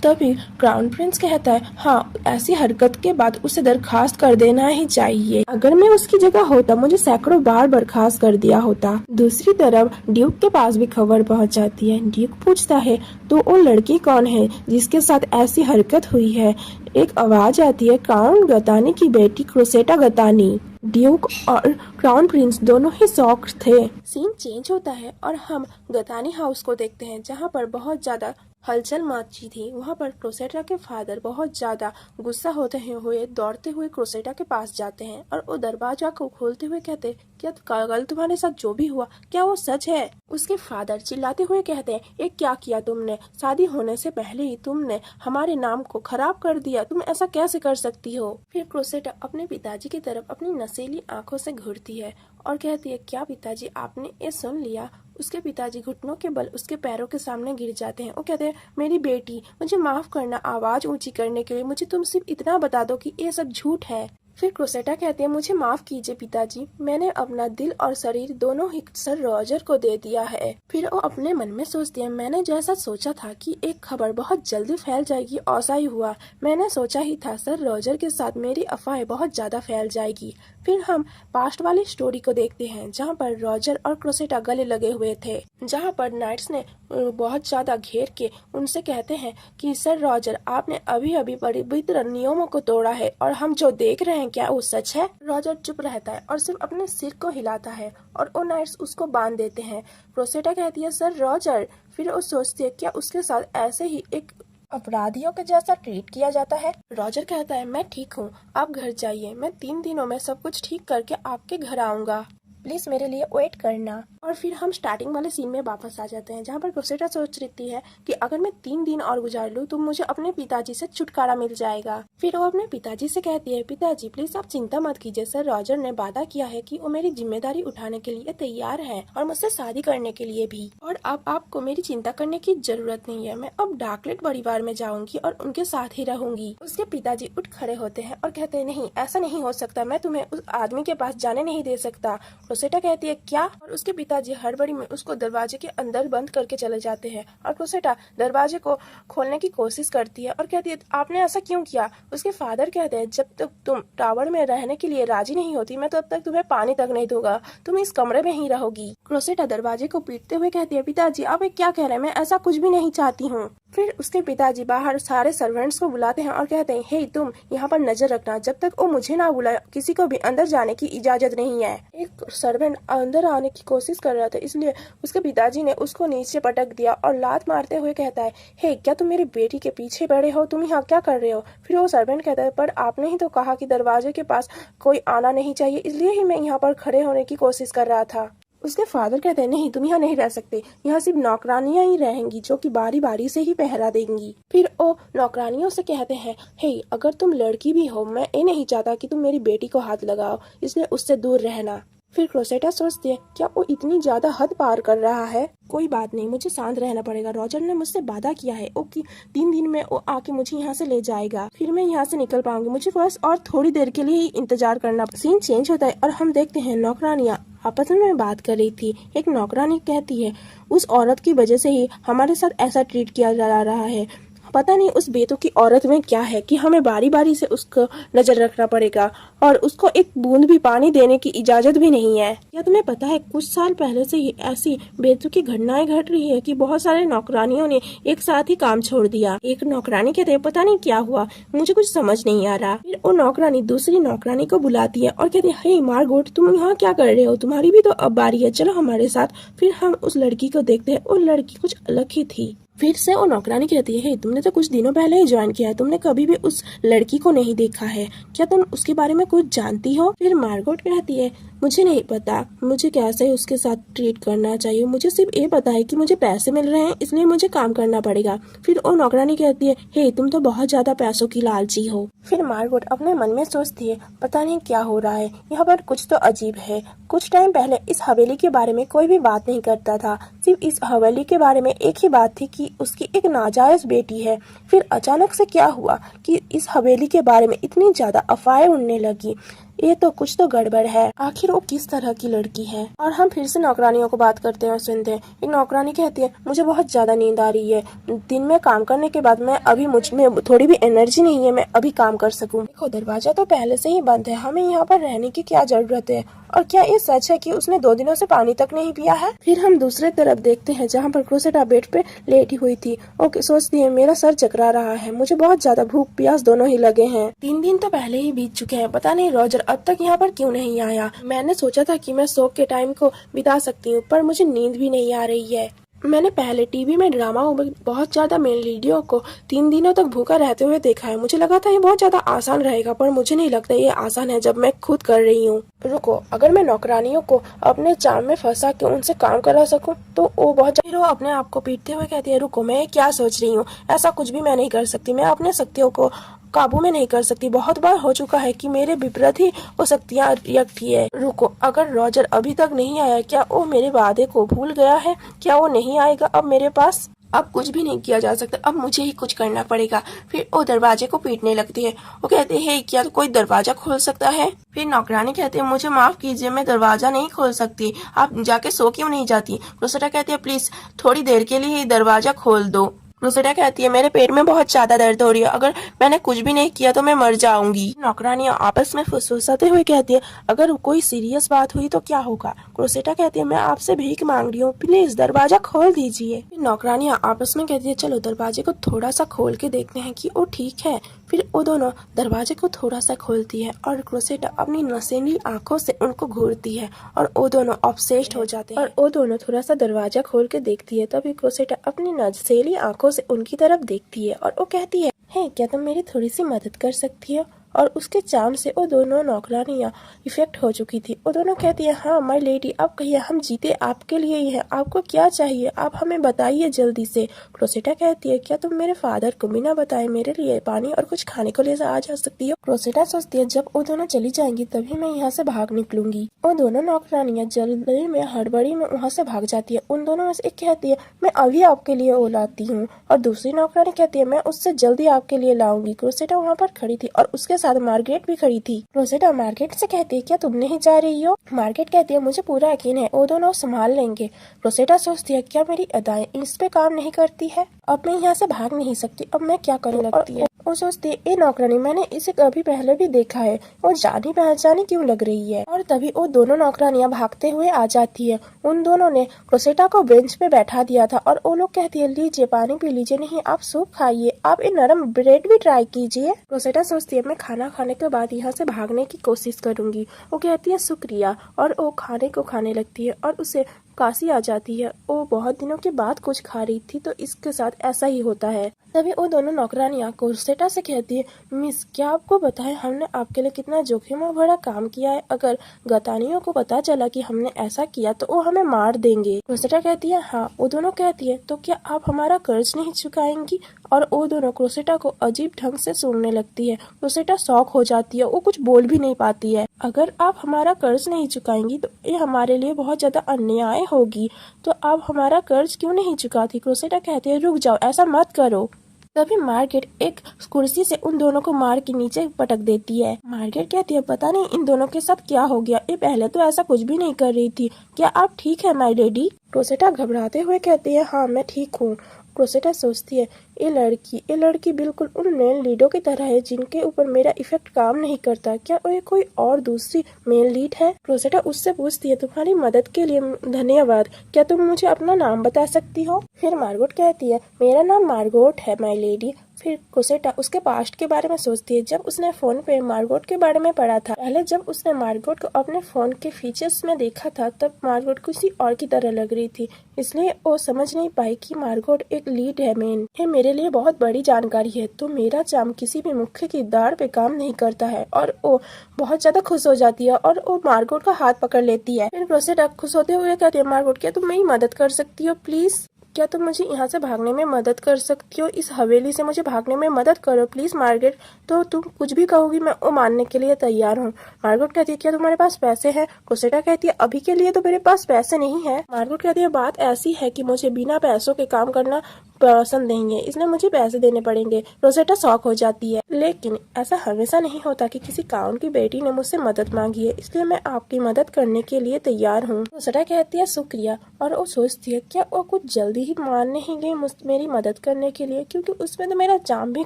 तभी क्राउन प्रिंस कहता है हाँ, ऐसी हरकत के बाद उसे दरखास्त कर देना ही चाहिए। अगर मैं उसकी जगह होता मुझे सैकड़ों बार बर्खास्त कर दिया होता। दूसरी तरफ ड्यूक के पास भी खबर पहुंच जाती है। ड्यूक पूछता है तो वो लड़की कौन है जिसके साथ ऐसी हरकत हुई है? एक आवाज आती है क्राउन गतानी की बेटी क्रोसेटा गतानी। ड्यूक और क्राउन प्रिंस दोनों ही शॉक थे। सीन चेंज होता है और हम गतानी हाउस को देखते हैं जहाँ पर बहुत ज्यादा हलचल मची थी। वहाँ पर क्रोसेटा के फादर बहुत ज्यादा गुस्सा होते हुए दौड़ते हुए क्रोसेटा के पास जाते हैं और वो दरवाजा को खोलते हुए कहते क्या कल तुम्हारे साथ जो भी हुआ क्या वो सच है? उसके फादर चिल्लाते हुए कहते हैं ये क्या किया तुमने? शादी होने से पहले ही तुमने हमारे नाम को खराब कर दिया, तुम ऐसा कैसे कर सकती हो? फिर क्रोसेटा अपने पिताजी की तरफ अपनी नशीली आंखों से घूरती है और कहती है क्या पिताजी आपने ये सुन लिया? उसके पिताजी घुटनों के बल उसके पैरों के सामने गिर जाते हैं। वो कहते हैं मेरी बेटी मुझे माफ करना, आवाज ऊंची करने के लिए मुझे तुम सिर्फ इतना बता दो कि ये सब झूठ है। फिर क्रोसेटा कहते हैं मुझे माफ कीजिए पिताजी, मैंने अपना दिल और शरीर दोनों ही सर रॉजर को दे दिया है। फिर वो अपने मन में सोचती है मैंने जैसा सोचा था कि एक खबर बहुत जल्दी फैल जाएगी ऐसा ही हुआ। मैंने सोचा ही था सर रॉजर के साथ मेरी अफवाह बहुत ज्यादा फैल जाएगी। फिर हम पास्ट वाली स्टोरी को देखते हैं जहाँ पर रॉजर और क्रोसेटा गले लगे हुए थे, जहाँ पर नाइट्स ने बहुत ज्यादा घेर के उनसे कहते हैं कि सर रॉजर आपने अभी अभी पवित्र नियमों को तोड़ा है और हम जो देख रहे हैं क्या वो सच है? रॉजर चुप रहता है और सिर्फ अपने सिर को हिलाता है और वो नाइट्स उसको बांध देते हैं। क्रोसेटा कहती है सर रॉजर। फिर वो सोचती है क्या उसके साथ ऐसे ही एक अपराधियों के जैसा ट्रीट किया जाता है? रॉजर कहता है मैं ठीक हूँ, आप घर जाइए, मैं 3 दिनों में सब कुछ ठीक करके आपके घर आऊंगा, प्लीज मेरे लिए वेट करना। और फिर हम स्टार्टिंग वाले सीन में वापस आ जाते हैं जहाँ पर क्रोसेटा सोच रही है कि अगर मैं 3 दिन और गुजार लूँ तो मुझे अपने पिताजी से छुटकारा मिल जाएगा। फिर वो अपने पिताजी से कहती है पिताजी प्लीज आप चिंता मत कीजिए, सर रॉजर ने वादा किया है कि वो मेरी जिम्मेदारी उठाने के लिए तैयार है और मुझसे शादी करने के लिए भी, और अब आपको मेरी चिंता करने की जरूरत नहीं है। मैं अब डार्कलेट परिवार में जाऊंगी और उनके साथ ही रहूंगी। उसके पिताजी उठ खड़े होते हैं और कहते हैं नहीं ऐसा नहीं हो सकता, मैं तुम्हें उस आदमी के पास जाने नहीं दे सकता। क्रोसेटा कहती है क्या? और उसके पिताजी हड़बड़ी में उसको दरवाजे के अंदर बंद करके चले जाते हैं और क्रोसेटा दरवाजे को खोलने की कोशिश करती है और कहती है आपने ऐसा क्यों किया? उसके फादर कहते हैं जब तक तुम टावर में रहने के लिए राजी नहीं होती मैं तब तक तुम्हें पानी तक नहीं दूंगा, तुम इस कमरे में ही रहोगी। क्रोसेटा दरवाजे को पीटते हुए कहती है पिताजी आप क्या कह रहे हैं, मैं ऐसा कुछ भी नहीं चाहती हूँ। फिर उसके पिताजी बाहर सारे सर्वेंट्स को बुलाते हैं और कहते हैं हे तुम यहाँ पर नजर रखना, जब तक वो मुझे ना बुलाए किसी को भी अंदर जाने की इजाजत नहीं है। एक सर्वेंट अंदर आने की कोशिश कर रहा था इसलिए उसके पिताजी ने उसको नीचे पटक दिया और लात मारते हुए कहता है हे क्या तुम मेरी बेटी के पीछे पड़े हो, तुम यहाँ क्या कर रहे हो? फिर वो सर्वेंट कहता है पर आपने ही तो कहा कि दरवाजे के पास कोई आना नहीं चाहिए, इसलिए ही मैं यहाँ पर खड़े होने की कोशिश कर रहा था। उसके फादर कहते हैं नहीं, तुम यहाँ नहीं रह सकते, यहाँ सिर्फ नौकरानियां ही रहेंगी जो कि बारी बारी से ही पहरा देंगी। फिर वो नौकरानियों से कहते हैं, हे अगर तुम लड़की भी हो, मैं ये नहीं चाहता कि तुम मेरी बेटी को हाथ लगाओ, इसलिए उससे दूर रहना। फिर क्रोसेटा सोचती है क्या वो इतनी ज्यादा हद पार कर रहा है, कोई बात नहीं, मुझे शांत रहना पड़ेगा। रॉजर ने मुझसे वादा किया है वो कि 3 दिन में वो आके मुझे यहाँ से ले जाएगा, फिर मैं यहाँ से निकल पाऊंगी, मुझे बस और थोड़ी देर के लिए ही इंतजार करना। सीन चेंज होता है और हम देखते हैं नौकरानियाँ आपस में बात कर रही थी। एक नौकरानी कहती है उस औरत की वजह से ही हमारे साथ ऐसा ट्रीट किया जा रहा है, पता नहीं उस बेतुकी औरत में क्या है कि हमें बारी बारी से उसको नजर रखना पड़ेगा और उसको एक बूंद भी पानी देने की इजाजत भी नहीं है। क्या तुम्हें पता है कुछ साल पहले से ही ऐसी बेतुकी घटनाएं घट रही है कि बहुत सारे नौकरानियों ने एक साथ ही काम छोड़ दिया। एक नौकरानी कहते हैं पता नहीं क्या हुआ, मुझे कुछ समझ नहीं आ रहा। फिर वो नौकरानी दूसरी नौकरानी को बुलाती है और कहती है हे मार्गोट, तुम यहाँ क्या कर रहे हो, तुम्हारी भी तो अब बारी है, चलो हमारे साथ। फिर हम उस लड़की को देखते हैं, वो लड़की कुछ अलग ही थी। फिर से वो नौकरानी कहती है तुमने तो कुछ दिनों पहले ही ज्वाइन किया है, तुमने कभी भी उस लड़की को नहीं देखा है, क्या तुम उसके बारे में कुछ जानती हो? फिर मार्गोट कहती है मुझे नहीं पता मुझे कैसे उसके साथ ट्रीट करना चाहिए, मुझे सिर्फ ये पता है कि मुझे पैसे मिल रहे हैं इसलिए मुझे काम करना पड़ेगा। फिर वो नौकरानी कहती है हे तुम तो बहुत ज्यादा पैसों की लालची हो। फिर मार्गोट अपने मन में सोचती है पता नहीं क्या हो रहा है, यहाँ पर कुछ तो अजीब है। कुछ टाइम पहले इस हवेली के बारे में कोई भी बात नहीं करता था, सिर्फ इस हवेली के बारे में एक ही बात थी कि उसकी एक नाजायज बेटी है। फिर अचानक से क्या हुआ कि इस हवेली के बारे में इतनी ज्यादा अफवाहें उड़ने लगी, ये तो कुछ तो गड़बड़ है, आखिर वो किस तरह की लड़की है। और हम फिर से नौकरानियों को बात करते हैं और सुनते हैं। एक नौकरानी कहती है मुझे बहुत ज्यादा नींद आ रही है, दिन में काम करने के बाद मैं अभी मुझ में थोड़ी भी एनर्जी नहीं है मैं अभी काम कर सकूं। देखो दरवाजा तो पहले से ही बंद है, हमें यहाँ पर रहने की क्या जरूरत है, और क्या ये सच है कि उसने 2 दिनों से पानी तक नहीं पिया है? फिर हम दूसरे तरफ देखते हैं जहाँ पर क्रोसेटा बेड पे लेटी हुई थी। ओके सोचती है मेरा सर चकरा रहा है, मुझे बहुत ज्यादा भूख प्यास दोनों ही लगे हैं। 3 दिन तो पहले ही बीत चुके हैं, पता नहीं रॉजर अब तक यहाँ पर क्यों नहीं आया। मैंने सोचा था कि मैं सो के टाइम को बिता सकती हूँ, पर मुझे नींद भी नहीं आ रही है। मैंने पहले टीवी में ड्रामाओं में बहुत ज्यादा मेन लीडियों को 3 दिनों तक भूखा रहते हुए देखा है, मुझे लगा था ये बहुत ज्यादा आसान रहेगा, पर मुझे नहीं लगता ये आसान है जब मैं खुद कर रही हूँ। रुको, अगर मैं नौकरानियों को अपने चाम में फंसा के उनसे काम करा सकूं तो वो बहुत फिर वो अपने आप को पीटते हुए कहती है रुको मैं क्या सोच रही हूँ, ऐसा कुछ भी मैं नहीं कर सकती, मैं अपने शक्तियों को काबू में नहीं कर सकती, बहुत बार हो चुका है कि मेरे विपरीत ही वो शक्तियाँ रखती है। रुको, अगर रॉजर अभी तक नहीं आया, क्या वो मेरे वादे को भूल गया है? क्या वो नहीं आएगा अब मेरे पास? अब कुछ भी नहीं किया जा सकता, अब मुझे ही कुछ करना पड़ेगा। फिर वो दरवाजे को पीटने लगती है, वो कहते हैं क्या तो कोई दरवाजा खोल सकता है? फिर नौकरानी कहती है मुझे माफ कीजिए मैं दरवाजा नहीं खोल सकती, आप जाके सो क्यों नहीं जाती? क्रोसेटा कहती है प्लीज थोड़ी देर के लिए ही दरवाजा खोल दो। क्रोसेटा कहती है मेरे पेट में बहुत ज्यादा दर्द हो रही है, अगर मैंने कुछ भी नहीं किया तो मैं मर जाऊंगी। नौकरानियां आपस में फुसफुसाते हुए कहती है अगर कोई सीरियस बात हुई तो क्या होगा? क्रोसेटा कहती है मैं आपसे भीख मांग रही हूँ, प्लीज दरवाजा खोल दीजिए। नौकरानियां आपस में कहती है चलो दरवाजे को थोड़ा सा खोल के देखते हैं कि वो ठीक है। फिर वो दोनों दरवाजे को थोड़ा सा खोलती है और क्रोसेटा अपनी नशीली आंखों से उनको घूरती है और वो दोनों ऑब्सेस्ड हो जाते हैं और वो दोनों थोड़ा सा दरवाजा खोल के देखती है। तभी क्रोसेटा अपनी नशीली आंखों से उनकी तरफ देखती है और वो कहती है हे क्या तुम मेरी थोड़ी सी मदद कर सकती हो? और उसके चाम से वो दोनों नौकरानियां इफेक्ट हो चुकी थी। वो दोनों कहती है हाँ माय लेडी, आप कहिए हम जीते आपके लिए ही है, आपको क्या चाहिए आप हमें बताइए जल्दी से। क्रोसेटा कहती है क्या तुम मेरे फादर को बिना बताए मेरे लिए पानी और कुछ खाने को ले आ जा सकती हो? क्रोसेटा सोचती है जब वो दोनों चली जाएंगी तभी मैं यहाँ से भाग निकलूंगी। वो दोनों नौकरानियां जल्दी में हड़बड़ी में वहाँ से भाग जाती है। उन दोनों में से एक कहती है मैं अभी आपके लिए वो लाती हूँ और दूसरी नौकरानी कहती है मैं उससे जल्दी आपके लिए लाऊंगी। क्रोसेटा वहाँ पर खड़ी थी और उसके साथ मार्गरेट भी खड़ी थी। क्रोसेटा मार्गरेट से कहती है क्या तुम नहीं जा रही हो? मार्गरेट कहती है मुझे पूरा यकीन है वो दोनों संभाल लेंगे। क्रोसेटा सोचती है क्या मेरी अदाएं इस पे काम नहीं करती है? अब मैं यहाँ से भाग नहीं सकती, अब मैं क्या करूँ लगती है। वो सोचती है ए नौकरानी मैंने इसे कभी पहले भी देखा है, वो जानी पहचानी क्यों लग रही है? और तभी वो दोनों नौकरानियां भागते हुए आ जाती है। उन दोनों ने क्रोसेटा को बेंच पे बैठा दिया था और वो लोग कहती है लीजिए पानी पी लीजिए, नहीं आप सूप खाइए, आप ये नरम ब्रेड भी ट्राई कीजिए। क्रोसेटा सोचती है मैं खाना खाने के बाद यहाँ से भागने की कोशिश करूंगी। वो कहती है शुक्रिया और वो खाने को खाने लगती है और उसे काशी आ जाती है। वो बहुत दिनों के बाद कुछ खा रही थी, तो इसके साथ ऐसा ही होता है। तभी वो दोनों नौकरानियां क्रोसेटा से कहती है, मिस, क्या आपको पता है हमने आपके लिए कितना जोखिम भरा काम किया है? अगर गतानियों को पता चला कि हमने ऐसा किया तो वो हमें मार देंगे। क्रोसेटा कहती है, हाँ। वो दोनों कहती है, तो क्या आप हमारा कर्ज नहीं चुकाएंगी? और वो दोनों क्रोसेटा को अजीब ढंग से सुनने लगती है। क्रोसेटा शॉक हो जाती है, वो कुछ बोल भी नहीं पाती है। अगर आप हमारा कर्ज नहीं चुकाएंगी तो ये हमारे लिए बहुत ज्यादा अन्याय होगी, तो आप हमारा कर्ज क्यों नहीं चुकाती? क्रोसेटा कहती है, रुक जाओ, ऐसा मत करो। तभी मार्गरेट एक कुर्सी से उन दोनों को मार के नीचे पटक देती है। मार्गरेट कहती है, पता नहीं इन दोनों के साथ क्या हो गया, ये पहले तो ऐसा कुछ भी नहीं कर रही थी। क्या आप ठीक है माय लेडी? क्रोसेटा घबराते हुए कहती है, हाँ मैं ठीक हूँ। क्रोसेटा सोचती है, ये लड़की बिल्कुल उन मेल लीडों की तरह है जिनके ऊपर मेरा इफेक्ट काम नहीं करता। क्या ये कोई और दूसरी मेल लीड है? क्रोसेटा उससे पूछती है, तुम्हारी मदद के लिए धन्यवाद। क्या तुम मुझे अपना नाम बता सकती हो? फिर मार्गोट कहती है, मेरा नाम मार्गोट है माय लेडी। फिर क्रोसेटा उसके पास्ट के बारे में सोचती है, जब उसने फोन पे मार्गोट के बारे में पढ़ा था। पहले जब उसने मार्गोट को अपने फोन के फीचर्स में देखा था, तब मार्गोट किसी और की तरह लग रही थी, इसलिए वो समझ नहीं पाई कि मार्गोट एक लीड है मेन। ये मेरे लिए बहुत बड़ी जानकारी है, तो मेरा चाम किसी भी मुख्य किरदार पे काम नहीं करता है। और वो बहुत ज्यादा खुश हो जाती है और वो मार्गोट का हाथ पकड़ लेती है। फिर क्रोसेटा खुश होते हुए कहती है, मार्गोट, क्या तुम मेरी मदद कर सकती हो प्लीज? क्या तुम मुझे यहाँ से भागने में मदद कर सकती हो? इस हवेली से मुझे भागने में मदद करो प्लीज मार्गरेट। तो तुम कुछ भी कहोगी मैं वो मानने के लिए तैयार हूँ। मार्गरेट कहती है, क्या तुम्हारे पास पैसे हैं? क्रोसेटा कहती है, अभी के लिए तो मेरे पास पैसे नहीं है। मार्गरेट कहती है, बात ऐसी है कि मुझे बिना पैसों के काम करना पसंद नहीं है, इसलिए मुझे पैसे देने पड़ेंगे। क्रोसेटा शॉक हो जाती है, लेकिन ऐसा हमेशा नहीं होता कि किसी काउंट की बेटी ने मुझसे मदद मांगी है, इसलिए मैं आपकी मदद करने के लिए तैयार हूँ। क्रोसेटा कहती है, शुक्रिया। और वो सोचती है, क्या वो कुछ जल्दी ही मान नहीं गई मेरी मदद करने के लिए, क्योंकि उसमें तो मेरा चाम भी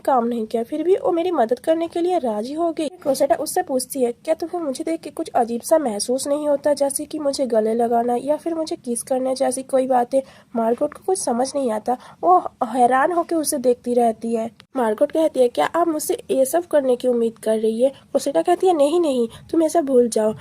काम नहीं किया, फिर भी वो मेरी मदद करने के लिए राजी हो गई। क्रोसेटा उससे पूछती है, क्या तुम्हें मुझे देख के कुछ अजीब सा महसूस नहीं होता, जैसे कि मुझे गले लगाना या फिर मुझे किस करने जैसी कोई बातें? मार्गोट को कुछ समझ नहीं आता, वो हैरान होकर उसे देखती रहती है। मार्गोट कहती है, क्या आप मुझसे ये सब करने की उम्मीद कर रही है? क्रोसेटा कहती है, नहीं नहीं, तुम ऐसा भूल जाओ।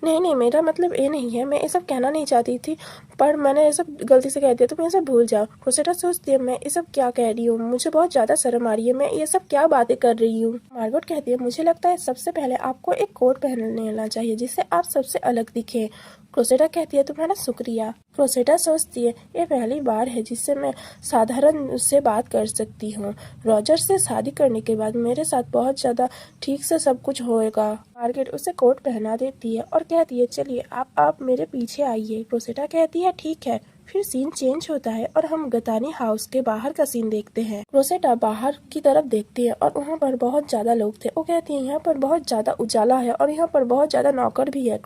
नहीं, मेरा मतलब ये नहीं है, मैं ये सब कहना नहीं चाहती थी, पर मैंने ये सब गलती से कह दिया, तुम ये सब भूल जाओ। क्रोसेटा सोचती है, मैं ये सब क्या कह रही हूँ, मुझे बहुत ज्यादा शर्म आ रही है, मैं ये सब क्या बातें कर रही हूँ। मार्गोट कहती है, मुझे लगता है सबसे पहले आपको एक कोट पहन लेना चाहिए जिससे आप सबसे अलग दिखे। क्रोसेटा कहती है, तुम्हारा शुक्रिया। क्रोसेटा सोचती है, ये पहली बार है जिससे मैं साधारण से बात कर सकती हूँ। रॉजर से शादी करने के बाद मेरे साथ बहुत ज्यादा ठीक से सब कुछ होएगा। मार्गरेट उसे कोट पहना देती है और कहती है, चलिए आप मेरे पीछे आइए। क्रोसेटा कहती है, ठीक है। फिर सीन चेंज होता है और हम गतानी हाउस के बाहर का सीन देखते हैं। क्रोसेटा बाहर की तरफ देखती है और वहाँ पर बहुत ज्यादा लोग थे। वो कहती है, यहाँ पर बहुत ज्यादा उजाला है और यहाँ पर बहुत ज्यादा नौकर भी है।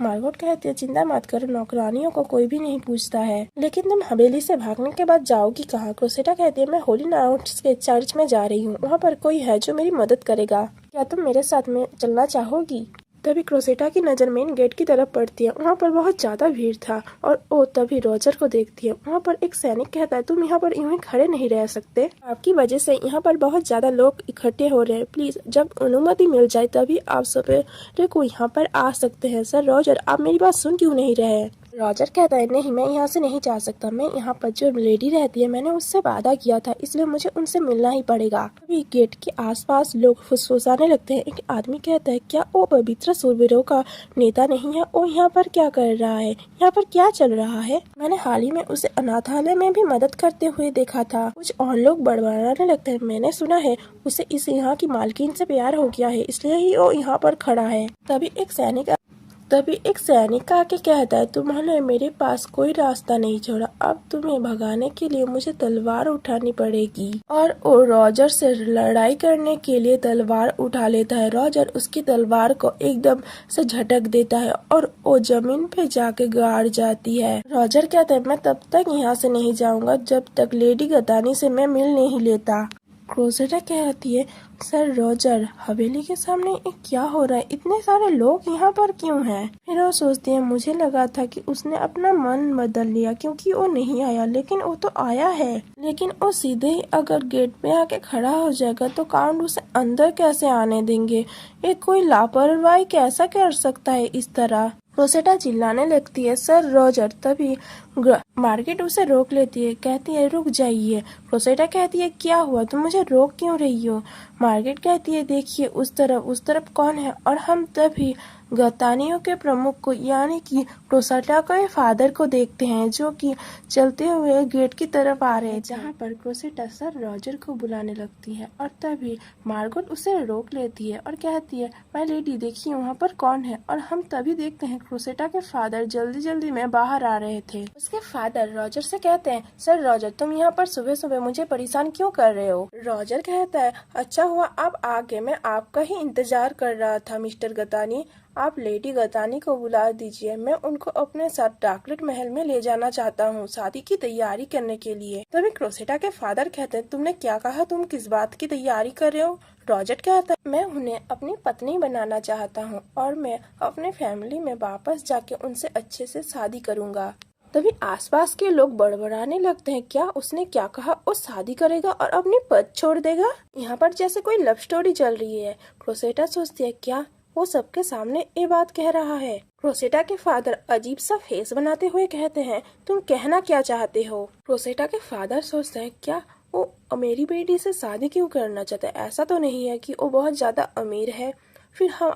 मार्गोट कहती है, चिंता मत करो, नौकरानियों को कोई भी नहीं पूछता है। लेकिन तुम हवेली से भागने के बाद जाओगी कहाँ? क्रोसेटा कहती है, मैं होली नाइट्स के चर्च में जा रही हूँ, वहाँ पर कोई है जो मेरी मदद करेगा, क्या तुम मेरे साथ में चलना चाहोगी? तभी क्रोसेटा की नजर मेन गेट की तरफ पड़ती है, वहाँ पर बहुत ज्यादा भीड़ था और वो तभी रॉजर को देखती है। वहाँ पर एक सैनिक कहता है, तुम यहाँ पर यूं ही खड़े नहीं रह सकते, आपकी वजह से यहाँ पर बहुत ज्यादा लोग इकट्ठे हो रहे हैं, प्लीज जब अनुमति मिल जाए तभी आप सवेरे को यहाँ पर आ सकते हैं। सर रॉजर, आप मेरी बात सुन क्यों नहीं रहे? रॉजर कहता है, नहीं, मैं यहाँ से नहीं जा सकता, मैं यहाँ पर जो लेडी रहती है मैंने उससे वादा किया था, इसलिए मुझे उनसे मिलना ही पड़ेगा। अभी गेट के आसपास लोग फुसफुसाने लगते हैं। एक आदमी कहता है, क्या वो पवित्र सूरवीरों का नेता नहीं है? वो यहाँ पर क्या कर रहा है? यहाँ पर क्या चल रहा है? मैंने हाल ही में उसे अनाथालय में भी मदद करते हुए देखा था। कुछ और लोग बड़बड़ाने लगते हैं, मैंने सुना है उसे इस यहाँ की मालकिन से प्यार हो गया है, इसलिए ही वो यहाँ पर खड़ा है। तभी एक सैनिक आके कहता है, तुम्हारे मेरे पास कोई रास्ता नहीं छोड़ा, अब तुम्हें भगाने के लिए मुझे तलवार उठानी पड़ेगी। और वो रॉजर से लड़ाई करने के लिए तलवार उठा लेता है। रॉजर उसकी तलवार को एकदम से झटक देता है और वो जमीन पे जाके गाड़ जाती है। रॉजर कहता है, मैं तब तक यहाँ से नहीं जाऊंगा जब तक लेडी गतानी से मैं मिल नहीं लेता। क्रोसेटा कहती है, सर रॉजर, हवेली के सामने क्या हो रहा है? इतने सारे लोग यहाँ पर क्यों हैं? फिर वो सोचती है, मुझे लगा था कि उसने अपना मन बदल लिया क्योंकि वो नहीं आया, लेकिन वो तो आया है। लेकिन वो सीधे ही अगर गेट पे आके खड़ा हो जाएगा तो काउंट उसे अंदर कैसे आने देंगे? ये कोई लापरवाही कैसा कर सकता है इस तरह? रोसेटा चिल्लाने लगती है, सर रॉजर। तभी मार्केट उसे रोक लेती है, कहती है रुक जाइए। रोसेटा कहती है क्या हुआ, तुम मुझे रोक क्यों रही हो। मार्केट कहती है देखिए उस तरफ कौन है। और हम तभी गतानियों के प्रमुख को यानी कि क्रोसेटा के फादर को देखते हैं, जो कि चलते हुए गेट की तरफ आ रहे हैं, जहाँ पर क्रोसेटा सर रॉजर को बुलाने लगती है। और तभी मार्गोट उसे रोक लेती है और कहती है माय लेडी देखिए वहाँ पर कौन है। और हम तभी देखते हैं क्रोसेटा के फादर जल्दी जल्दी में बाहर आ रहे थे। उसके फादर रॉजर से कहते हैं, सर रॉजर तुम यहाँ पर सुबह सुबह मुझे परेशान क्यों कर रहे हो। रॉजर कहता है, अच्छा हुआ आप आ गए, मैं आपका ही इंतजार कर रहा था मिस्टर गतानी। आप लेडी गतानी को बुला दीजिए, मैं उनको अपने साथ डार्कलेट महल में ले जाना चाहता हूँ शादी की तैयारी करने के लिए। तभी क्रोसेटा के फादर कहते हैं, तुमने क्या कहा, तुम किस बात की तैयारी कर रहे हो। रॉजर कहता है, मैं उन्हें अपनी पत्नी बनाना चाहता हूँ और मैं अपने फैमिली में वापस जाके उनसे अच्छे से शादी करूँगा। तभी आसपास के लोग बड़बड़ाने लगते हैं, क्या उसने क्या कहा, वो शादी करेगा और अपनी पद छोड़ देगा। यहाँ पर जैसे कोई लव स्टोरी चल रही है। क्रोसेटा सोचती है क्या वो सबके सामने ये बात कह रहा है। क्रोसेटा के फादर अजीब सा फेस बनाते हुए कहते हैं, तुम कहना क्या चाहते हो। क्रोसेटा के फादर सोचते हैं क्या वो मेरी बेटी से शादी क्यों करना चाहता है, ऐसा तो नहीं है कि वो बहुत ज्यादा अमीर है। फिर हम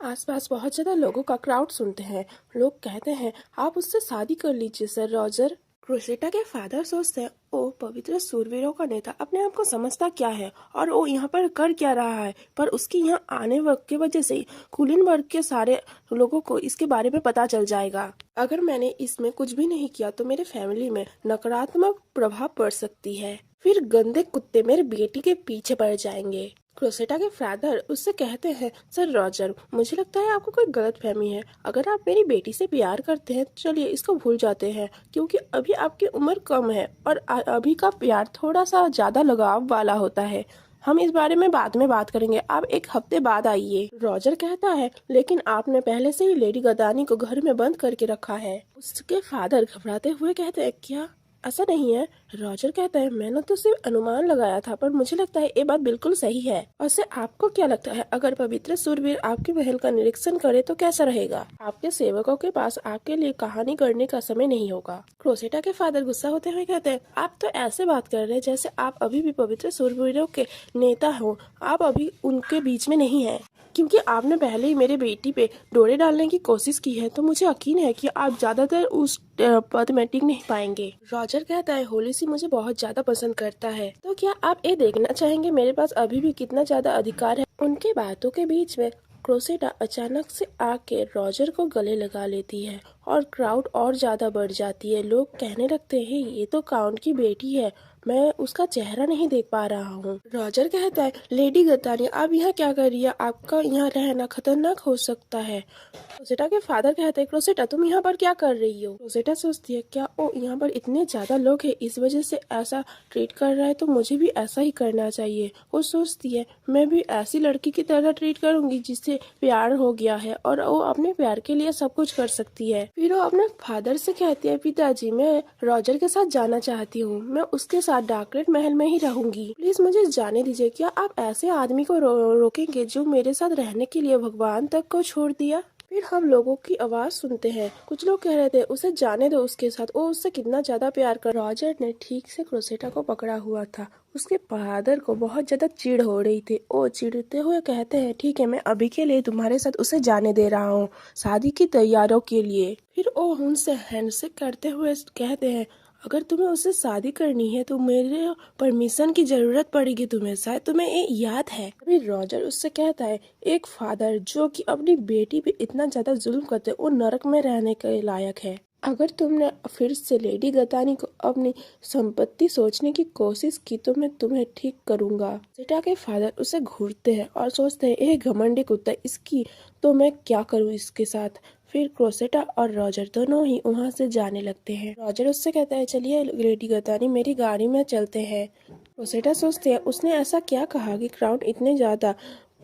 आसपास बहुत ज्यादा लोगों का क्राउड सुनते हैं। लोग कहते हैं आप उससे शादी कर लीजिए सर रॉजर। क्रोसेटा के फादर सोचते हैं, ओ पवित्र सूरवीरों का नेता अपने आप को समझता क्या है और वो यहाँ पर कर क्या रहा है। पर उसके यहाँ आने वक्त की वजह से कुलीनबर्ग के सारे लोगों को इसके बारे में पता चल जाएगा। अगर मैंने इसमें कुछ भी नहीं किया तो मेरे फैमिली में नकारात्मक प्रभाव पड़ सकती है। फिर गंदे कुत्ते मेरे बेटी के पीछे पड़ जाएंगे। क्रोसेटा के फादर उससे कहते हैं, सर रॉजर मुझे लगता है आपको कोई गलतफहमी है। अगर आप मेरी बेटी से प्यार करते हैं चलिए इसको भूल जाते हैं, क्योंकि अभी आपकी उम्र कम है और अभी का प्यार थोड़ा सा ज्यादा लगाव वाला होता है। हम इस बारे में बाद में बात करेंगे, आप एक हफ्ते बाद आइए। रॉजर कहता है, लेकिन आपने पहले से ही लेडी गदानी को घर में बंद करके रखा है। उसके फादर घबराते हुए कहते हैं, क्या ऐसा नहीं है। रॉजर कहता है, मैंने तो सिर्फ अनुमान लगाया था, पर मुझे लगता है ये बात बिल्कुल सही है। वैसे आपको क्या लगता है, अगर पवित्र सूरवीर आपके महल का निरीक्षण करे तो कैसा रहेगा। आपके सेवकों के पास आपके लिए कहानी करने का समय नहीं होगा। क्रोसेटा के फादर गुस्सा होते हुए कहते हैं, आप तो ऐसे बात कर रहे हैं जैसे आप अभी भी पवित्र सूरवीरों के नेता हो। आप अभी उनके बीच में नहीं है, क्योंकि आपने पहले ही मेरे बेटी पे डोरे डालने की कोशिश की है, तो मुझे यकीन है कि आप ज्यादातर उस पद में टिक नहीं पाएंगे। रॉजर कहता है, होली सी मुझे बहुत ज्यादा पसंद करता है, तो क्या आप ये देखना चाहेंगे मेरे पास अभी भी कितना ज्यादा अधिकार है। उनके बातों के बीच में क्रोसेटा अचानक से आके रॉजर को गले लगा लेती है और क्राउड और ज्यादा बढ़ जाती है। लोग कहने लगते हैं, ये तो काउंट की बेटी है, मैं उसका चेहरा नहीं देख पा रहा हूँ। रॉजर कहता है, लेडी गतानी आप यहाँ क्या कर रही है, आपका यहाँ रहना खतरनाक हो सकता है। क्रोसेटा के फादर कहते हैं, क्रोसेटा तुम यहाँ पर क्या कर रही हो। क्रोसेटा सोचती है, क्या ओ यहाँ पर इतने ज्यादा लोग हैं इस वजह से ऐसा ट्रीट कर रहा है, तो मुझे भी ऐसा ही करना चाहिए। वो सोचती है, मैं भी ऐसी लड़की की तरह ट्रीट करूंगी जिससे प्यार हो गया है और वो अपने प्यार के लिए सब कुछ कर सकती है। फिर वो अपने फादर से कहती है, पिताजी मैं रॉजर के साथ जाना चाहती हूँ, मैं उसके साथ डार्कलेट महल में ही रहूंगी, प्लीज मुझे जाने दीजिए। क्या आप ऐसे आदमी को रोकेंगे जो मेरे साथ रहने के लिए भगवान तक को छोड़ दिया। फिर हम लोगों की आवाज सुनते हैं, कुछ लोग कह रहे थे, उसे जाने दो उसके साथ, वो उससे कितना ज्यादा प्यार कर। रॉजर ने ठीक से क्रोसेटा को पकड़ा हुआ था। उसके फादर को बहुत ज्यादा चिढ़ हो रही थी। वो चिढ़ते हुए कहते हैं, ठीक है मैं अभी के लिए तुम्हारे साथ उसे जाने दे रहा हूँ शादी की तैयारियों के लिए। फिर वो उनसे हैंडशेक करते हुए कहते हैं, अगर तुम्हें उससे शादी करनी है तो मेरे परमिशन की जरूरत पड़ेगी तुम्हें, शायद तुम्हें ये याद है। अभी रॉजर उससे कहता है, एक फादर जो कि अपनी बेटी पे इतना ज्यादा जुल्म करते वो नरक में रहने के लायक है। अगर तुमने फिर से लेडी गतानी को अपनी संपत्ति सोचने की कोशिश की तो मैं तुम्हें ठीक करूंगा। सेटा के फादर उसे घूरते हैं और सोचते हैं, ये घमंडी कुत्ता, इसकी तो मैं क्या करूं इसके साथ। फिर क्रोसेटा और रॉजर दोनों ही वहां से जाने लगते हैं। रॉजर उससे कहता है, चलिए लेडी गतानी मेरी गाड़ी में चलते हैं। क्रोसेटा सोचते हैं, उसने ऐसा क्या कहा कि क्राउड इतने ज्यादा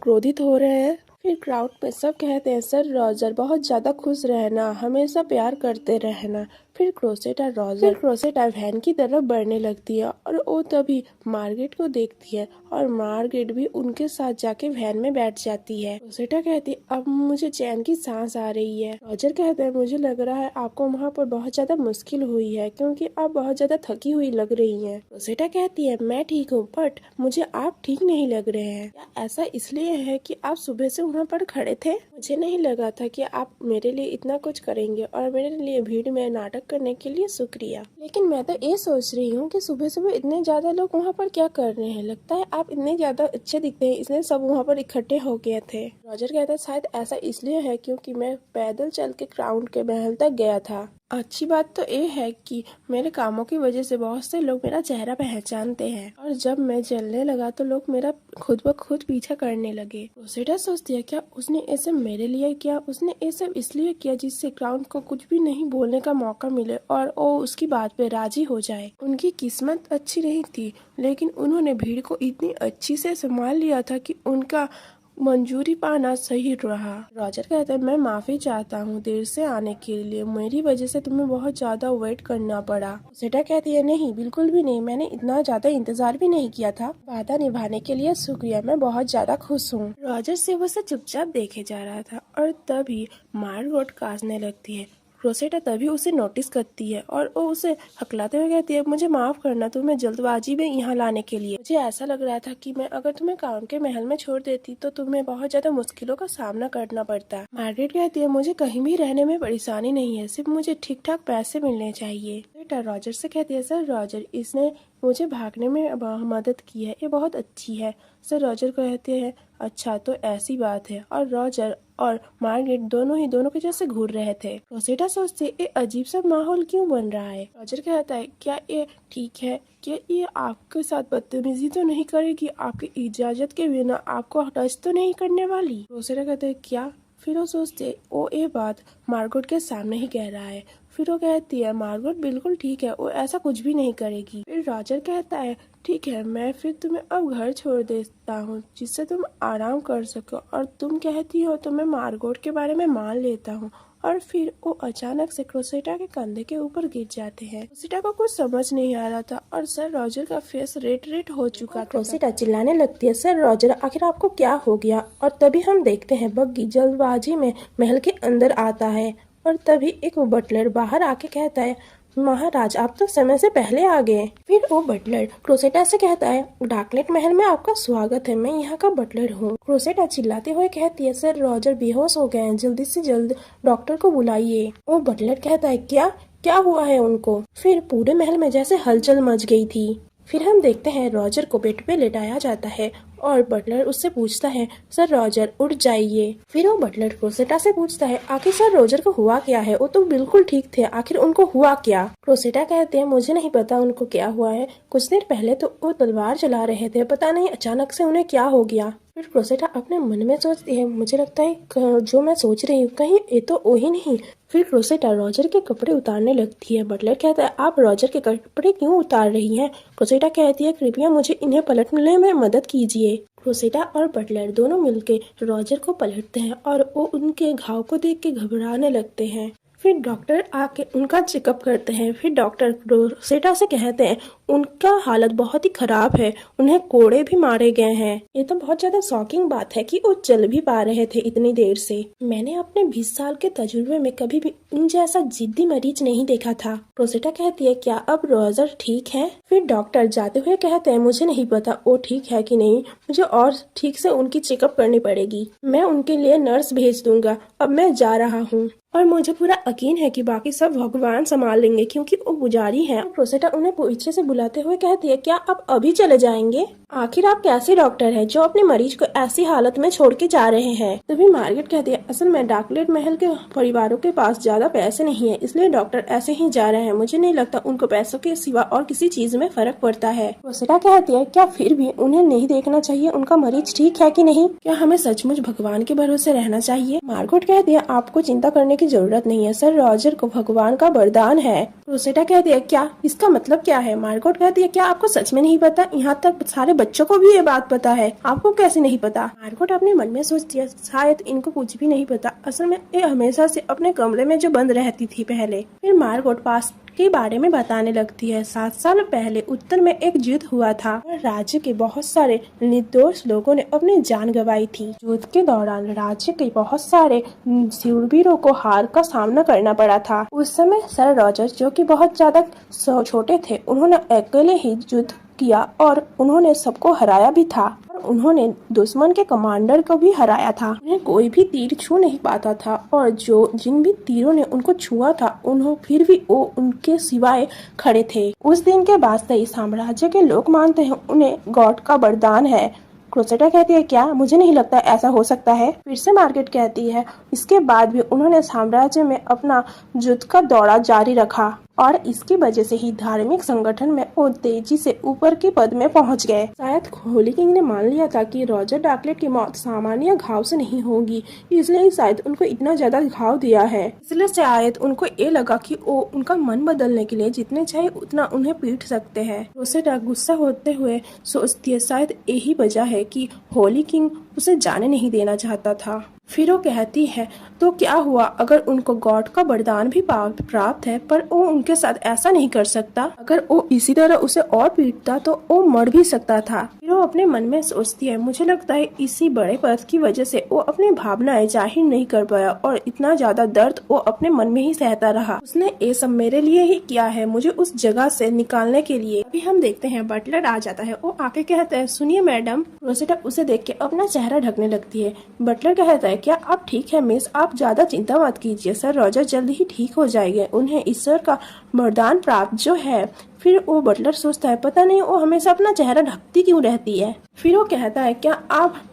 क्रोधित हो रहे हैं। फिर क्राउड में सब कहते हैं, सर रॉजर बहुत ज्यादा खुश रहना, हमेशा प्यार करते रहना। फिर क्रोसेटा वैन की तरफ बढ़ने लगती है और वो तभी मार्गरेट को देखती है और मार्गरेट भी उनके साथ जाके वैन में बैठ जाती है। क्रोसेटा कहती है अब मुझे चैन की सांस आ रही है। रॉजर कहता है मुझे लग रहा है आपको वहाँ पर बहुत ज्यादा मुश्किल हुई है क्योंकि आप बहुत ज्यादा थकी हुई लग रही हैं। क्रोसेटा कहती है मैं ठीक हूँ बट मुझे आप ठीक नहीं लग रहे हैं। क्या ऐसा इसलिए है कि आप सुबह से वहाँ पर खड़े थे? मुझे नहीं लगा था कि आप मेरे लिए इतना कुछ करेंगे और मेरे लिए भीड़ में नाटक करने के लिए शुक्रिया। लेकिन मैं तो ये सोच रही हूँ कि सुबह सुबह इतने ज्यादा लोग वहाँ पर क्या कर रहे हैं। लगता है आप इतने ज्यादा अच्छे दिखते हैं इसलिए सब वहाँ पर इकट्ठे हो गए थे। रॉजर कहता है शायद ऐसा इसलिए है क्योंकि मैं पैदल चल के क्राउन के महल तक गया था। अच्छी बात तो ये है कि मेरे कामों की वजह से बहुत से लोग मेरा चेहरा पहचानते हैं और जब मैं चलने लगा तो लोग मेरा खुद ब खुद पीछा करने लगे। क्रोसेटा सोचती है क्या उसने ऐसे मेरे लिए किया? उसने ये सब इसलिए किया जिससे क्राउन को कुछ भी नहीं बोलने का मौका मिले और वो उसकी बात पे राजी हो जाए। उनकी किस्मत अच्छी नहीं थी लेकिन उन्होंने भीड़ को इतनी अच्छी से संभाल लिया था कि उनका मंजूरी पाना सही रहा। रॉजर कहता है मैं माफी चाहता हूँ देर से आने के लिए, मेरी वजह से तुम्हें बहुत ज्यादा वेट करना पड़ा। क्रोसेटा कहती है नहीं बिल्कुल भी नहीं, मैंने इतना ज्यादा इंतजार भी नहीं किया था। वादा निभाने के लिए शुक्रिया, मैं बहुत ज्यादा खुश हूँ। रॉजर से उसे चुपचाप देखे जा रहा था और तभी मार्गरेट कांसने लगती है। क्रोसेटा तभी उसे नोटिस करती है और वो उसे हकलाते हुए कहती है मुझे माफ करना तुम्हें जल्दबाजी में यहाँ लाने के लिए। मुझे ऐसा लग रहा था कि मैं अगर तुम्हें क्राउन के महल में छोड़ देती तो तुम्हें बहुत ज्यादा मुश्किलों का सामना करना पड़ता। मार्गरेट कहती है मुझे कहीं भी रहने में परेशानी नहीं है, सिर्फ मुझे ठीक ठाक पैसे मिलने चाहिए। बेटा रॉजर से कहती है सर रॉजर इसने मुझे भागने में मदद की है, ये बहुत अच्छी है। सर रॉजर कहते हैं अच्छा तो ऐसी बात है और रॉजर और मार्गरेट दोनों के जैसे घूर रहे थे। क्रोसेटा सोचते ये अजीब सा माहौल क्यों बन रहा है। रॉजर कहता है क्या ये ठीक है? क्या ये आपके साथ बदतमीजी तो नहीं करेगी? आपकी इजाजत के बिना आपको टच तो नहीं करने वाली? क्रोसेटा कहता है क्या? फिर वो सोचते वो ये बात मार्गरेट के सामने ही कह रहा है। फिर वो कहती है मार्गरेट बिल्कुल ठीक है, वो ऐसा कुछ भी नहीं करेगी। फिर रॉजर कहता है ठीक है मैं फिर तुम्हें अब घर छोड़ देता हूँ जिससे तुम आराम कर सको और तुम कहती हो तो मैं मार्गरेट के बारे में मान लेता हूँ। और फिर वो अचानक से क्रोसेटा के कंधे के ऊपर गिर जाते हैं। क्रोसेटा को कुछ समझ नहीं आ रहा था और सर रॉजर का फेस रेड हो चुका था। क्रोसेटा चिल्लाने लगती है सर रॉजर आखिर आपको क्या हो गया? और तभी हम देखते हैं बग्गी जल्दबाजी में महल के अंदर आता है और तभी एक बटलर बाहर आके कहता है महाराज आप तो समय से पहले आ गए। फिर वो बटलर क्रोसेटा से कहता है डार्कलेट महल में आपका स्वागत है, मैं यहाँ का बटलर हूँ। क्रोसेटा चिल्लाते हुए कहती है सर रॉजर बेहोश हो गए हैं, जल्दी से जल्द डॉक्टर को बुलाइए। वो बटलर कहता है क्या हुआ है उनको? फिर पूरे महल में जैसे हलचल मच गई थी। फिर हम देखते हैं रॉजर को बेड पे लेटाया जाता है और बटलर उससे पूछता है सर रॉजर उठ जाइए। फिर वो बटलर क्रोसेटा से पूछता है आखिर सर रॉजर को हुआ क्या है? वो तो बिल्कुल ठीक थे, आखिर उनको हुआ क्या? क्रोसेटा कहते हैं मुझे नहीं पता उनको क्या हुआ है, कुछ देर पहले तो वो तलवार चला रहे थे, पता नहीं अचानक से उन्हें क्या हो गया। फिर क्रोसेटा अपने मन में सोचती है मुझे लगता है जो मैं सोच रही हूँ कहीं ये तो वही नहीं। फिर क्रोसेटा रॉजर के कपड़े उतारने लगती है। बटलर कहता है आप रॉजर के कपड़े क्यों उतार रही हैं? क्रोसेटा कहती है कृपया मुझे इन्हें पलटने में मदद कीजिए। क्रोसेटा और बटलर दोनों मिलकर रॉजर को पलटते हैं और वो उनके घाव को देख के घबराने लगते हैं। फिर डॉक्टर आके उनका चेकअप करते हैं। फिर डॉक्टर क्रोसेटा से कहते हैं उनका हालत बहुत ही खराब है, उन्हें कोड़े भी मारे गए हैं। ये तो बहुत ज्यादा शॉकिंग बात है कि वो चल भी पा रहे थे इतनी देर से। मैंने अपने 20 साल के तजुर्बे में कभी भी उन जैसा जिद्दी मरीज नहीं देखा था। क्रोसेटा कहती है क्या अब रॉजर ठीक है? फिर डॉक्टर जाते हुए कहते हैं मुझे नहीं पता वो ठीक है कि नहीं, मुझे और ठीक से उनकी चेकअप करनी पड़ेगी, मैं उनके लिए नर्स भेज दूंगा, अब मैं जा रहा हूँ और मुझे पूरा यकीन है कि बाकी सब भगवान संभाल लेंगे क्योंकि वो पुजारी हैं। क्रोसेटा उन्हें पीछे से बुलाते हुए कहती है क्या आप अभी चले जाएंगे? आखिर आप कैसे डॉक्टर हैं जो अपने मरीज को ऐसी हालत में छोड़ के जा रहे हैं? तभी मार्गरेट कहती है असल में डार्कलेट महल के परिवारों के पास ज्यादा पैसे नहीं है इसलिए डॉक्टर ऐसे ही जा रहे हैं, मुझे नहीं लगता उनको पैसों के सिवा और किसी चीज में फर्क पड़ता है। क्रोसेटा कहती है क्या फिर भी उन्हें नहीं देखना चाहिए उनका मरीज ठीक है कि नहीं? क्या हमें सचमुच भगवान के भरोसे रहना चाहिए? मार्गरेट कहती है आपको चिंता करने की जरूरत नहीं है, सर रॉजर को भगवान का वरदान है। क्रोसेटा कहती है क्या इसका मतलब क्या है? मार्गरेट कहती है क्या आपको सच में नहीं पता? यहाँ तक सारे बच्चों को भी ये बात पता है, आपको कैसे नहीं पता? मार्गोट अपने मन में सोचती है शायद इनको कुछ भी नहीं पता। असल में ये हमेशा से अपने कमरे में जो बंद रहती थी पहले। फिर मार्गोट पास के बारे में बताने लगती है। 7 साल पहले उत्तर में एक युद्ध हुआ था और राज्य के बहुत सारे निर्दोष लोगों ने अपनी जान गंवाई थी। युद्ध के दौरान राज्य के बहुत सारे शूरवीरों को हार का सामना करना पड़ा था। उस समय सर रॉजर, जो कि बहुत ज्यादा छोटे थे, उन्होंने अकेले ही युद्ध किया और उन्होंने सबको हराया भी था। उन्होंने दुश्मन के कमांडर को भी हराया था। उन्हें कोई भी तीर छू नहीं पाता था और जिन भी तीरों ने उनको छुआ था उन्होंने फिर भी वो उनके सिवाय खड़े थे। उस दिन के बाद से साम्राज्य के लोग मानते हैं उन्हें गॉड का वरदान है। क्रोसेटा कहती है क्या? मुझे नहीं लगता ऐसा हो सकता है। फिर से मार्गेट कहती है इसके बाद भी उन्होंने साम्राज्य में अपना युद्ध का दौरा जारी रखा और इसकी वजह से ही धार्मिक संगठन में वो तेजी से ऊपर के पद में पहुंच गए। शायद होली किंग ने मान लिया था कि रॉजर डार्कलेट की मौत सामान्य घाव से नहीं होगी, इसलिए शायद उनको इतना ज्यादा घाव दिया है। इसलिए शायद उनको ये लगा कि वो उनका मन बदलने के लिए जितने चाहे उतना उन्हें पीट सकते हैं। रोसेटा गुस्सा होते हुए सोचती है शायद यही वजह है कि होली किंग उसे जाने नहीं देना चाहता था। फिर वो कहती है तो क्या हुआ अगर उनको गॉड का वरदान भी प्राप्त है, पर वो उनके साथ ऐसा नहीं कर सकता। अगर वो इसी तरह उसे और पीटता तो वो मर भी सकता था। फिर वो अपने मन में सोचती है मुझे लगता है इसी बड़े पद की वजह से वो अपनी भावनाएं जाहिर नहीं कर पाया और इतना ज्यादा दर्द वो अपने मन में ही सहता रहा। उसने ये सब मेरे लिए ही किया है, मुझे उस जगह से निकालने के लिए। अभी हम देखते हैं बटलर आ जाता है। वो आके कहता है सुनिए मैडम। रोसेटा उसे देख के अपना चेहरा ढकने लगती है। बटलर कहता है क्या आप ठीक है मिस? आप ज्यादा चिंता मत कीजिए, सर रॉजर जल्द ही ठीक हो जाएंगे, उन्हें ईश्वर का वरदान प्राप्त जो है। फिर वो बटलर सोचता है पता नहीं वो हमेशा अपना चेहरा ढकती क्यों रहती है। फिर वो कहता है क्या आप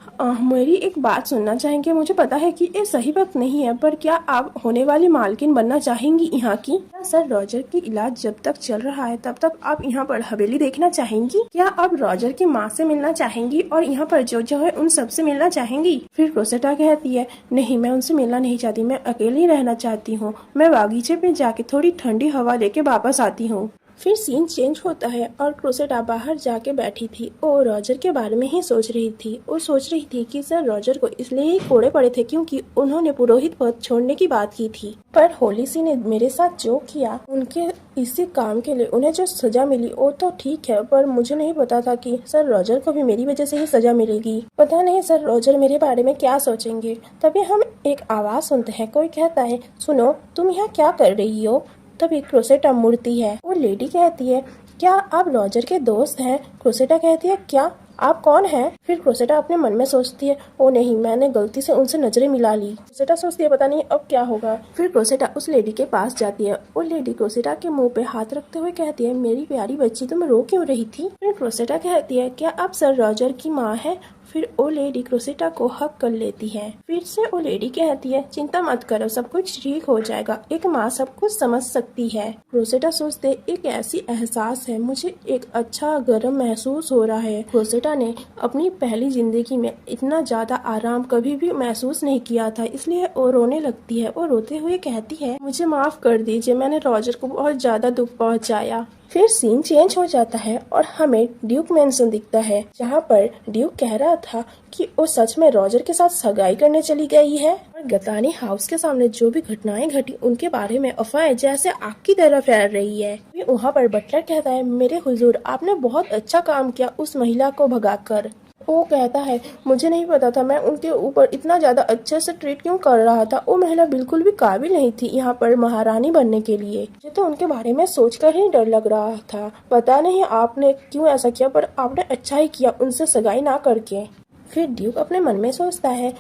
मेरी एक बात सुनना चाहेंगे? मुझे पता है कि ये सही वक्त नहीं है, पर क्या आप होने वाली मालकिन बनना चाहेंगी यहाँ की? क्या सर रॉजर की इलाज जब तक चल रहा है तब तक आप यहाँ पर हवेली देखना चाहेंगी? क्या आप रॉजर की माँ से मिलना चाहेंगी और यहाँ पर जो है उन सबसे मिलना चाहेंगी? फिर रोसेटा कहती है नहीं, मैं उनसे मिलना नहीं चाहती, मैं अकेली रहना चाहती हूँ। मैं बागीचे पे जाके थोड़ी ठंडी हवा लेके वापस आती हूँ। फिर सीन चेंज होता है और क्रोसेटा बाहर जाके बैठी थी। वो रॉजर के बारे में ही सोच रही थी। वो सोच रही थी कि सर रॉजर को इसलिए ही कोड़े पड़े थे क्योंकि उन्होंने पुरोहित पद छोड़ने की बात की थी। पर होली सी ने मेरे साथ जो किया, उनके इसी काम के लिए उन्हें जो सजा मिली वो तो ठीक है, पर मुझे नहीं पता था कि सर रॉजर को भी मेरी वजह से ही सजा मिलेगी। पता नहीं सर रॉजर मेरे बारे में क्या सोचेंगे। तभी हम एक आवाज सुनते हैं। कोई कहता है सुनो तुम यहाँ क्या कर रही हो? तभी क्रोसेटा मुड़ती है। वो लेडी कहती है क्या आप रॉजर के दोस्त हैं? क्रोसेटा कहती है क्या आप कौन हैं? फिर क्रोसेटा अपने मन में सोचती है ओ नहीं, मैंने गलती से उनसे नजरें मिला ली। क्रोसेटा सोचती है पता नहीं अब क्या होगा। फिर क्रोसेटा उस लेडी के पास जाती है। वो लेडी क्रोसेटा के मुंह पे हाथ रखते हुए कहती है मेरी प्यारी बच्ची तुम रो क्यों रही थी? फिर क्रोसेटा कहती है क्या आप सर रॉजर की माँ है? फिर ओ लेडी क्रोसेटा को हक कर लेती है। फिर से ओ लेडी कहती है चिंता मत करो, सब कुछ ठीक हो जाएगा, एक माँ सब कुछ समझ सकती है। क्रोसेटा सोचते एक ऐसी एहसास है, मुझे एक अच्छा गर्म महसूस हो रहा है। क्रोसेटा ने अपनी पहली जिंदगी में इतना ज्यादा आराम कभी भी महसूस नहीं किया था, इसलिए वो रोने लगती है। वो रोते हुए कहती है मुझे माफ कर दीजिए, मैंने रॉजर को बहुत ज्यादा दुख पहुँचाया। फिर सीन चेंज हो जाता है और हमें ड्यूक मैंसन दिखता है, जहाँ पर ड्यूक कह रहा था कि वो सच में रॉजर के साथ सगाई करने चली गई है। और गतानी हाउस के सामने जो भी घटनाएं घटी उनके बारे में अफवाहें जैसे आग की तरह फैल रही है। वहाँ पर बटलर कहता है मेरे हुजूर आपने बहुत अच्छा काम किया उस महिला को भगाकर। वो कहता है मुझे नहीं पता था मैं उनके ऊपर इतना ज्यादा अच्छे से ट्रीट क्यों कर रहा था। वो महिला बिल्कुल भी काबिल नहीं थी यहाँ पर महारानी बनने के लिए। मुझे तो उनके बारे में सोचकर ही डर लग रहा था। पता नहीं आपने क्यों ऐसा किया, पर आपने अच्छा ही किया उनसे सगाई ना करके। फिर ड्यूक अपने मन में सोचता है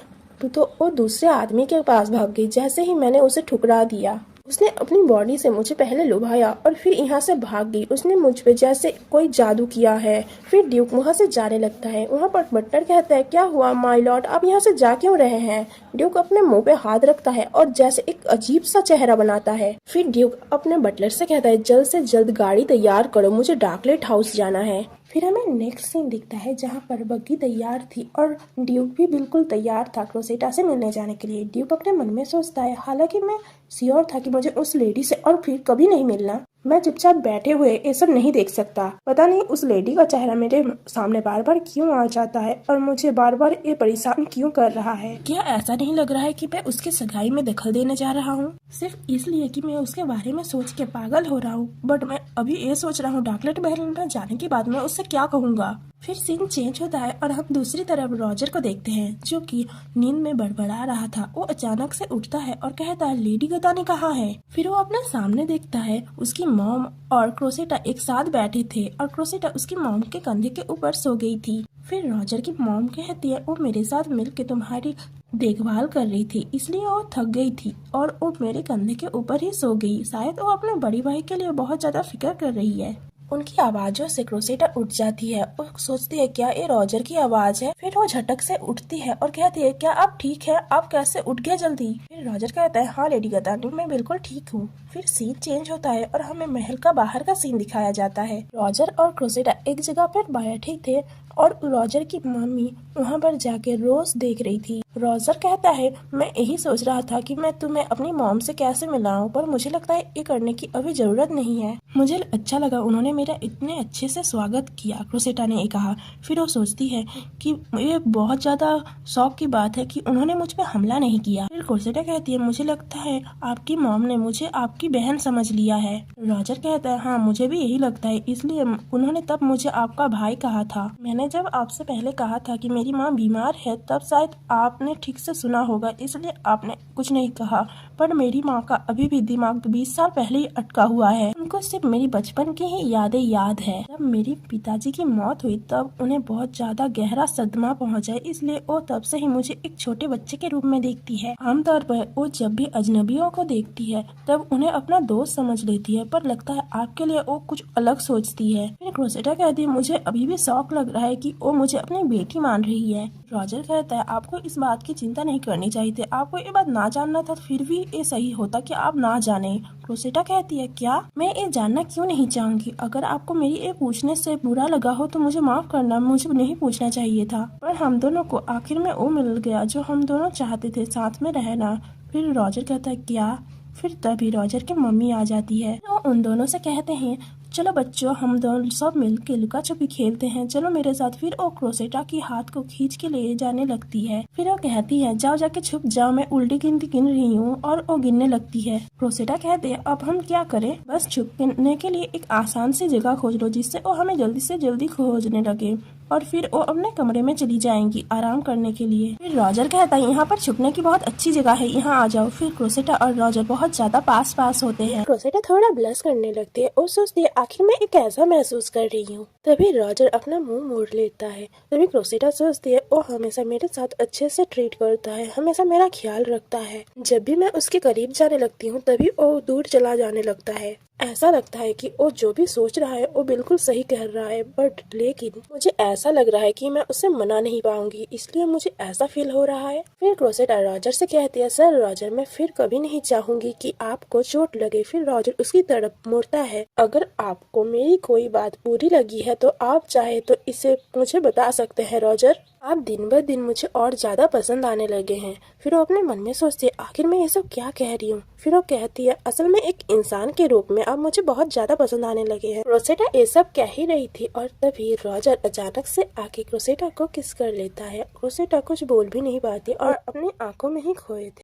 तो वो दूसरे आदमी के पास भाग गई जैसे ही मैंने उसे ठुकरा दिया। उसने अपनी बॉडी से मुझे पहले लुभाया और फिर यहाँ से भाग गई। उसने मुझ पे जैसे कोई जादू किया है। फिर ड्यूक वहाँ से जाने लगता है। वहाँ पर बटलर कहता है क्या हुआ माय लॉर्ड, आप यहाँ से जा क्यों रहे हैं? ड्यूक अपने मुंह पे हाथ रखता है और जैसे एक अजीब सा चेहरा बनाता है। फिर ड्यूक अपने बटलर से कहता है जल्द से जल्द गाड़ी तैयार करो, मुझे डार्कलेट हाउस जाना है। फिर हमें नेक्स्ट सीन दिखता है जहाँ पर बग्गी तैयार थी और ड्यूक भी बिल्कुल तैयार था क्रोसेटा से मिलने जाने के लिए। ड्यूक अपने मन में सोचता है हालांकि मैं श्योर था कि मुझे उस लेडी से और फिर कभी नहीं मिलना, मैं चुपचाप बैठे हुए ये सब नहीं देख सकता। पता नहीं उस लेडी का चेहरा मेरे सामने बार बार क्यों आ जाता है और मुझे बार बार ये परेशान क्यों कर रहा है। क्या ऐसा नहीं लग रहा है कि मैं उसके सगाई में दखल देने जा रहा हूँ सिर्फ इसलिए कि मैं उसके बारे में सोच के पागल हो रहा हूँ। बट मैं अभी ये सोच रहा हूँ डॉक्टर महल में जाने के बाद मैं उससे क्या कहूँगा। फिर सीन चेंज होता है और हम दूसरी तरफ रॉजर को देखते हैं जो कि नींद में बड़बड़ा रहा था। वो अचानक से उठता है और कहता है लेडी गतानी कहाँ है। फिर वो अपने सामने देखता है उसकी मॉम और क्रोसेटा एक साथ बैठे थे और क्रोसेटा उसकी मॉम के कंधे के ऊपर सो गई थी। फिर रॉजर की मॉम कहती है वो मेरे साथ मिलकर तुम्हारी देखभाल कर रही थी इसलिए वो थक गई थी और वो मेरे कंधे के ऊपर ही सो गई। शायद वो अपने बड़ी भाई के लिए बहुत ज्यादा फिक्र कर रही है। उनकी आवाजों से क्रोसेटा उठ जाती है और सोचती है क्या ये रॉजर की आवाज है। फिर वो झटक से उठती है और कहती है क्या आप ठीक है, आप कैसे उठ गए जल्दी। फिर रॉजर कहता है हाँ लेडी गतानी मैं बिल्कुल ठीक हूँ। फिर सीन चेंज होता है और हमें महल का बाहर का सीन दिखाया जाता है। रॉजर और क्रोसेटा एक जगह पर बैठे थे और रॉजर की मम्मी वहाँ पर जाके रोज देख रही थी। रॉजर कहता है मैं यही सोच रहा था कि मैं तुम्हें अपनी मॉम से कैसे मिलाऊं, पर मुझे लगता है ये करने की अभी जरूरत नहीं है। मुझे अच्छा लगा उन्होंने मेरा इतने अच्छे से स्वागत किया, क्रोसेटा ने कहा। फिर वो सोचती है कि ये बहुत ज्यादा शौक की बात है कि उन्होंने मुझ पर हमला नहीं किया। फिर क्रोसेटा कहती है मुझे लगता है आपकी मॉम ने मुझे आपकी बहन समझ लिया है। रॉजर कहता है हाँ मुझे भी यही लगता है, इसलिए उन्होंने तब मुझे आपका भाई कहा था। मैंने जब आपसे पहले कहा था कि मेरी माँ बीमार है तब शायद आपने ठीक से सुना होगा, इसलिए आपने कुछ नहीं कहा। पर मेरी माँ का अभी भी दिमाग 20 साल पहले ही अटका हुआ है। उनको सिर्फ मेरी बचपन की ही यादें याद है। जब मेरी पिताजी की मौत हुई तब उन्हें बहुत ज्यादा गहरा सदमा पहुंचा, इसलिए वो तब से ही मुझे एक छोटे बच्चे के रूप में देखती है। आमतौर पर वो जब भी अजनबियों को देखती है तब उन्हें अपना दोस्त समझ लेती है, पर लगता है आपके लिए वो कुछ अलग सोचती है। फिर क्रोसेटा कहती है मुझे अभी भी शौक लग रहा है कि वो मुझे अपनी बेटी मान रही है। रॉजर कहता है आपको इस बात की चिंता नहीं करनी चाहिए थी, आपको ये बात ना जानना था, फिर भी ये सही होता कि आप ना जाने। क्रोसेटा कहती है क्या मैं ये जानना क्यों नहीं चाहूंगी, अगर आपको मेरी ये पूछने से बुरा लगा हो तो मुझे माफ करना, मुझे नहीं पूछना चाहिए था। पर हम दोनों को आखिर में वो मिल गया जो हम दोनों चाहते थे, साथ में रहना। फिर रॉजर कहता है क्या। फिर तभी रॉजर की मम्मी आ जाती है। वो उन दोनों से कहते हैं चलो बच्चों हम दोनों सब मिल के लुका छुपी खेलते हैं, चलो मेरे साथ। फिर वो क्रोसेटा की हाथ को खींच के ले जाने लगती है। फिर वो कहती है जाओ जाके छुप जाओ, मैं उल्टी गिनती गिन रही हूँ, और वो गिनने लगती है। क्रोसेटा कहते हैं अब हम क्या करें, बस छुपने के लिए एक आसान सी जगह खोज लो जिससे वो हमें जल्दी से जल्दी खोजने लगे, और फिर वो अपने कमरे में चली जाएंगी आराम करने के लिए। फिर रॉजर कहता है यहाँ पर छुपने की बहुत अच्छी जगह है, यहाँ आ जाओ। फिर क्रोसेटा और रॉजर बहुत ज्यादा पास होते हैं। क्रोसेटा थोड़ा ब्लश करने लगती है और सोचती है आखिर मैं एक ऐसा महसूस कर रही हूँ। तभी रॉजर अपना मुंह मोड़ लेता है। तभी क्रोसेटा सोचती है वो हमेशा मेरे साथ अच्छे से ट्रीट करता है, हमेशा मेरा ख्याल रखता है। जब भी मैं उसके करीब जाने लगती हूँ तभी वो दूर चला जाने लगता है। ऐसा लगता है कि वो जो भी सोच रहा है वो बिल्कुल सही कह रहा है, बट लेकिन मुझे ऐसा लग रहा है कि मैं उसे मना नहीं पाऊंगी, इसलिए मुझे ऐसा फील हो रहा है। फिर क्रोसेटा रॉजर से कहती है सर रॉजर मैं फिर कभी नहीं चाहूंगी कि आपको चोट लगे। फिर रॉजर उसकी तरफ मुड़ता है अगर आपको मेरी कोई बात बुरी लगी है तो आप चाहे तो इसे मुझे बता सकते हैं रॉजर, आप दिन ब दिन मुझे और ज्यादा पसंद आने लगे हैं। फिर वो अपने मन में सोचती है आखिर मैं ये सब क्या कह रही हूँ। फिर वो कहती है असल में एक इंसान के रूप में आप मुझे बहुत ज्यादा पसंद आने लगे हैं। क्रोसेटा ये सब कह ही रही थी और तभी रॉजर अचानक से आके क्रोसेटा को किस कर लेता है। क्रोसेटा कुछ बोल भी नहीं पाती और अपनी आंखों में ही खोए थे।